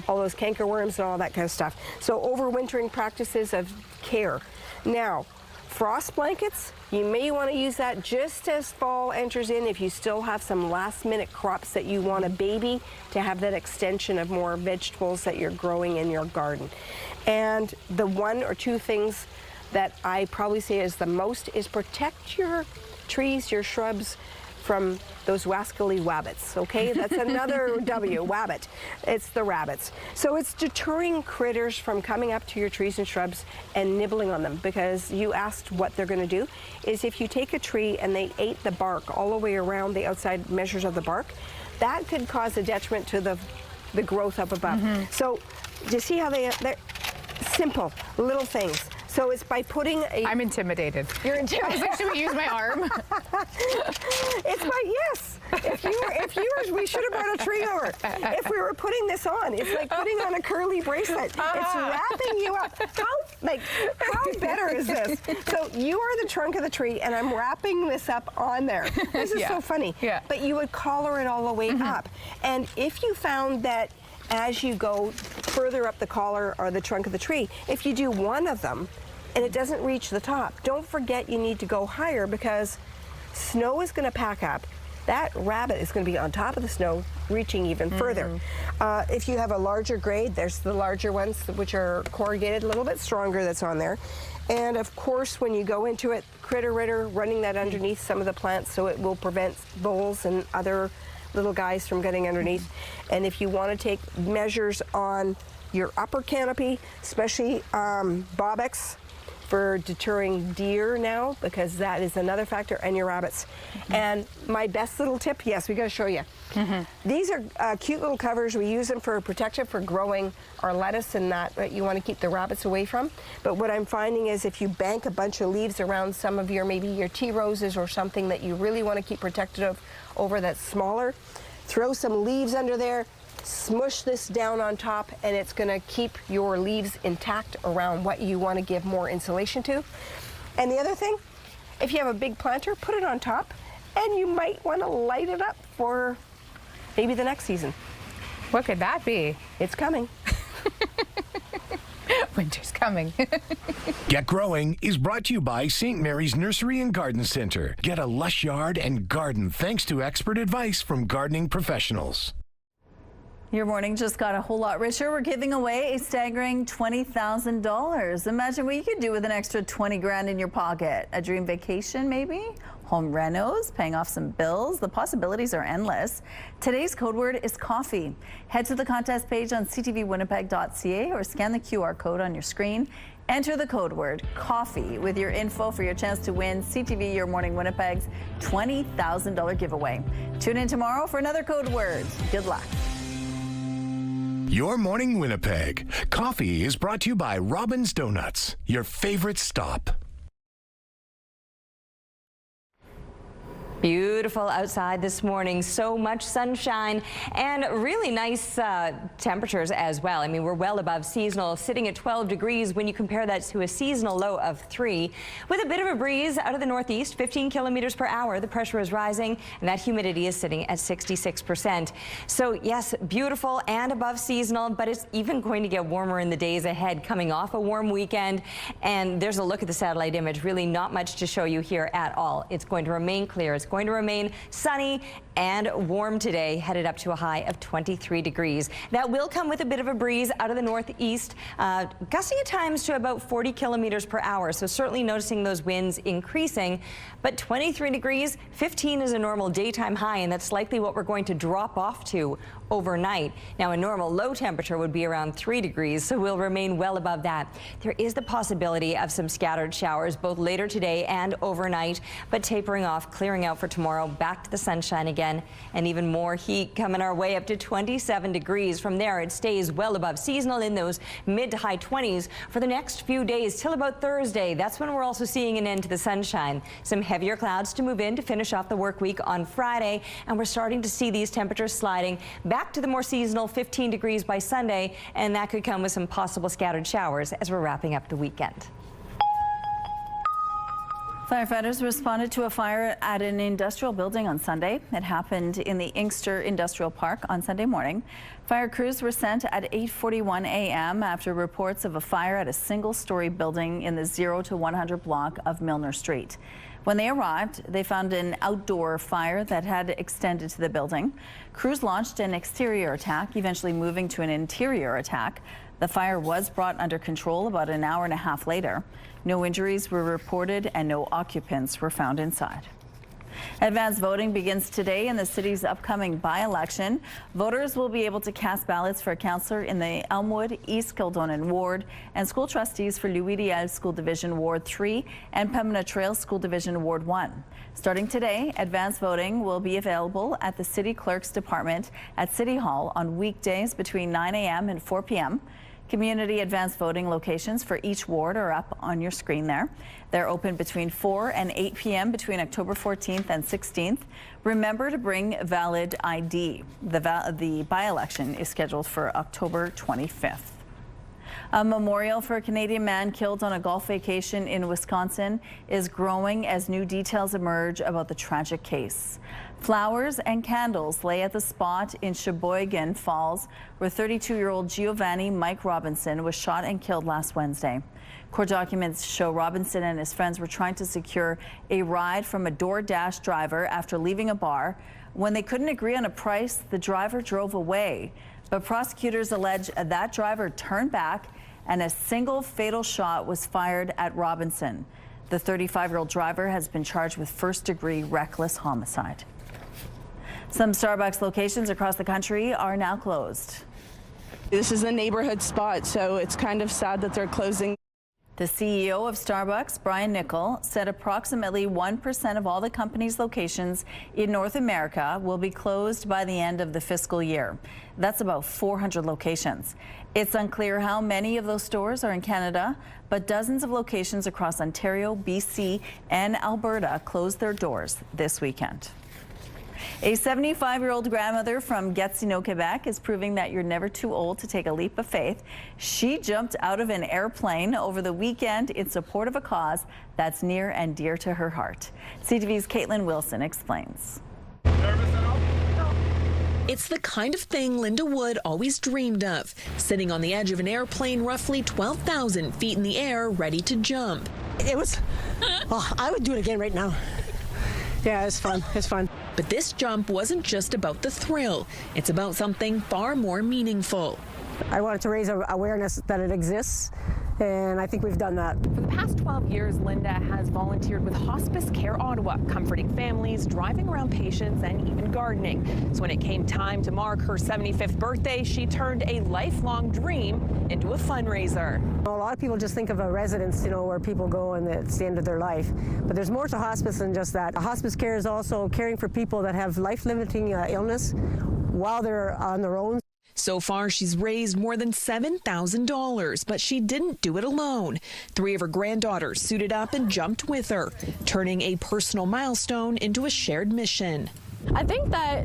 all those cankerworms and all that kind of stuff. So overwintering practices of care. Now, frost blankets, you may want to use that just as fall enters in if you still have some last minute crops that you want to baby to have that extension of more vegetables that you're growing in your garden. And the one or two things that I probably say is the most is protect your trees, your shrubs from those wascally wabbits, okay? That's another W, wabbit. It's the rabbits. So it's deterring critters from coming up to your trees and shrubs and nibbling on them, because you asked what they're gonna do, is if you take a tree and they ate the bark all the way around the outside measures of the bark, that could cause a detriment to the growth up above. So do you see how they're simple little things. So it's by putting a...
I'm intimidated.
You're intimidated.
I was like, should we use my arm?
It's by, yes. We should have brought a tree over. If we were putting this on, it's like putting on a curly bracelet. It's wrapping you up. How better is this? So you are the trunk of the tree, and I'm wrapping this up on there. This is so funny.
Yeah.
But you would collar it all the way up. And if you found that as you go further up the collar or the trunk of the tree, if you do one of them and it doesn't reach the top, don't forget you need to go higher, because snow is going to pack up. That rabbit is going to be on top of the snow, reaching even further. If you have a larger grade, there's the larger ones, which are corrugated, a little bit stronger, that's on there. And of course, when you go into it, Critter Ritter, running that underneath some of the plants so it will prevent voles and other little guys from getting underneath. And if you want to take measures on your upper canopy, especially Bobex, for deterring deer now, because that is another factor, and your rabbits. And my best little tip, yes, we got to show you. These are cute little covers. We use them for protection for growing our lettuce and that you want to keep the rabbits away from. But what I'm finding is if you bank a bunch of leaves around some of your, maybe your tea roses or something that you really want to keep protected of over that's smaller, throw some leaves under there, smush this down on top, and it's going to keep your leaves intact around what you want to give more insulation to. And the other thing, if you have a big planter, put it on top, and you might want to light it up for maybe the next season.
What could that be?
It's coming.
Winter's coming.
Get Growing is brought to you by St. Mary's Nursery and Garden Center. Get a lush yard and garden thanks to expert advice from gardening professionals.
Your morning just got a whole lot richer. We're giving away a staggering $20,000. Imagine what you could do with an extra 20 grand in your pocket. A dream vacation, maybe? Home renos, paying off some bills. The possibilities are endless. Today's code word is coffee. Head to the contest page on ctvwinnipeg.ca or scan the QR code on your screen. Enter the code word coffee with your info for your chance to win CTV Your Morning Winnipeg's $20,000 giveaway. Tune in tomorrow for another code word. Good luck.
Your Morning Winnipeg. Coffee is brought to you by Robin's Donuts, your favorite stop.
Beautiful outside this morning, so much sunshine and really nice temperatures as well. I mean, we're well above seasonal, sitting at 12 degrees when you compare that to a seasonal low of 3. With a bit of a breeze out of the northeast, 15 kilometers per hour. The pressure is rising and that humidity is sitting at 66%. So yes, beautiful and above seasonal, but it's even going to get warmer in the days ahead, coming off a warm weekend. And there's a look at the satellite image, really not much to show you here at all. It's going to remain clear. It's going to remain sunny and warm today, headed up to a high of 23 degrees. That will come with a bit of a breeze out of the northeast, gusting at times to about 40 kilometers per hour. So certainly noticing those winds increasing, but 23 degrees, 15 is a normal daytime high, and that's likely what we're going to drop off to overnight. Now, a normal low temperature would be around 3 degrees, so we'll remain well above that. There is the possibility of some scattered showers both later today and overnight, but tapering off, clearing out for tomorrow, back to the sunshine again, and even more heat coming our way up to 27 degrees. From there, it stays well above seasonal in those mid to high 20s for the next few days till about Thursday. That's when we're also seeing an end to the sunshine. Some heavier clouds to move in to finish off the work week on Friday, and we're starting to see these temperatures sliding back to the more seasonal 15 degrees by Sunday, and that could come with some possible scattered showers as we're wrapping up the weekend.
Firefighters responded to a fire at an industrial building on Sunday. It happened in the Inkster Industrial Park on Sunday morning. Fire crews were sent at 8:41 a.m. after reports of a fire at a single-story building in the 0 to 100 block of Milner Street. When they arrived, they found an outdoor fire that had extended to the building. Crews launched an exterior attack, eventually moving to an interior attack. The fire was brought under control about an hour and a half later. No injuries were reported and no occupants were found inside. Advance voting begins today in the city's upcoming by-election. Voters will be able to cast ballots for a councillor in the Elmwood, East Kildonan Ward, and school trustees for Louis Riel School Division Ward 3 and Pembina Trail School Division Ward 1. Starting today, advance voting will be available at the City Clerk's Department at City Hall on weekdays between 9 a.m. and 4 p.m. Community advanced voting locations for each ward are up on your screen there. They're open between 4 and 8 p.m. between October 14th and 16th. Remember to bring valid ID. The by-election is scheduled for October 25th. A memorial for a Canadian man killed on a golf vacation in Wisconsin is growing as new details emerge about the tragic case. Flowers and candles lay at the spot in Sheboygan Falls where 32-year-old Giovanni Mike Robinson was shot and killed last Wednesday. Court documents show Robinson and his friends were trying to secure a ride from a DoorDash driver after leaving a bar. When they couldn't agree on a price, the driver drove away. But prosecutors allege that driver turned back and a single fatal shot was fired at Robinson. The 35-year-old driver has been charged with first-degree reckless homicide. Some Starbucks locations across the country are now closed.
This is a neighborhood spot, so it's kind of sad that they're closing.
The CEO of Starbucks, Brian Nichol, said approximately 1% of all the company's locations in North America will be closed by the end of the fiscal year. That's about 400 locations. It's unclear how many of those stores are in Canada, but dozens of locations across Ontario, BC, and Alberta closed their doors this weekend. A 75-year-old grandmother from Gatineau, Quebec is proving that you're never too old to take a leap of faith. She jumped out of an airplane over the weekend in support of a cause that's near and dear to her heart. CTV's Caitlin Wilson explains.
It's the kind of thing Linda Wood always dreamed of, sitting on the edge of an airplane roughly 12,000 feet in the air, ready to jump.
It was, I would do it again right now. Yeah, it's fun. It's fun.
But this jump wasn't just about the thrill. It's about something far more meaningful.
I wanted to raise awareness that it exists, and I think we've done that.
For the past 12 years, Linda has volunteered with Hospice Care Ottawa, comforting families, driving around patients, and even gardening. So when it came time to mark her 75th birthday, she turned a lifelong dream into a fundraiser.
A lot of people just think of a residence, where people go and it's the end of their life. But there's more to hospice than just that. Hospice care is also caring for people that have life-limiting illness while they're on their own.
So far, she's raised more than $7,000, but she didn't do it alone. 3 of her granddaughters suited up and jumped with her, turning a personal milestone into a shared mission.
I think that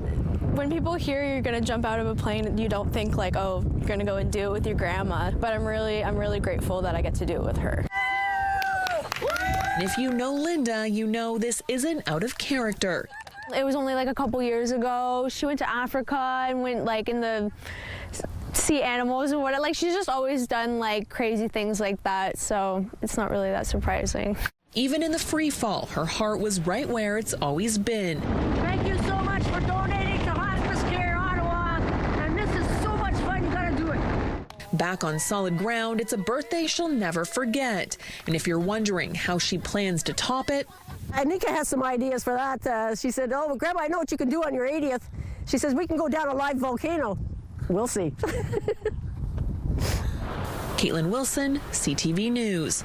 when people hear you're going to jump out of a plane, you don't think like, oh, you're going to go and do it with your grandma. But I'm really grateful that I get to do it with her.
And if you know Linda, you know this isn't out of character.
It was only like a couple years ago. She went to Africa and went like in the see animals and what. Like she's just always done like crazy things like that. So it's not really that surprising.
Even in the free fall, her heart was right where it's always been.
Thank you so much for donating to Hospice Care Ottawa. And this is so much fun. You gotta do it.
Back on solid ground, it's a birthday she'll never forget. And if you're wondering how she plans to top it,
Anika has some ideas for that. She said, oh, well, Grandma, I know what you can do on your 80th. She says, we can go down a live volcano. We'll see.
Caitlin Wilson, CTV News.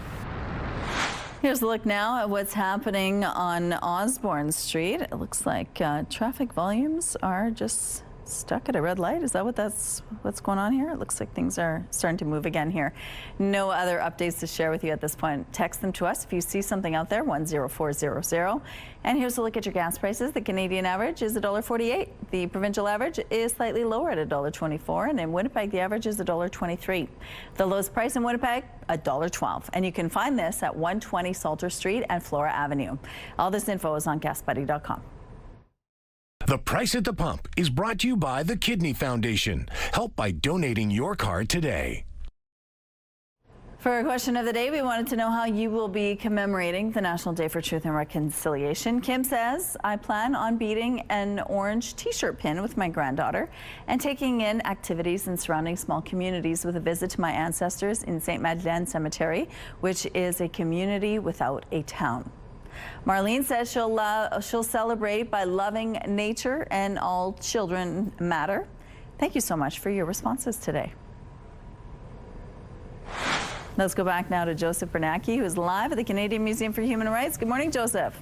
Here's a look now at what's happening on Osborne Street. It looks like traffic volumes are just stuck at a red light. Is that what's going on here? It looks like things are starting to move again here. No other updates to share with you at this point. Text them to us if you see something out there, 10400. And here's a look at your gas prices. The Canadian average is $1.48. The provincial average is slightly lower at $1.24. And in Winnipeg, the average is $1.23. The lowest price in Winnipeg, $1.12. And you can find this at 120 Salter Street and Flora Avenue. All this info is on gasbuddy.com.
The Price at the Pump is brought to you by the Kidney Foundation. Help by donating your card today.
For our question of the day, we wanted to know how you will be commemorating the National Day for Truth and Reconciliation. Kim says, I plan on beating an orange t-shirt pin with my granddaughter and taking in activities in surrounding small communities with a visit to my ancestors in St. Madeleine Cemetery, which is a community without a town. Marlene says she'll celebrate by loving nature and all children matter. Thank you so much for your responses today. Let's go back now to Joseph Bernacki, who's live at the Canadian Museum for Human Rights. Good morning, Joseph.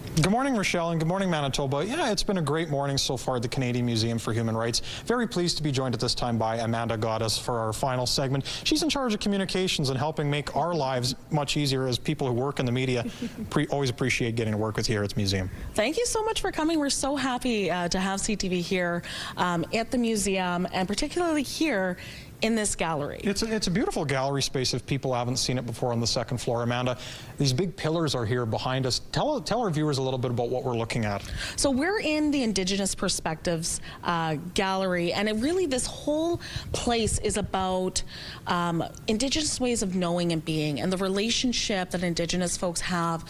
Good morning, Rochelle, and good morning, Manitoba. Yeah, it's been a great morning so far at the Canadian Museum for Human Rights. Very pleased to be joined at this time by Amanda Goddess for our final segment. She's in charge of communications and helping make our lives much easier as people who work in the media. Always appreciate getting to work with you here at the museum.
Thank you so much for coming. We're so happy to have CTV here at the museum, and particularly here in this gallery.
It's a beautiful gallery space if people haven't seen it before on the second floor. Amanda, these big pillars are here behind us. Tell our viewers a little bit about what we're looking at.
So we're in the Indigenous Perspectives gallery, and this whole place is about Indigenous ways of knowing and being, and the relationship that Indigenous folks have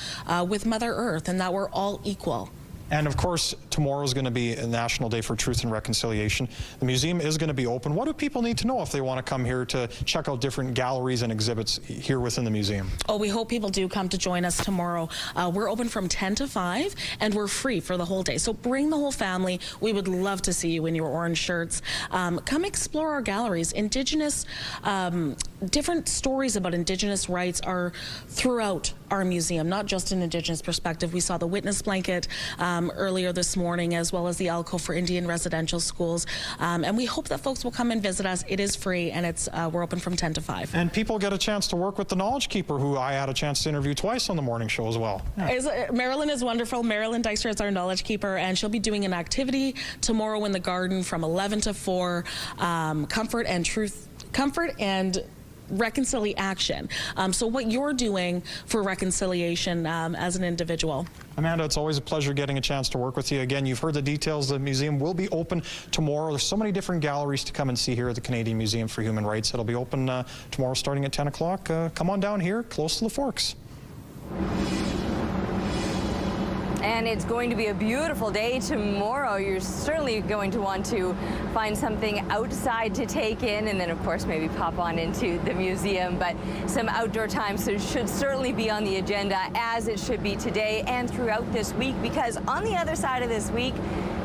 with Mother Earth, and that we're all equal.
And of course, tomorrow is going to be a National Day for Truth and Reconciliation. The museum is going to be open. What do people need to know if they want to come here to check out different galleries and exhibits here within the museum?
Oh, we hope people do come to join us tomorrow. We're open from 10 to 5, and we're free for the whole day. So bring the whole family. We would love to see you in your orange shirts. Come explore our galleries. Indigenous, different stories about Indigenous rights are throughout our museum, not just an Indigenous perspective. We saw the witness blanket earlier this morning, as well as the alcove for Indian residential schools. And we hope that folks will come and visit us. It is free, and we're open from 10 to 5.
And people get a chance to work with the Knowledge Keeper, who I had a chance to interview twice on the morning show as well. Yeah.
Marilyn is wonderful. Marilyn Dykstra is our Knowledge Keeper, and she'll be doing an activity tomorrow in the garden from 11 to 4, comfort and reconciliation. So what you're doing for reconciliation as an individual.
Amanda, it's always a pleasure getting a chance to work with you. Again, you've heard the details. The museum will be open tomorrow. There's so many different galleries to come and see here at the Canadian Museum for Human Rights. It'll be open tomorrow starting at 10 o'clock. Come on down here, close to the Forks.
And it's going to be a beautiful day tomorrow. You're certainly going to want to find something outside to take in, and then of course maybe pop on into the museum. But some outdoor time should certainly be on the agenda, as it should be today and throughout this week, because on the other side of this week,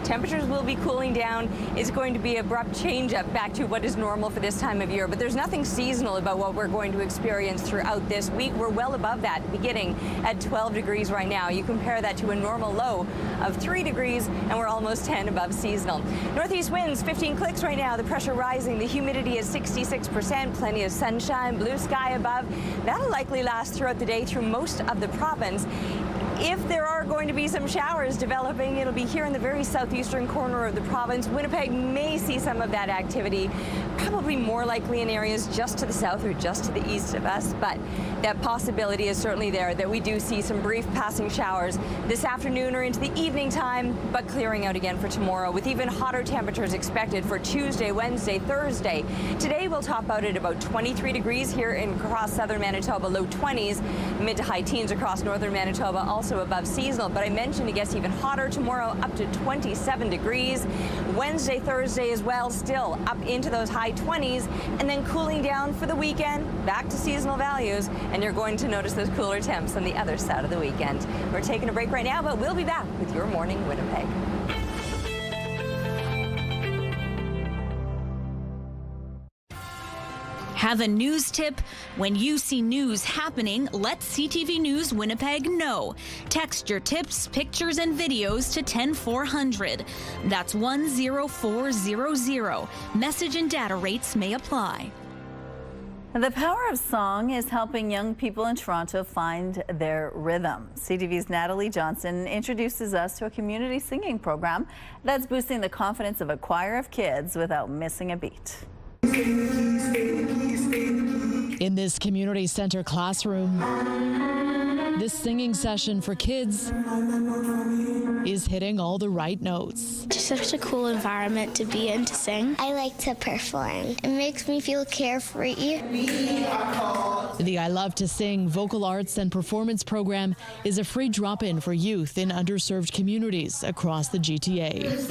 temperatures will be cooling down. It's going to be an abrupt change up back to what is normal for this time of year, but there's nothing seasonal about what we're going to experience throughout this week. We're well above that, beginning at 12 degrees right now. You compare that to a normal low of 3 degrees, and we're almost 10 above seasonal. Northeast winds 15 clicks right now. The pressure rising. The humidity is 66%. Plenty of sunshine, blue sky above. That'll likely last throughout the day through most of the province. If there are going to be some showers developing, it'll be here in the very southeastern corner of the province. Winnipeg may see some of that activity, probably more likely in areas just to the south or just to the east of us, but that possibility is certainly there that we do see some brief passing showers this afternoon or into the evening time, but clearing out again for tomorrow, with even hotter temperatures expected for Tuesday, Wednesday, Thursday. Today we'll top out at about 23 degrees here across southern Manitoba, low 20s, mid to high teens across northern Manitoba, also above seasonal. But I mentioned it gets even hotter tomorrow, up to 27 degrees. Wednesday, Thursday as well, still up into those high 20s, and then cooling down for the weekend, back to seasonal values, and you're going to notice those cooler temps on the other side of the weekend. We're taking a break right now, but we'll be back with Your Morning Winnipeg.
Have a news tip? When you see news happening, let CTV News Winnipeg know. Text your tips, pictures, and videos to 10400. That's 10400. Message and data rates may apply.
The power of song is helping young people in Toronto find their rhythm. CTV's Natalie Johnson introduces us to a community singing program that's boosting the confidence of a choir of kids without missing a beat.
In this community center classroom, this singing session for kids is hitting all the right notes.
It's such a cool environment to be in to sing. I like to perform. It makes me feel carefree.
The I Love to Sing Vocal Arts and Performance Program is a free drop-in for youth in underserved communities across the GTA,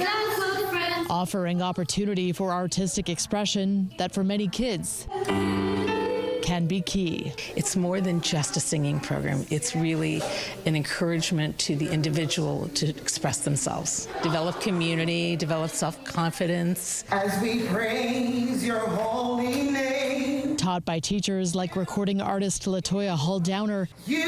offering opportunity for artistic expression that for many kids can be key.
It's more than just a singing program. It's really an encouragement to the individual to express themselves, develop community, develop self-confidence.
As we praise your holy name.
Taught by teachers like recording artist Latoya Hall Downer.
You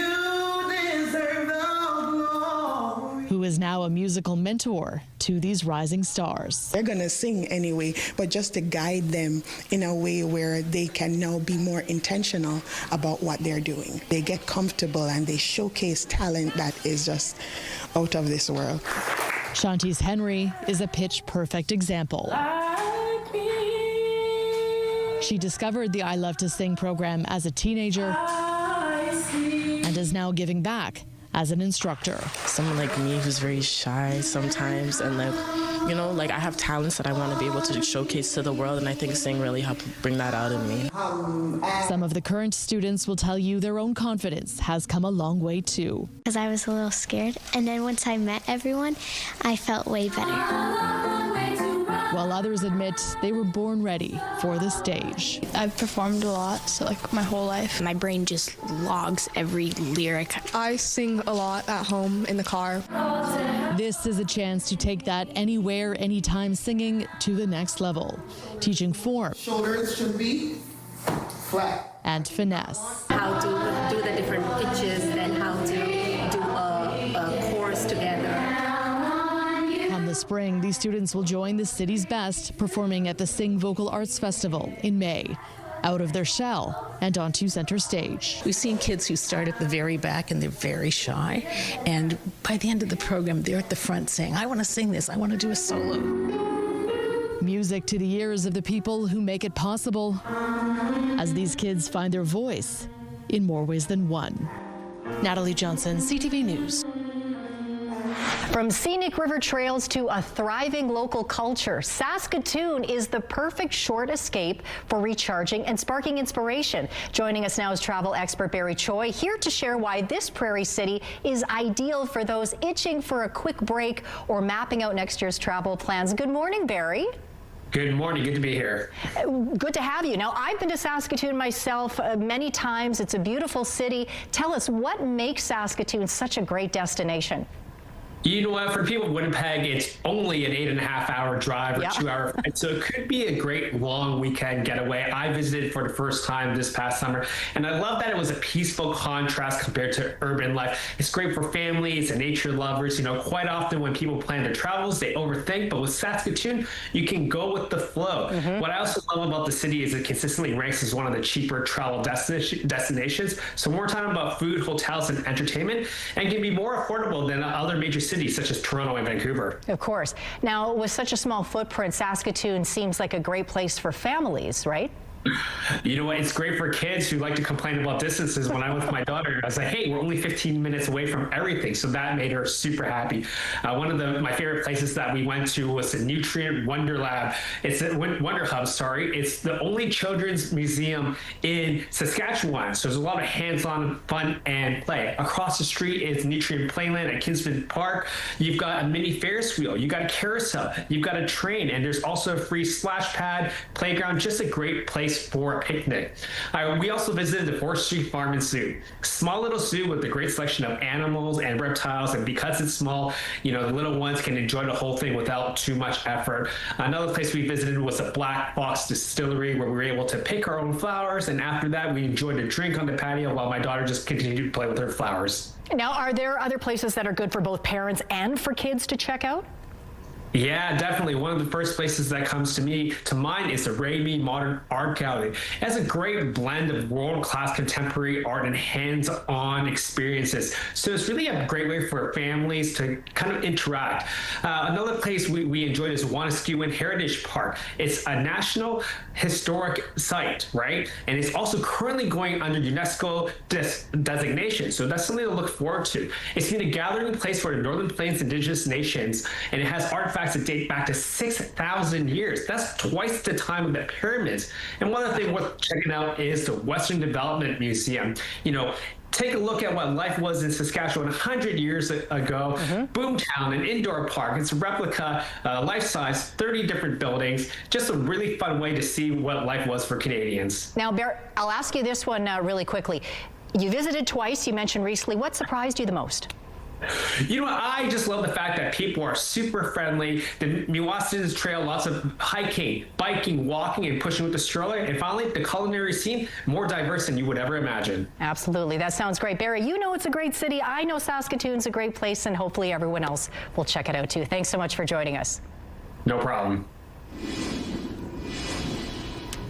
deserve the glory.
who is now a musical mentor to these rising stars.
They're going to sing anyway, but just to guide them in a way where they can now be more intentional about what they're doing. They get comfortable and they showcase talent that is just out of this world.
Shantice Henry is a pitch-perfect example. She discovered the I Love to Sing program as a teenager and is now giving back as an instructor.
Someone like me who's very shy sometimes, and I have talents that I want to be able to showcase to the world, and I think sing really helped bring that out in me.
Some of the current students will tell you their own confidence has come a long way too.
Because I was a little scared, and then once I met everyone, I felt way better.
While others admit they were born ready for the stage.
I've performed a lot, so my whole life. My brain just logs every lyric. I sing a lot at home in the car.
This is a chance to take that anywhere, anytime singing to the next level, teaching form.
Shoulders should be flat.
And finesse.
How to do the different pitches, then how to do a chorus together.
Come the spring, these students will join the city's best performing at the Sing Vocal Arts Festival in May. Out of their shell and onto center stage.
We've seen kids who start at the very back and they're very shy, and by the end of the program they're at the front saying, I want to sing this, I want to do a solo.
Music to the ears of the people who make it possible as these kids find their voice in more ways than one.
Natalie Johnson, CTV News.
From scenic river trails to a thriving local culture, Saskatoon is the perfect short escape for recharging and sparking inspiration. Joining us now is travel expert Barry Choi, here to share why this prairie city is ideal for those itching for a quick break or mapping out next year's travel plans. Good morning, Barry.
Good morning. Good to be here.
Good to have you. Now, I've been to Saskatoon myself many times. It's a beautiful city. Tell us, what makes Saskatoon such a great destination?
You know what, for people in Winnipeg, it's only an 8.5-hour drive or 2-hour flight, so it could be a great long weekend getaway. I visited for the first time this past summer, and I love that it was a peaceful contrast compared to urban life. It's great for families and nature lovers. Quite often when people plan their travels, they overthink, but with Saskatoon, you can go with the flow. What I also love about the city is it consistently ranks as one of the cheaper travel destinations, so more time about food, hotels, and entertainment, and can be more affordable than other major cities such as Toronto and Vancouver.
Of course. Now, with such a small footprint, Saskatoon seems like a great place for families, right?
You know what? It's great for kids who like to complain about distances. When I was with my daughter, I was like, hey, we're only 15 minutes away from everything. So that made her super happy. One of my favorite places that we went to was the Nutrient Wonder Lab. It's a Wonder Hub, sorry. It's the only children's museum in Saskatchewan. So there's a lot of hands-on fun and play. Across the street is Nutrient Playland at Kingston Park. You've got a mini Ferris wheel. You've got a carousel. You've got a train. And there's also a free splash pad, playground, just a great place for a picnic. We also visited the Forestry Farm and Zoo. Small little zoo with a great selection of animals and reptiles, and because it's small, the little ones can enjoy the whole thing without too much effort. Another place we visited was a Black Box Distillery, where we were able to pick our own flowers, and after that we enjoyed a drink on the patio while my daughter just continued to play with her flowers.
Now, are there other places that are good for both parents and for kids to check out?
Yeah, definitely. One of the first places that comes to mind is the Rabies Modern Art Gallery. It has a great blend of world-class contemporary art and hands-on experiences. So it's really a great way for families to kind of interact. Another place we enjoyed is Wanaskewan Heritage Park. It's a national historic site, right? And it's also currently going under UNESCO designation. So that's something to look forward to. It's been a gathering place for the Northern Plains Indigenous nations, and it has artifacts that date back to 6,000 years. That's twice the time of the pyramids. And one other thing worth checking out is the Western Development Museum. Take a look at what life was in Saskatchewan 100 years ago. Boomtown, an indoor park. It's a replica, life-size, 30 different buildings. Just a really fun way to see what life was for Canadians.
Now, Bear, I'll ask you this one really quickly. You visited twice. You mentioned recently. What surprised you the most?
You know what? I just love the fact that people are super friendly. The Milestone Trail, lots of hiking, biking, walking, and pushing with the stroller. And finally, the culinary scene, more diverse than you would ever imagine.
Absolutely. That sounds great. Barry, you know it's a great city. I know Saskatoon's a great place, and hopefully everyone else will check it out too. Thanks so much for joining us.
No problem.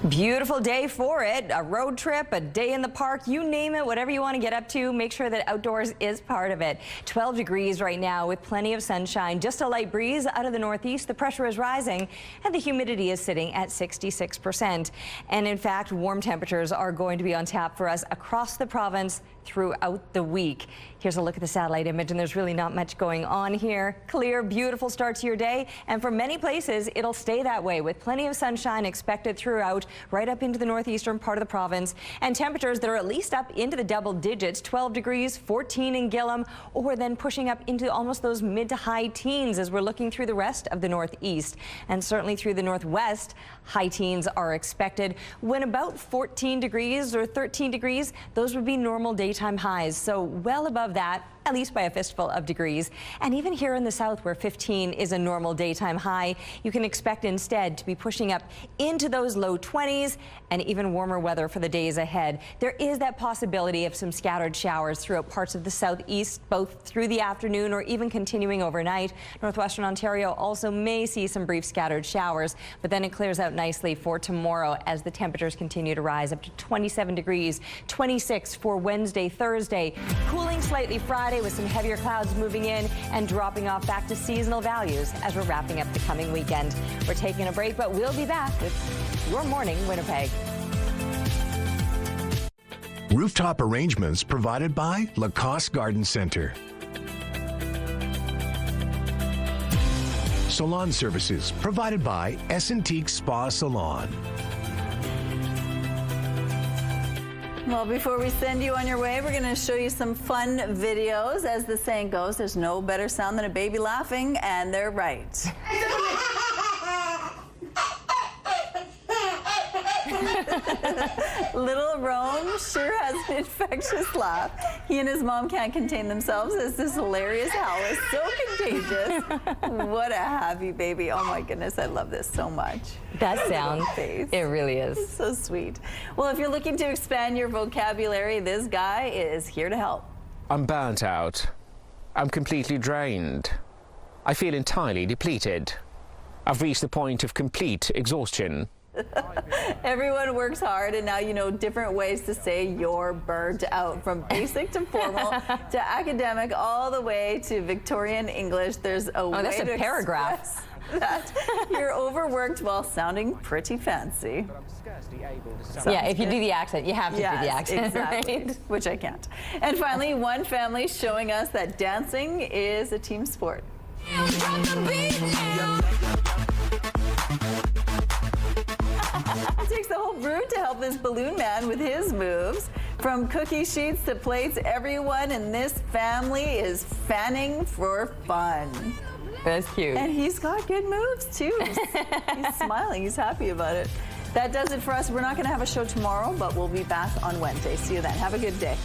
Beautiful day for it. A road trip, a day in the park, you name it, whatever you want to get up to, make sure that outdoors is part of it. 12 degrees right now with plenty of sunshine, just a light breeze out of the northeast. The pressure is rising and the humidity is sitting at 66%. And in fact, warm temperatures are going to be on tap for us across the province throughout the week. Here's a look at the satellite image, and there's really not much going on here. Clear, beautiful start to your day, and for many places, it'll stay that way with plenty of sunshine expected throughout, right up into the northeastern part of the province, and temperatures that are at least up into the double digits, 12 degrees, 14 in Gillam, or then pushing up into almost those mid to high teens as we're looking through the rest of the northeast, and certainly through the northwest. High teens are expected. When about 14 degrees or 13 degrees, those would be normal daytime highs, so well above that, at least by a fistful of degrees. And even here in the south, where 15 is a normal daytime high, you can expect instead to be pushing up into those low 20s and even warmer weather for the days ahead. There is that possibility of some scattered showers throughout parts of the southeast, both through the afternoon or even continuing overnight. Northwestern Ontario also may see some brief scattered showers, but then it clears out nicely for tomorrow as the temperatures continue to rise up to 27 degrees, 26 for Wednesday, Thursday, cooling slightly Friday with some heavier clouds moving in and dropping off back to seasonal values as we're wrapping up the coming weekend. We're taking a break, but we'll be back with Your Morning Winnipeg.
Rooftop arrangements provided by Lacoste Garden Center. Salon services provided by Essentique Spa Salon.
Well, before we send you on your way, we're going to show you some fun videos. As the saying goes, there's no better sound than a baby laughing, and they're right. Little Rome sure has an infectious laugh. He and his mom can't contain themselves as this hilarious howl is so contagious. What a happy baby. Oh my goodness, I love this so much.
That sound, it really is.
It's so sweet. Well, if you're looking to expand your vocabulary, this guy is here to help.
I'm burnt out. I'm completely drained. I feel entirely depleted. I've reached the point of complete exhaustion.
Everyone works hard, and now you know different ways to say you're burnt out, from basic to formal to academic, all the way to Victorian English. There's a way
that's a
to
paragraph.
That you're overworked while sounding pretty fancy.
Yeah, if you do the accent, you have to do the accent,
exactly,
right?
Which I can't. And finally, one family showing us that dancing is a team sport. It takes the whole brood to help this balloon man with his moves. From cookie sheets to plates, everyone in this family is fanning for fun.
That's cute.
And he's got good moves too. He's smiling, he's happy about it. That does it for us. We're not going to have a show tomorrow, but we'll be back on Wednesday. See you then. Have a good day.